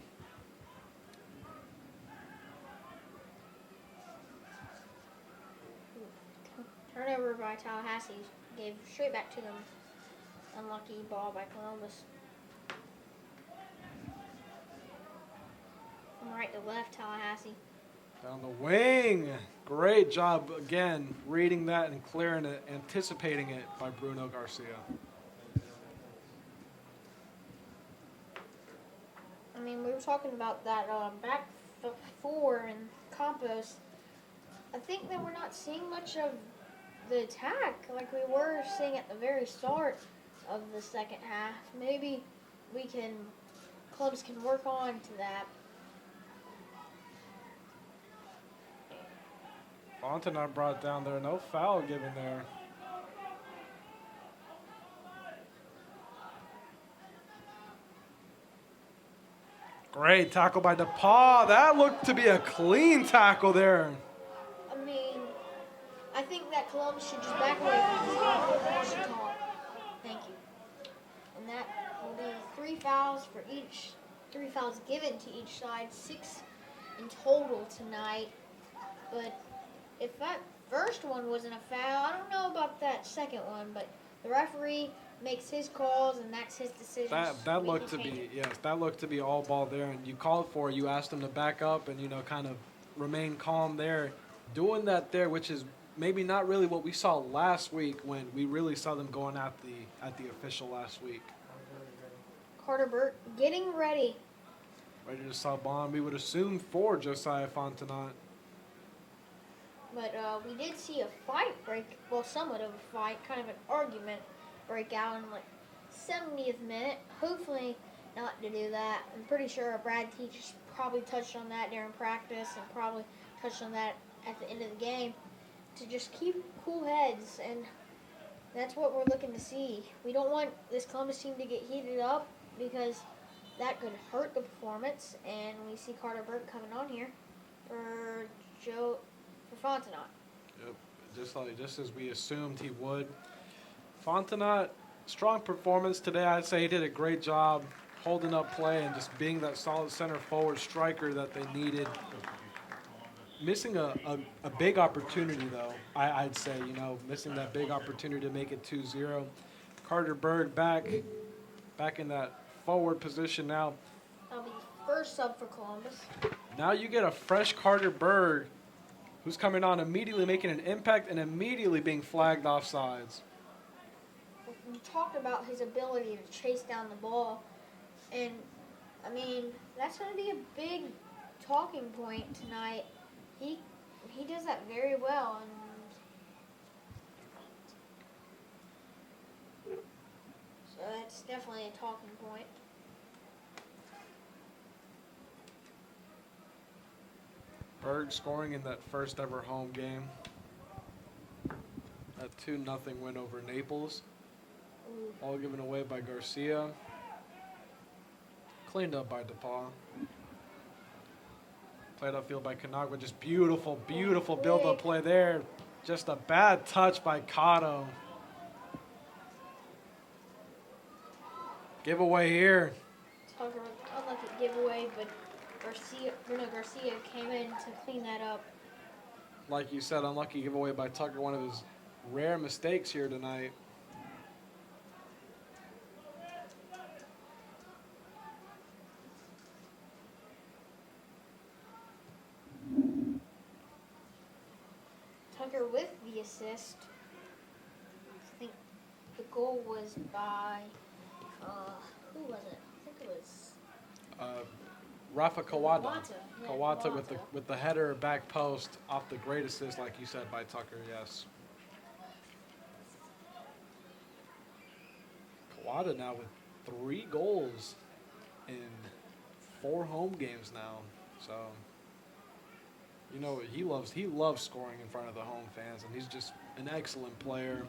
Turnover by Tallahassee gave straight back to them. Unlucky ball by Columbus. From right to left, Tallahassee. Down the wing. Great job again reading that and clearing it, anticipating it by Bruno Garcia. I mean, we were talking about that back four and Campos. I think that we're not seeing much of the attack like we were seeing at the very start of the second half. Maybe clubs can work on to that. Fontenot brought down there. No foul given there. Great tackle by DePaul. That looked to be a clean tackle there. I mean, I think that Columbus should just back away from this. Thank you. And that will be 3 fouls for each. 3 fouls given to each side. 6 in total tonight. But if that first one wasn't a foul, I don't know about that second one, but the referee makes his calls, and that's his decision. That looked to be, yes, that looked to be all ball there, and you called for it. You asked them to back up and, kind of remain calm there. Doing that there, which is maybe not really what we saw last week when we really saw them going at the official last week. Carter Burt getting ready. Ready to sub on, we would assume, for Josiah Fontenot. But we did see a fight somewhat of a fight, kind of an argument break out in 70th minute. Hopefully not to do that. I'm pretty sure Brad Teach probably touched on that during practice and probably touched on that at the end of the game to just keep cool heads, and that's what we're looking to see. We don't want this Columbus team to get heated up because that could hurt the performance, and we see Carter Burke coming on here for Fontenot. Yep, just as we assumed he would. Fontenot, strong performance today. I'd say he did a great job holding up play and just being that solid center forward striker that they needed. Missing a big opportunity, though, I'd say, missing that big opportunity to make it 2-0. Carter Berg back in that forward position now. That'll be the first sub for Columbus. Now you get a fresh Carter Berg who's coming on, immediately making an impact and immediately being flagged offsides. We talked about his ability to chase down the ball, and I mean that's going to be a big talking point tonight. He does that very well, and so that's definitely a talking point. Berg scoring in that first ever home game. A 2-0 win over Naples. All given away by Garcia. Cleaned up by DePaul. Played upfield by Canagua. Just beautiful, beautiful build-up play there. Just a bad touch by Cotto. Giveaway here. Tucker, unlucky giveaway, but Bruno Garcia came in to clean that up. Like you said, unlucky giveaway by Tucker. One of his rare mistakes here tonight. Tucker with the assist. I think the goal was by, who was it? I think it was Rafa Kawada. Yeah, Kawada with the header back post off the great assist, like you said, by Tucker, yes. Kawada now with 3 goals in 4 home games now. So, he loves scoring in front of the home fans, and he's just an excellent player.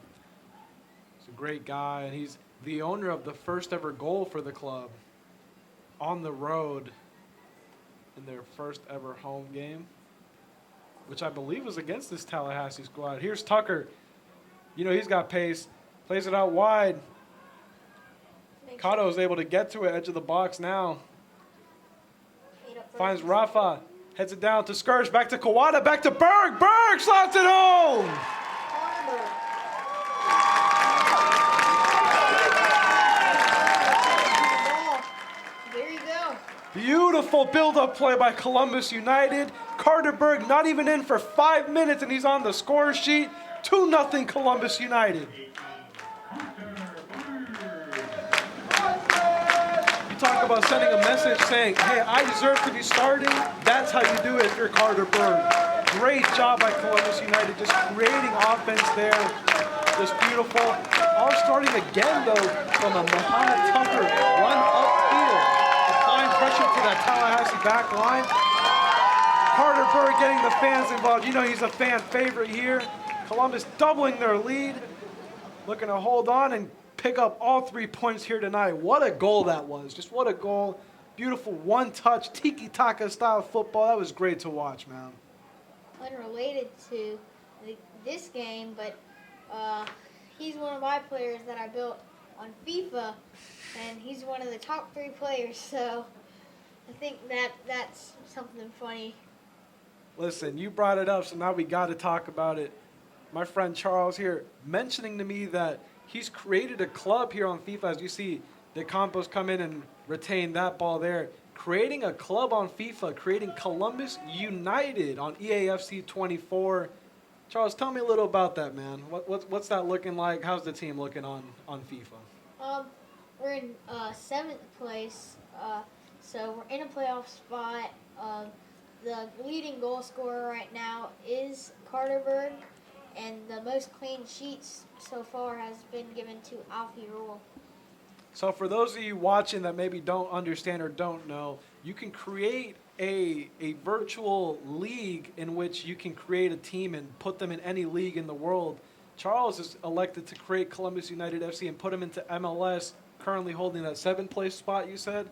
He's a great guy, and he's the owner of the first ever goal for the club. on the road in their first ever home game, which I believe was against this Tallahassee squad. Here's Tucker. You know, he's got pace. Plays it out wide. Cotto is able to get to it, edge of the box now. Finds Rafa. Heads it down to Scourge. Back to Kawada. Back to Berg. Berg slots it home. There you go. Beautiful build-up play by Columbus United. Carter Berg not even in for 5 minutes, and he's on the score sheet. 2-0 Columbus United. You talk about sending a message saying, hey, I deserve to be starting. That's how you do it if you're Carter Berg. Great job by Columbus United, just creating offense there. Just beautiful. All starting again, though, from a Mohamed Tucker run upfield. Applying pressure to that Tallahassee back line. Carter Berg getting the fans involved. You know he's a fan favorite here. Columbus doubling their lead. Looking to hold on and pick up all 3 points here tonight. What a goal that was. Just what a goal. Beautiful one-touch, tiki-taka style football. That was great to watch, man. Unrelated to this game, but he's one of my players that I built on FIFA, and he's one of the top 3 players, so I think that's something funny. Listen, you brought it up, so now we got to talk about it. My friend Charles here mentioning to me that he's created a club here on FIFA. As you see, De Campos come in and retain that ball there. Creating a club on FIFA, creating Columbus United on EAFC 24. Charles, tell me a little about that, man. What's that looking like? How's the team looking on FIFA? We're in 7th place, so we're in a playoff spot. The leading goal scorer right now is Carter Berg, and the most clean sheets so far has been given to Alfie Rule. So for those of you watching that maybe don't understand or don't know, you can create a virtual league in which you can create a team and put them in any league in the world. Charles is elected to create Columbus United FC and put them into MLS, currently holding that 7th place spot, you said?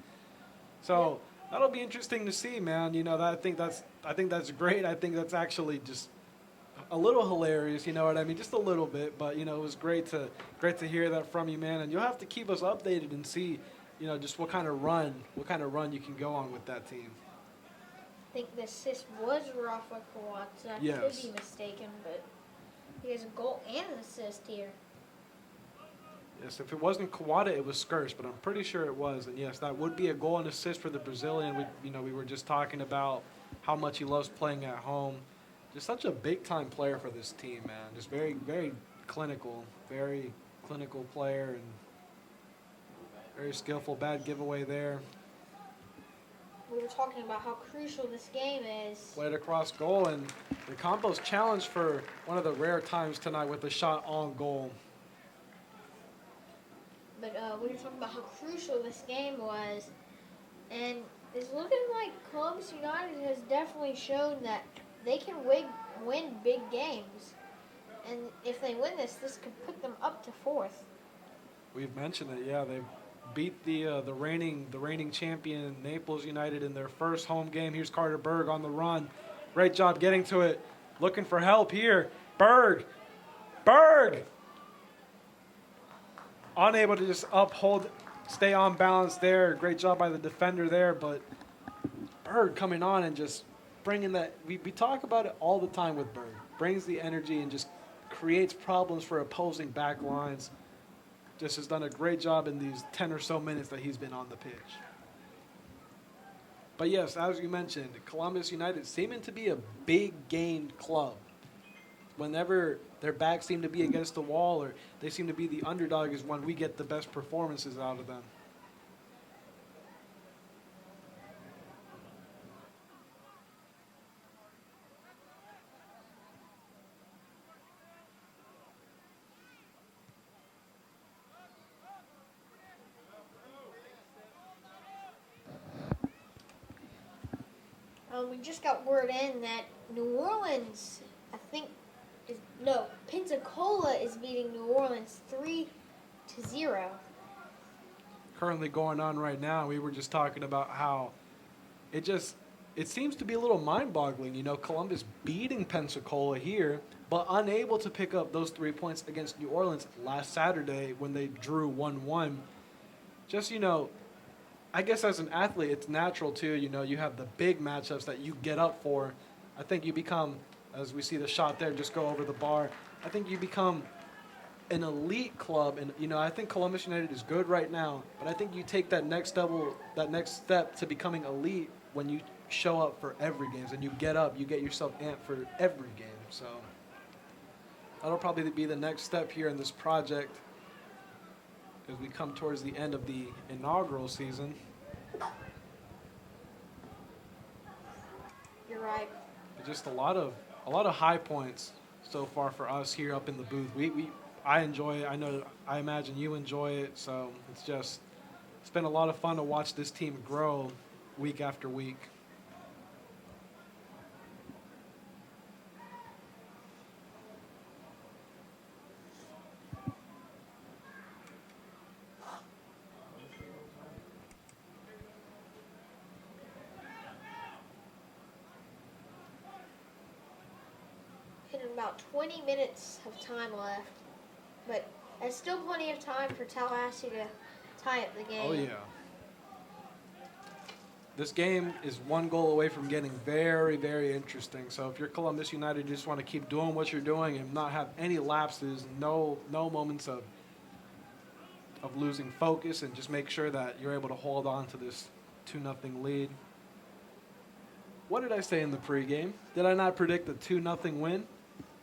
So that'll be interesting to see, man. You know, I think that's great. I think that's actually just a little hilarious, you know what I mean? Just a little bit, but you know, it was great to hear that from you, man. And you'll have to keep us updated and see, you know, just what kind of run you can go on with that team. I think the assist was Rafa Kawata. I Yes. could be mistaken, but he has a goal and an assist here. Yes, if it wasn't Kawada, it was Skirsh, but I'm pretty sure it was. And yes, that would be a goal and assist for the Brazilian. We were just talking about how much he loves playing at home. Just such a big-time player for this team, man. Just very, very clinical player, and very skillful. Bad giveaway there. We were talking about how crucial this game is. Played across goal, and the Campos challenged for one of the rare times tonight with a shot on goal. But we were talking about how crucial this game was, and it's looking like Columbus United has definitely shown that they can win big games. And if they win this could put them up to 4th. We've mentioned it, yeah. They beat the reigning champion Naples United in their first home game. Here's Carter Berg on the run. Great job getting to it. Looking for help here. Berg! Unable to just stay on balance there. Great job by the defender there, but Berg coming on and just bringing that. We talk about it all the time with Berg. Brings the energy and just creates problems for opposing back lines. Just has done a great job in these 10 or so minutes that he's been on the pitch. But yes, as you mentioned, Columbus United seeming to be a big game club. Whenever their backs seem to be against the wall or they seem to be the underdog is when we get the best performances out of them. We just got word in that New Orleans, Pensacola is beating New Orleans 3-0. currently going on right now. We were just talking about how it seems to be a little mind-boggling. You know, Columbus beating Pensacola here, but unable to pick up those 3 points against New Orleans last Saturday when they drew 1-1. Just, you know, I guess as an athlete, it's natural too. You know, you have the big matchups that you get up for. I think you become, as we see the shot there, just go over the bar. I think you become an elite club, and you know, I think Columbus United is good right now. But I think you take that next step to becoming elite when you show up for every game, and you get up, you get yourself amped for every game. So that'll probably be the next step here in this project as we come towards the end of the inaugural season. You're right. Just a lot of high points so far for us here up in the booth. I enjoy it. I imagine you enjoy it. So it's been a lot of fun to watch this team grow week after week. In about 20 minutes of time left, but there's still plenty of time for Tallahassee to tie up the game. Oh, yeah. This game is one goal away from getting very, very interesting. So if you're Columbus United, you just want to keep doing what you're doing and not have any lapses, no moments of losing focus, and just make sure that you're able to hold on to this 2-0 lead. What did I say in the pregame? Did I not predict a 2-0 win?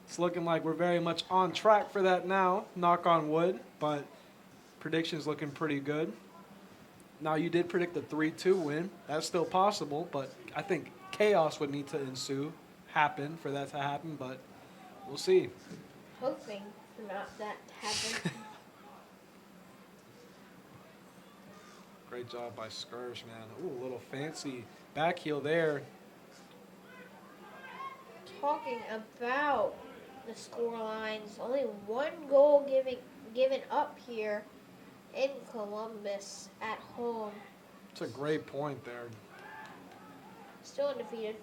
It's looking like we're very much on track for that now, knock on wood, but prediction's looking pretty good. Now, you did predict a 3-2 win. That's still possible, but I think chaos would need to happen for that to happen, but we'll see. Hoping for not that to happen. Great job by Skirsh, man. Ooh, a little fancy back heel there. Talking about the score lines, only one goal given up here in Columbus at home. It's a great point there. Still undefeated.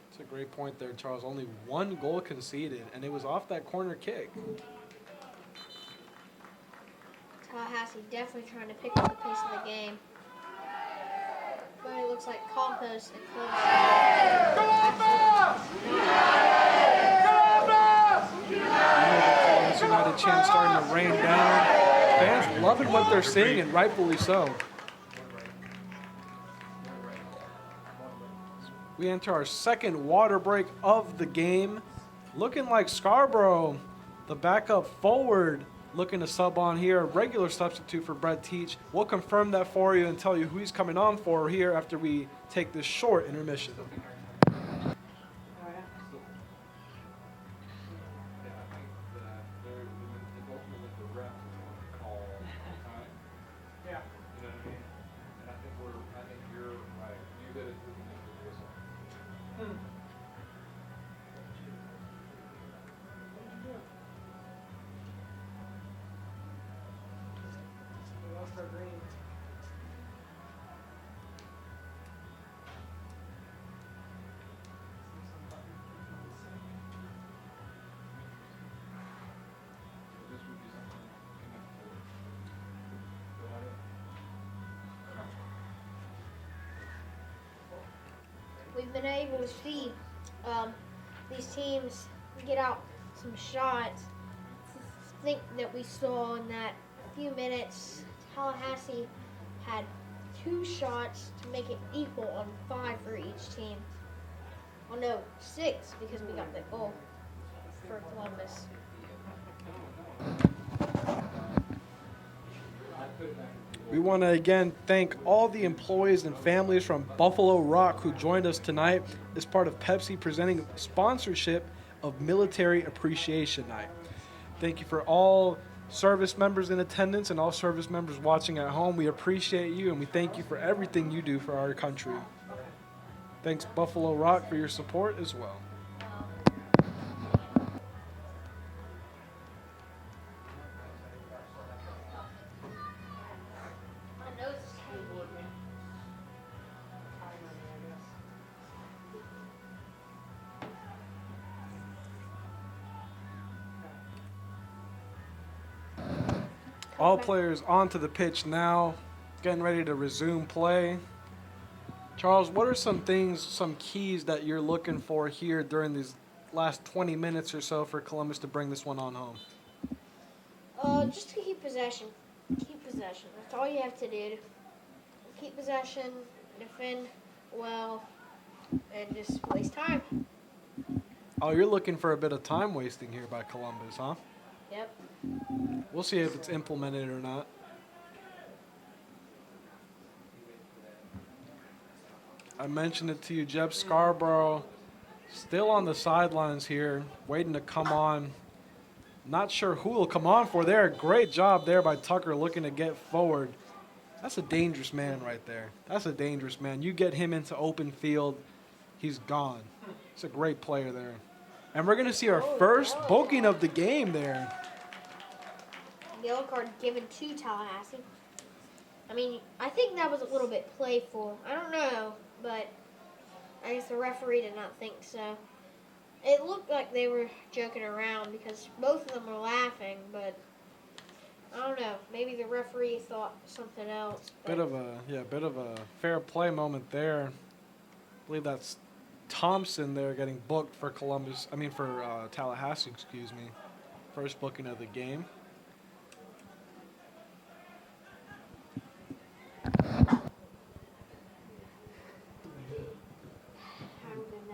It's a great point there, Charles. Only one goal conceded, and it was off that corner kick. Tallahassee definitely trying to pick up the pace of the game. But it looks like Compost and Columbus United chant starting to rain down. Fans loving what they're seeing, and rightfully so. We enter our second water break of the game. Looking like Scarborough, the backup forward, looking to sub on here. A regular substitute for Brett Teach. We'll confirm that for you and tell you who he's coming on for here after we take this short intermission. Yeah, I think that it's ultimately the refs that call time. Yeah. You know what I mean? And I think you're right. You hit it with the whistle. We lost our green. This would be something connected to go at it. we've been able to see these teams get out some shots. I think that we saw in that few minutes, Tallahassee had 2 shots to make it equal on 5 for each team. Oh no, 6 because we got the goal for Columbus. We want to again thank all the employees and families from Buffalo Rock who joined us tonight as part of Pepsi presenting sponsorship of Military Appreciation Night. Thank you for all service members in attendance and all service members watching at home. We appreciate you and we thank you for everything you do for our country. Thanks Buffalo Rock for your support as well. All Okay. players onto the pitch now, getting ready to resume play. Charles, what are some things, some keys that you're looking for here during these last 20 minutes or so for Columbus to bring this one on home? Just to keep possession. Keep possession. That's all you have to do. Keep possession, defend well, and just waste time. Oh, you're looking for a bit of time wasting here by Columbus, huh? Yep. We'll see if it's implemented or not. I mentioned it to you, Jeb Scarborough still on the sidelines here, waiting to come on. Not sure who will come on for there. Great job there by Tucker looking to get forward. That's a dangerous man right there. That's a dangerous man. You get him into open field, he's gone. It's a great player there. And we're going to see our first booking of the game there. Yellow card given to Tallahassee. I mean, I think that was a little bit playful. I don't know, but I guess the referee did not think so. It looked like they were joking around because both of them were laughing, but I don't know. Maybe the referee thought something else. Bit of a fair play moment there. I believe that's Thompson there getting booked for Tallahassee, excuse me. First booking of the game.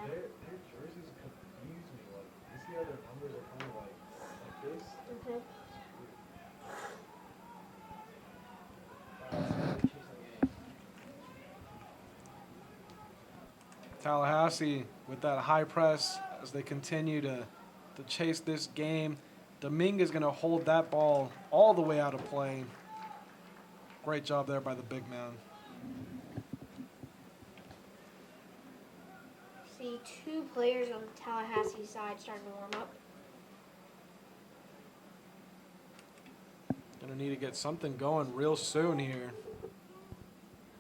Their jerseys confuse me. Like, you see how their numbers are kind of like this? Mhm. Tallahassee with that high press as they continue to chase this game. Dominguez going to hold that ball all the way out of play. Great job there by the big man. See two players on the Tallahassee side starting to warm up. Going to need to get something going real soon here.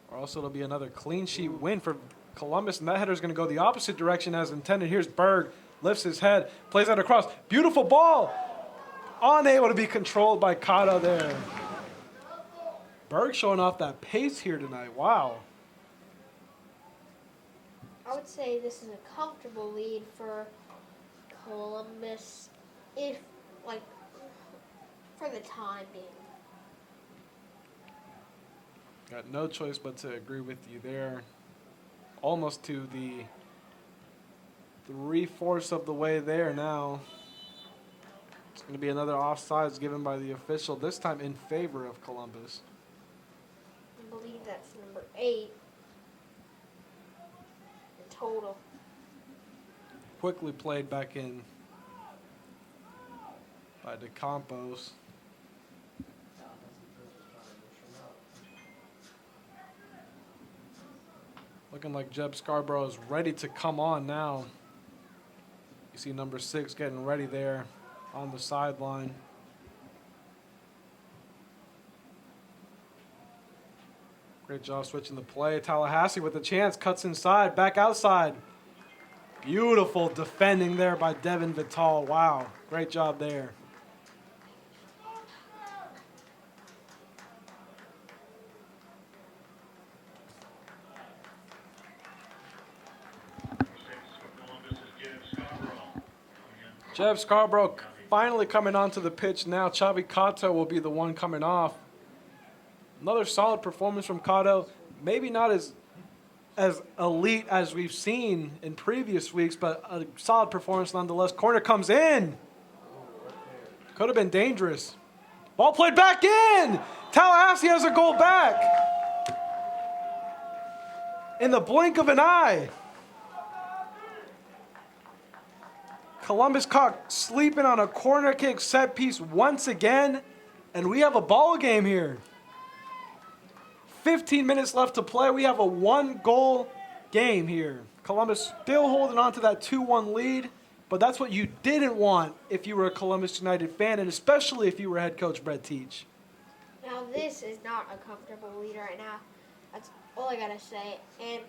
Or else it'll be another clean sheet win for Columbus. And that header's going to go the opposite direction as intended. Here's Berg. Lifts his head. Plays that across. Beautiful ball. Unable to be controlled by Cotto there. Berg showing off that pace here tonight. Wow. I would say this is a comfortable lead for Columbus, if, like, for the time being. Got no choice but to agree with you there. Almost to the 3/4 of the way there now. It's going to be another offsides given by the official, this time in favor of Columbus. I believe that's number 8 in total. Quickly played back in by DeCampos. Looking like Jeb Scarborough is ready to come on now. You see number 6 getting ready there on the sideline. Great job switching the play. Tallahassee with a chance, cuts inside, back outside. Beautiful defending there by Devin Vitale. Wow, great job there. Jeb Scarborough finally coming onto the pitch now. Chavi Cotto will be the one coming off. Another solid performance from Cotto. Maybe not as elite as we've seen in previous weeks, but a solid performance nonetheless. Corner comes in. Could have been dangerous. Ball played back in. Tallahassee has a goal back. In the blink of an eye. Columbus caught sleeping on a corner kick set piece once again, and we have a ball game here. 15 minutes left to play. We have a 1-goal game here. Columbus still holding on to that 2-1 lead, but that's what you didn't want if you were a Columbus United fan, and especially if you were head coach Brett Teach. Now this is not a comfortable lead right now. That's all I gotta say. And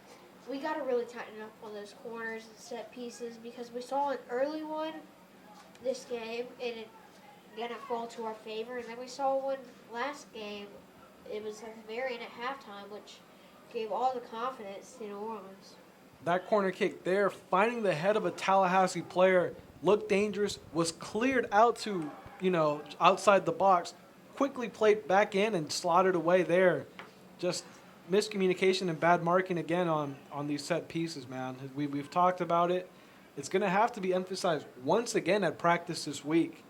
we gotta really tighten up on those corners and set pieces because we saw an early one this game and it gonna fall to our favor. And then we saw one last game. It was at the very end at halftime, which gave all the confidence to New Orleans. That corner kick there, finding the head of a Tallahassee player, looked dangerous, was cleared out to, outside the box, quickly played back in and slotted away there. Just miscommunication and bad marking again on these set pieces, man. We've talked about it. It's going to have to be emphasized once again at practice this week.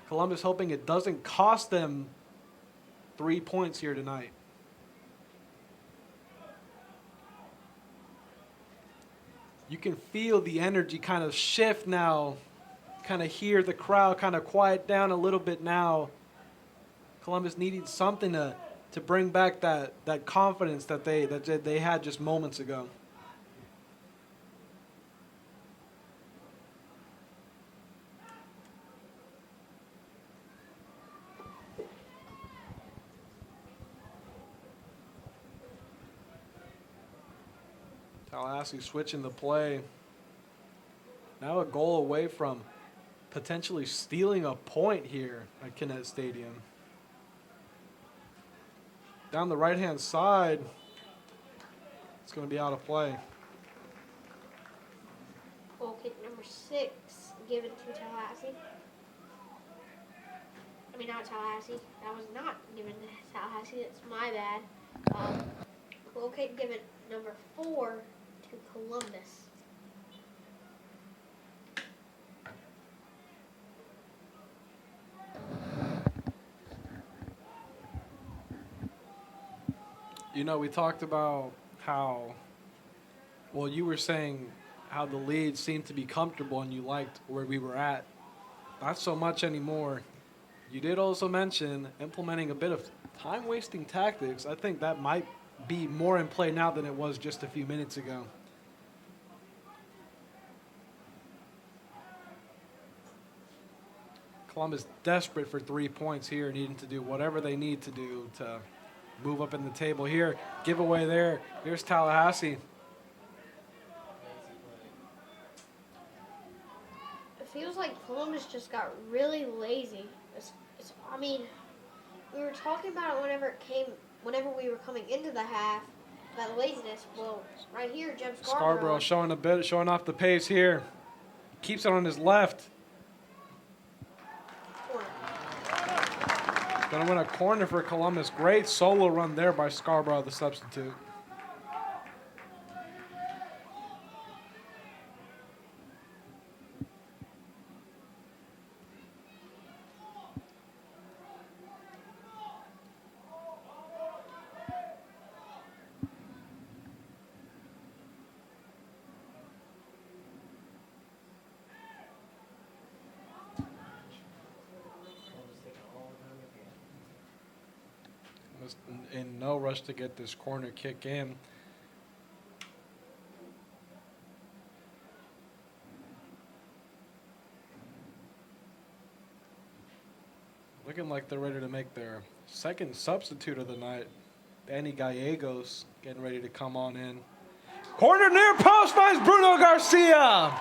Columbus hoping it doesn't cost them 3 points here tonight. You can feel the energy kind of shift now, kind of hear the crowd kind of quiet down a little bit now. Columbus needed something to bring back that confidence that they had just moments ago. Tallahassee switching the play. Now a goal away from potentially stealing a point here at Kinnett Stadium. Down the right-hand side, it's going to be out of play. Goal kick number 6, given to Tallahassee. I mean, not Tallahassee. That was not given to Tallahassee. That's my bad. Goal kick given number 4 to Columbus. We talked about how, you were saying how the lead seemed to be comfortable and you liked where we were at. Not so much anymore. You did also mention implementing a bit of time-wasting tactics. I think that might be more in play now than it was just a few minutes ago. Columbus desperate for 3 points here, needing to do whatever they need to do to move up in the table here. Giveaway there. Here's Tallahassee. It feels like Columbus just got really lazy. We were talking about it whenever we were coming into the half, about laziness. Well, right here, Jim Scarborough showing off the pace here. Keeps it on his left. Going to win a corner for Columbus. Great solo run there by Scarborough, the substitute. In no rush to get this corner kick in. Looking like they're ready to make their second substitute of the night. Danny Gallegos getting ready to come on in. Corner near post finds Bruno Garcia.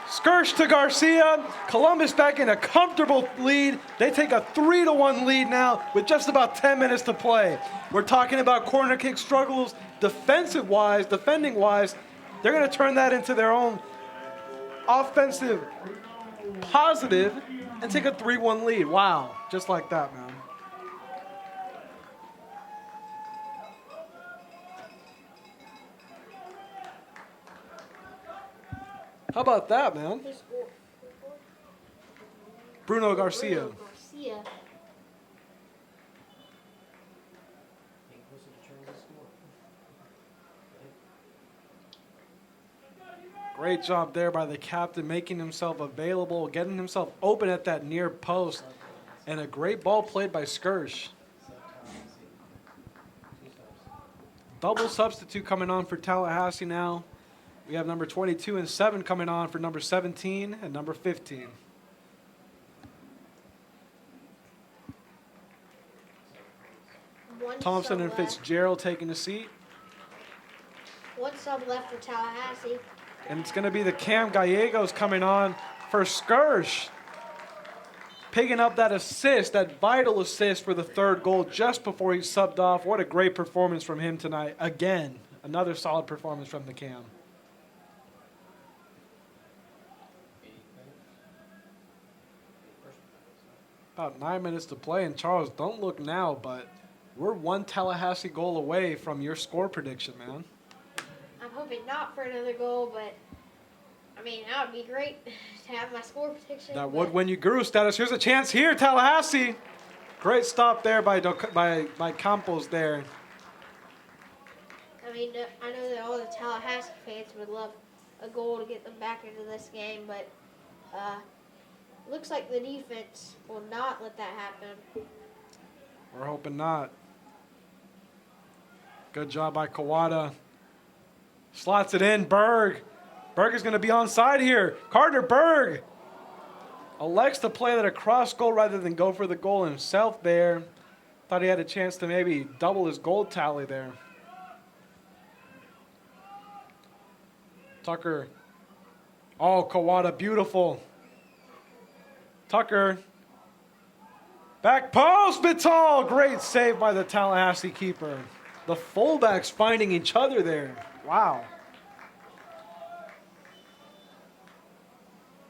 Skirsh to Garcia. Columbus back in a comfortable lead. They take a 3-1 lead now with just about 10 minutes to play. We're talking about corner kick struggles defending-wise. They're going to turn that into their own offensive positive and take a 3-1 lead. Wow, just like that, man. How about that, man? Bruno Garcia. Great job there by the captain, making himself available, getting himself open at that near post. And a great ball played by Skirsh. Double substitute coming on for Tallahassee now. We have number 22 and 7 coming on for number 17 and number 15. Thompson and Fitzgerald taking a seat. One sub left for Tallahassee. And it's going to be the Cam Gallegos coming on for Skirsh. picking up that assist, that vital assist for the third goal just before he subbed off. What a great performance from him tonight. Again, another solid performance from the Cam. 8 minutes. About 9 minutes to play, and Charles, don't look now, but we're one Tallahassee goal away from your score prediction, man. I'm hoping not for another goal, but I mean, that would be great to have my score prediction. That but would win you guru status. Here's a chance here, Tallahassee. Great stop there by Campos there. I mean, I know that all the Tallahassee fans would love a goal to get them back into this game, but looks like the defense will not let that happen. We're hoping not. Good job by Kawada. Slots it in, Berg. Berg is going to be onside here. Carter Berg elects to play that across goal rather than go for the goal himself there. Thought he had a chance to maybe double his goal tally there. Tucker. Oh, Kawada, beautiful. Tucker. Back post, Bital. Great save by the Tallahassee keeper. The fullbacks finding each other there. Wow.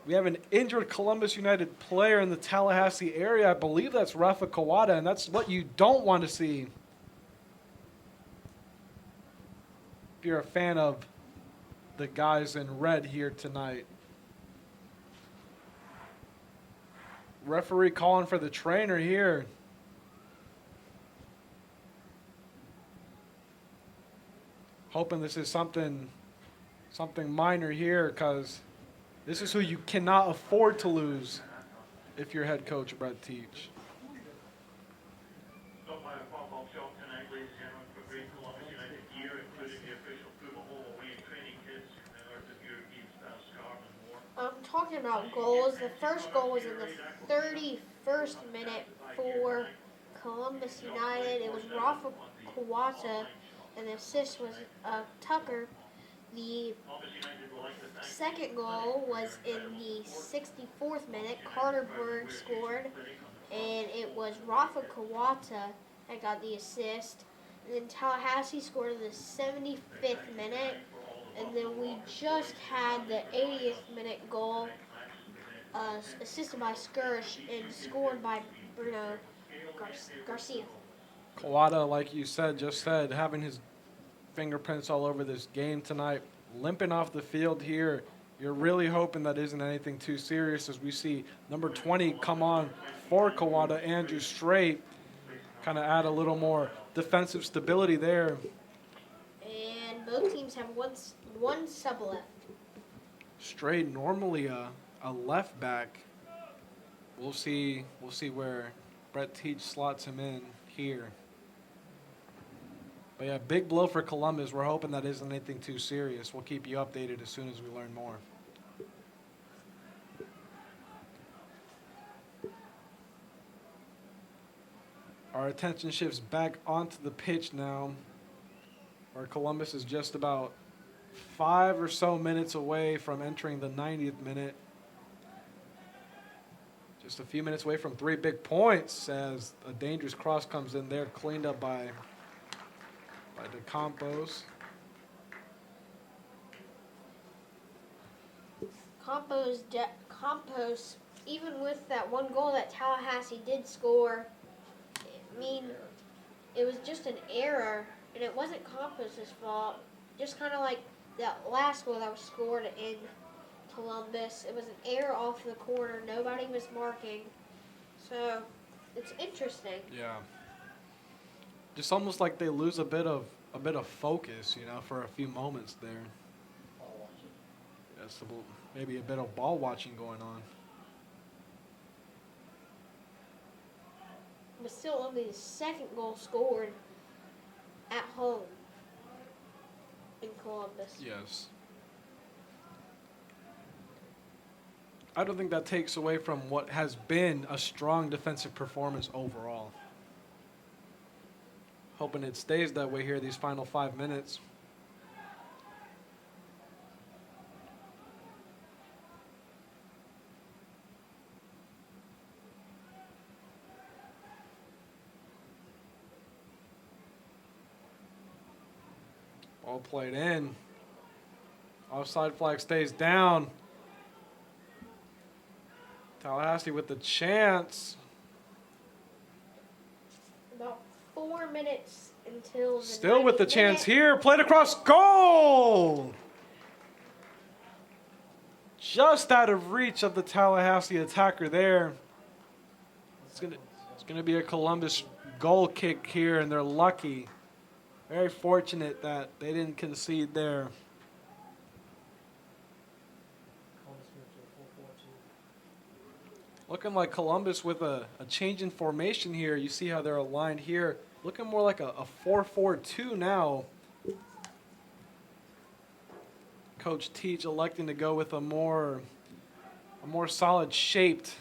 We have an injured Columbus United player in the Tallahassee area. I believe that's Rafa Kawada, and that's what you don't want to see. If you're a fan of the guys in red here tonight. Referee calling for the trainer here. Hoping this is something minor here, because this is who you cannot afford to lose if you're head coach Brett Teach. Stop by a pop-up shop tonight, ladies and gentlemen, for great Columbus United gear, including the official Puma home away training kits, and Earth of European style scarf and more. Talking about goals, the first goal was in the 31st minute for Columbus United. It was Rafa Kawata, and the assist was Tucker. The second goal was in the 64th minute. Carter Berg scored, and it was Rafa Kawata that got the assist. And then Tallahassee scored in the 75th minute. And then we just had the 80th minute goal, assisted by Skirsch and scored by Bruno Garcia. Kawada, like you said, having his fingerprints all over this game tonight, limping off the field here. You're really hoping that isn't anything too serious, as we see number 20 come on for Kawada, Andrew Strait, kind of add a little more defensive stability there. And both teams have one sub left. Strait, normally a left back. We'll see where Brett Teach slots him in here. But yeah, big blow for Columbus. We're hoping that isn't anything too serious. We'll keep you updated as soon as we learn more. Our attention shifts back onto the pitch now, where Columbus is just about 5 or so minutes away from entering the 90th minute. Just a few minutes away from 3 big points, as a dangerous cross comes in there, cleaned up by De Campos. Campos, even with that one goal that Tallahassee did score, I mean, it was just an error, and it wasn't Campos' fault. Just kind of like that last goal that was scored in Columbus. It was an error off the corner. Nobody was marking. So, it's interesting. Yeah. Just almost like they lose a bit of focus, for a few moments there. Yes, maybe a bit of ball watching going on. But still only the second goal scored at home in Columbus. Yes. I don't think that takes away from what has been a strong defensive performance overall. Hoping it stays that way here these final 5 minutes. Ball played in. Offside flag stays down. Tallahassee with the chance. About 4 minutes until the Still with the 90th chance minute. here. Played across goal. Just out of reach of the Tallahassee attacker there. It's gonna be a Columbus goal kick here, and they're lucky. Very fortunate that they didn't concede there. Columbus moved to a 4-4-2. Looking like Columbus with a change in formation here. You see how they're aligned here. Looking more like a 4-4-2 now. Coach Teach electing to go with a more solid shaped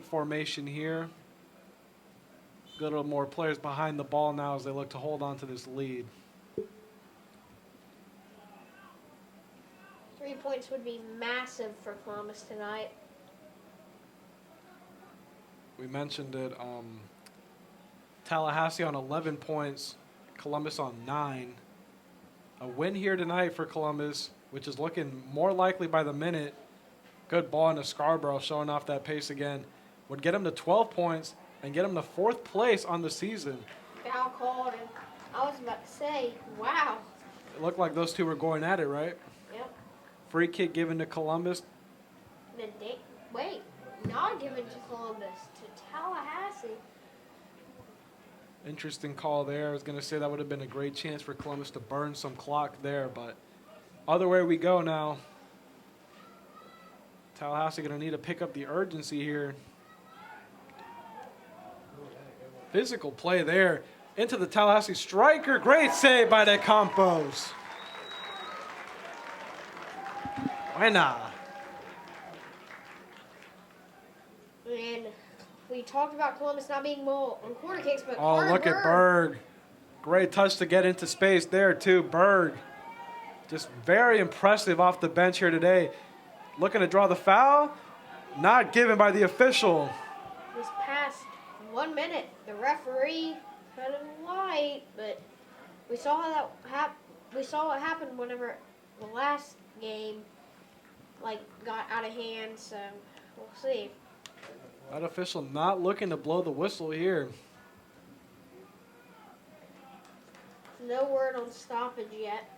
formation here. A little more players behind the ball now as they look to hold on to this lead. 3 points would be massive for Columbus tonight. We mentioned it. Tallahassee on 11 points, Columbus on 9. A win here tonight for Columbus, which is looking more likely by the minute. Good ball into Scarborough, showing off that pace again. Would get him to 12 points and get him to 4th place on the season. Foul called, and I was about to say, wow. It looked like those two were going at it, right? Yep. Free kick given to Columbus. Wait, not given to Columbus, to Tallahassee. Interesting call there. I was going to say that would have been a great chance for Columbus to burn some clock there, but other way we go now. Tallahassee going to need to pick up the urgency here. Physical play there into the Tallahassee striker. Great save by the Campos. Buena. And we talked about Columbus not being well on corner kicks, but Oh, look at Berg. Great touch to get into space there, too. Berg. Just very impressive off the bench here today. Looking to draw the foul. Not given by the official. This past 1 minute, the referee kind of light, but we saw how that we saw what happened whenever the last game got out of hand. So we'll see. That official not looking to blow the whistle here. No word on stoppage yet.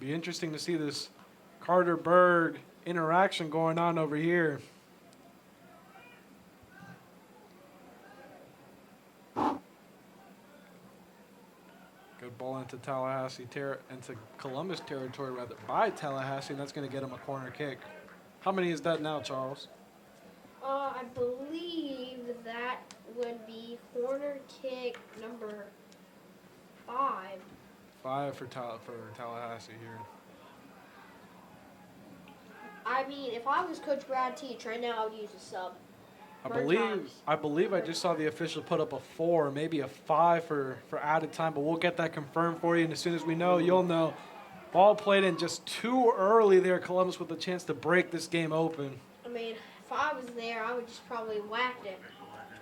Be interesting to see this Carter Berg interaction going on over here. Good ball into Tallahassee, into Columbus territory rather, by Tallahassee, and that's going to get him a corner kick. How many is that now, Charles? I believe that would be corner kick number 5. 5 for Tallahassee here. I mean, if I was Coach Brad Teach right now, I would use a sub. I Burn believe I just saw the official put up a 4, maybe a 5 for added time, but we'll get that confirmed for you, and as soon as we know, you'll know. Ball played in just too early there, Columbus with a chance to break this game open. I mean, if I was there, I would just probably whacked it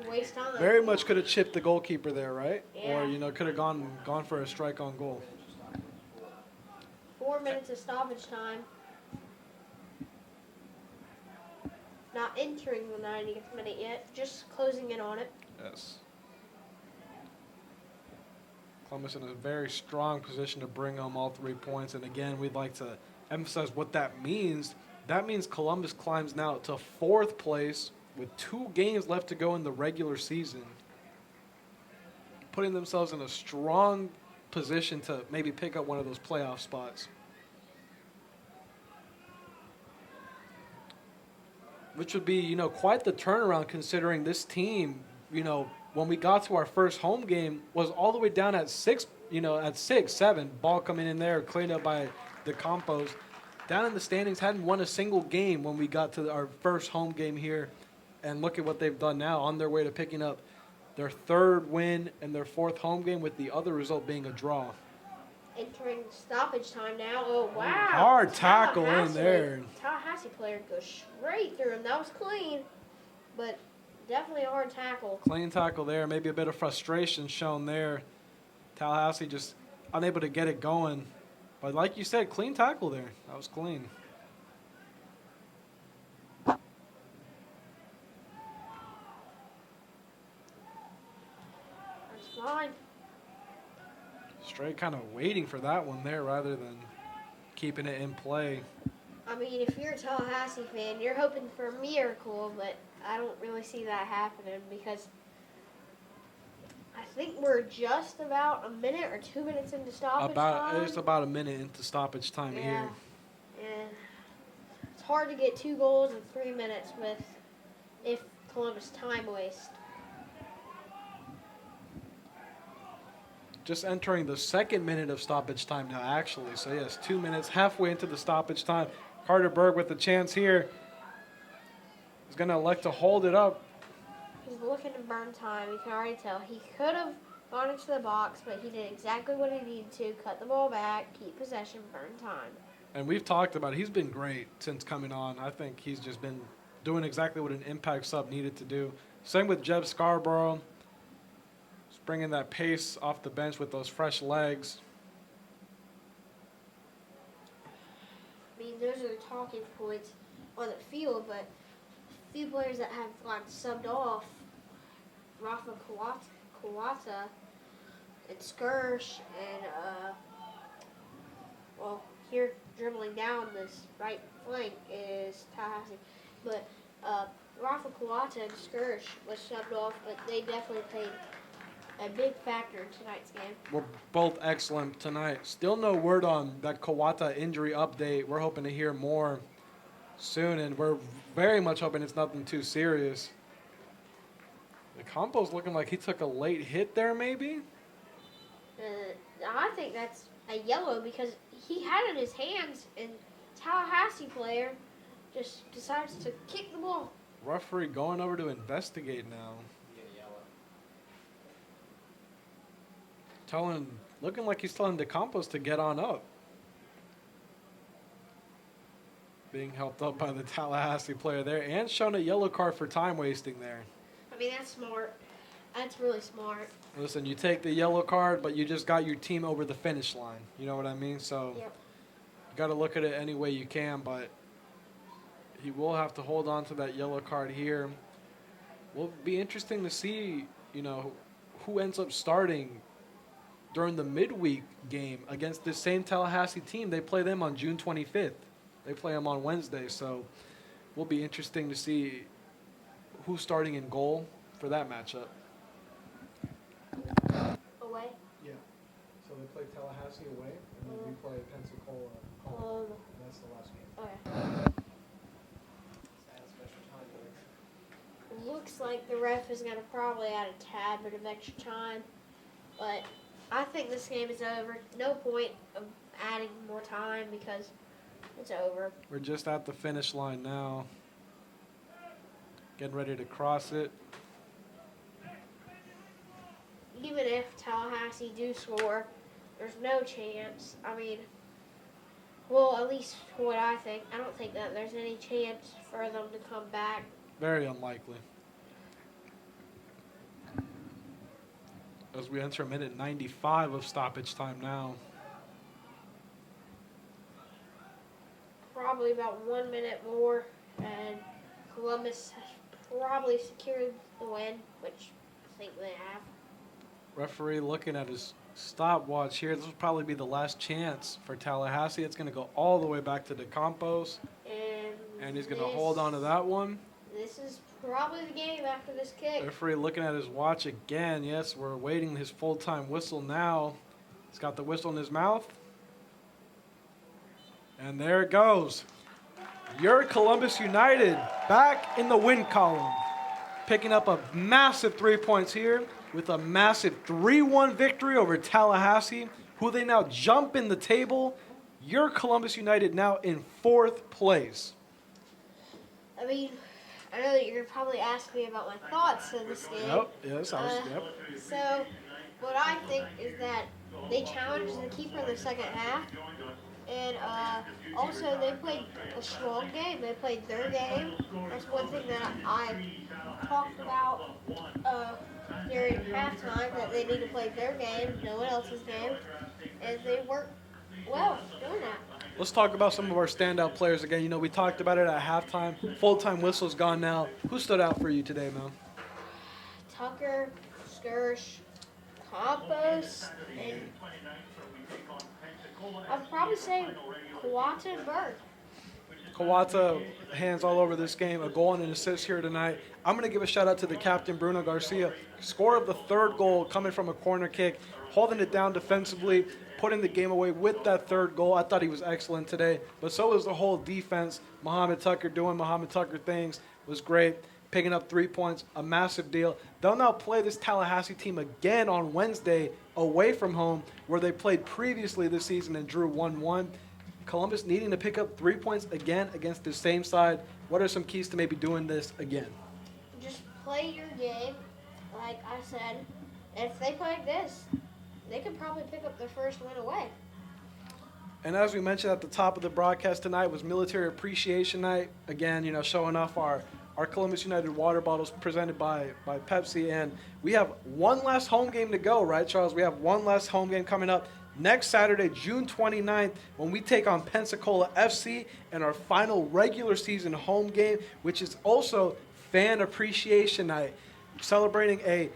to waste time. Very much could have chipped the goalkeeper there, right? Yeah. Or, could have gone for a strike on goal. 4 minutes of stoppage time. Not entering the 90th minute yet, just closing in on it. Yes. Columbus in a very strong position to bring home all 3 points. And again, we'd like to emphasize what that means. That means Columbus climbs now to 4th place with 2 games left to go in the regular season, putting themselves in a strong position to maybe pick up one of those playoff spots. Which would be, quite the turnaround considering this team, when we got to our first home game, was all the way down at 6, at 6, 7. Ball coming in there, cleaned up by the Campos. Down in the standings, hadn't won a single game when we got to our first home game here. And look at what they've done now, on their way to picking up their 3rd win and their 4th home game, with the other result being a draw. Entering stoppage time now. Oh, wow. Hard tackle in there. Tallahassee player goes straight through him. That was clean. But definitely a hard tackle. Clean tackle there. Maybe a bit of frustration shown there. Tallahassee just unable to get it going. But like you said, clean tackle there. That was clean. That's fine. Straight kind of waiting for that one there rather than keeping it in play. I mean, if you're a Tallahassee fan, you're hoping for a miracle, but I don't really see that happening because I think we're just about a minute or 2 minutes into stoppage time. It's about a minute into stoppage time here. And it's hard to get 2 goals in 3 minutes if Columbus time waste. Just entering the second minute of stoppage time now, actually. So, yes, 2 minutes, halfway into the stoppage time. Carter Berg with the chance here. He's going to elect to hold it up. He's looking to burn time. You can already tell. He could have gone into the box, but he did exactly what he needed to. Cut the ball back, keep possession, burn time. And we've talked about it. He's been great since coming on. I think he's just been doing exactly what an impact sub needed to do. Same with Jeb Scarborough. Just bringing that pace off the bench with those fresh legs. I mean, those are the talking points on the field, but a few players that have gotten subbed off, Rafa Kawata and Skirsch, and, here dribbling down this right flank is Tallahassee. But Rafa Kawata and Skirsch was subbed off, but they definitely played a big factor in tonight's game. We're both excellent tonight. Still no word on that Kawata injury update. We're hoping to hear more soon, and we're very much hoping it's nothing too serious. The compo's looking like he took a late hit there, maybe? I think that's a yellow because he had it in his hands, and Tallahassee player just decides to kick the ball. Referee going over to investigate now. Looking like he's telling DeCampos to get on up. Being helped up by the Tallahassee player there and shown a yellow card for time wasting there. I mean, that's smart. That's really smart. Listen, you take the yellow card, but you just got your team over the finish line. You know what I mean? So Yep. you got to look at it any way you can, but he will have to hold on to that yellow card here. Will be interesting to see, who ends up starting during the midweek game against this same Tallahassee team. They play them on June 25th. They play them on Wednesday, so will be interesting to see who's starting in goal for that matchup. Away? Yeah. So they play Tallahassee away, and then we play Pensacola home. That's the last game. Okay. Looks like the ref is going to probably add a tad bit of extra time, but I think this game is over. No point of adding more time because it's over. We're just at the finish line now. Getting ready to cross it. Even if Tallahassee do score, there's no chance. I mean, well, at least what I think. I don't think that there's any chance for them to come back. Very unlikely. As we enter minute 95 of stoppage time now. Probably about 1 minute more, and Columbus has probably secured the win, which I think they have. Referee looking at his stopwatch here. This will probably be the last chance for Tallahassee. It's going to go all the way back to DeCampos, and he's going to hold on to that one. This is probably the game after this kick. Referee looking at his watch again. Yes, we're awaiting his full-time whistle now. He's got the whistle in his mouth. And there it goes. Your Columbus United back in the win column. Picking up a massive 3 points here with a massive 3-1 victory over Tallahassee, who they now jump in the table. Your Columbus United now in 4th place. I mean, I know that you're probably asking me about my thoughts of this game. Yep, yes, So, what I think is that they challenged the keeper in the second half, And also, they played a strong game. They played their game. That's one thing that I talked about during halftime, that they need to play their game, no one else's game. And they worked well doing that. Let's talk about some of our standout players again. You know, we talked about it at halftime. Full-time whistle's gone now. Who stood out for you today, Mel? Tucker, Skirsch, Campos, and I'd probably say Kawata and Bird. Kawata, hands all over this game, a goal and an assist here tonight. I'm going to give a shout out to the captain, Bruno Garcia. Score of the third goal coming from a corner kick, holding it down defensively, putting the game away with that third goal. I thought he was excellent today, but so was the whole defense. Muhammad Tucker doing Muhammad Tucker things was great. Picking up 3 points, a massive deal. They'll now play this Tallahassee team again on Wednesday away from home, where they played previously this season and drew 1-1. Columbus needing to pick up 3 points again against the same side. What are some keys to maybe doing this again? Just play your game, like I said. And if they play like this, they could probably pick up their first win away. And as we mentioned at the top of the broadcast tonight was Military Appreciation Night. Again, you know, showing off our Columbus United water bottles presented by Pepsi. And we have one last home game to go, right, Charles? We have one last home game coming up next Saturday, June 29th, when we take on Pensacola FC in our final regular season home game, which is also Fan Appreciation Night, celebrating a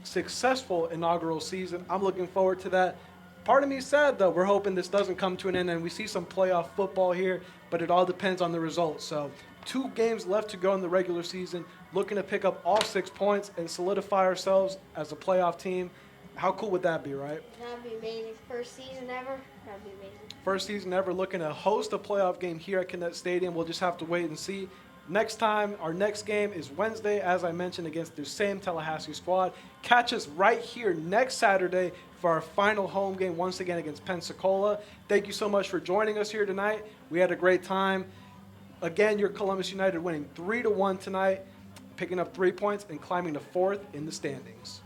successful inaugural season. I'm looking forward to that. Part of me sad, though, we're hoping this doesn't come to an end and we see some playoff football here, but it all depends on the results. So 2 games left to go in the regular season, looking to pick up all 6 points and solidify ourselves as a playoff team. How cool would that be, right? That'd be amazing. First season ever. That'd be amazing. First season ever, looking to host a playoff game here at Kinnett Stadium. We'll just have to wait and see. Next time, our next game is Wednesday, as I mentioned, against the same Tallahassee squad. Catch us right here next Saturday for our final home game, once again against Pensacola. Thank you so much for joining us here tonight. We had a great time. Again, your Columbus United winning 3-1 tonight, picking up 3 points and climbing to 4th in the standings.